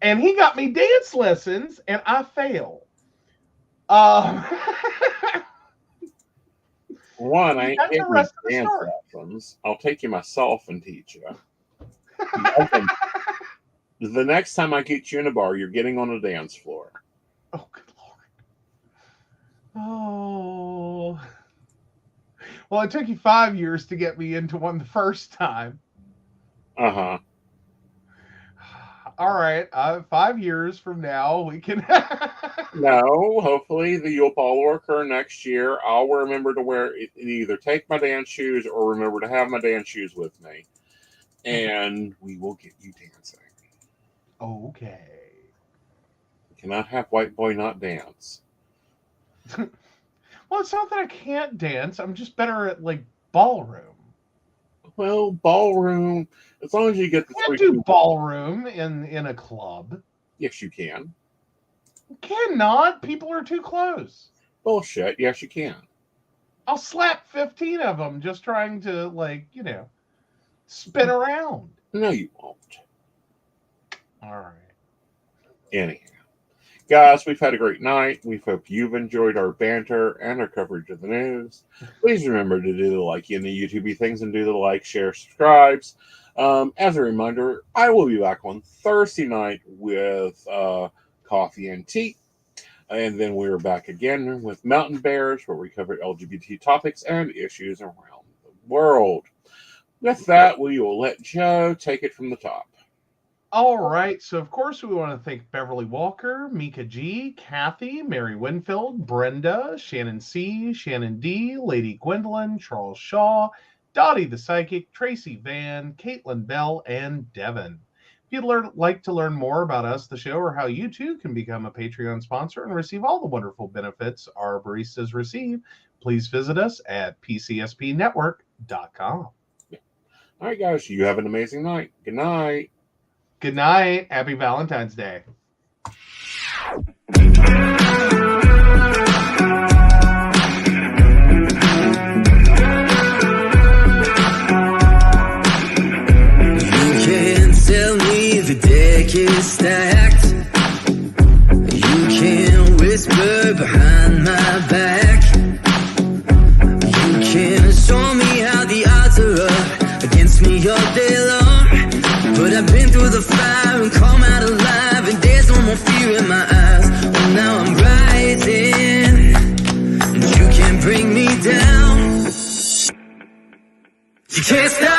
And he got me dance lessons, and I failed. One, I ain't That's the taking rest of the dance story. lessons. I'll take you myself and teach you. The next time I get you in a bar, you're getting on a dance floor. Oh, good Lord. Oh. Well, it took you 5 years to get me into one the first time. Uh-huh. All right. 5 years from now, we can... No, hopefully you'll follow occur next year. I'll remember to either take my dance shoes or remember to have my dance shoes with me. And we will get you dancing. Okay. You cannot have white boy not dance. Well, it's not that I can't dance. I'm just better at, like, ballroom. Well, ballroom, as long as you get the You can't do ballroom in a club. Yes, you can. You cannot. People are too close. Bullshit. Yes, you can. I'll slap 15 of them just trying to, like, spin around. No, you won't. All right. Anyhow. Guys, we've had a great night. We hope you've enjoyed our banter and our coverage of the news. Please remember to do the likey and the YouTube things and do the like, share, subscribes. As a reminder, I will be back on Thursday night with coffee and tea. And then we're back again with Mountain Bears, where we cover LGBT topics and issues around the world. With that, we will let Joe take it from the top. All right. So, of course, we want to thank Beverly Walker, Mika G, Kathy, Mary Winfield, Brenda, Shannon C, Shannon D, Lady Gwendolyn, Charles Shaw, Dottie the Psychic, Tracy Van, Caitlin Bell, and Devin. If you'd like to learn more about us, the show, or how you too can become a Patreon sponsor and receive all the wonderful benefits our baristas receive, please visit us at pcspnetwork.com. All right, guys. You have an amazing night. Good night. Good night. Happy Valentine's Day. Is stacked. You can whisper behind my back. You can show me how the odds are up against me all day long. But I've been through the fire and come out alive, and there's no more fear in my eyes. Oh, now I'm rising, and you can't bring me down. You can't stop.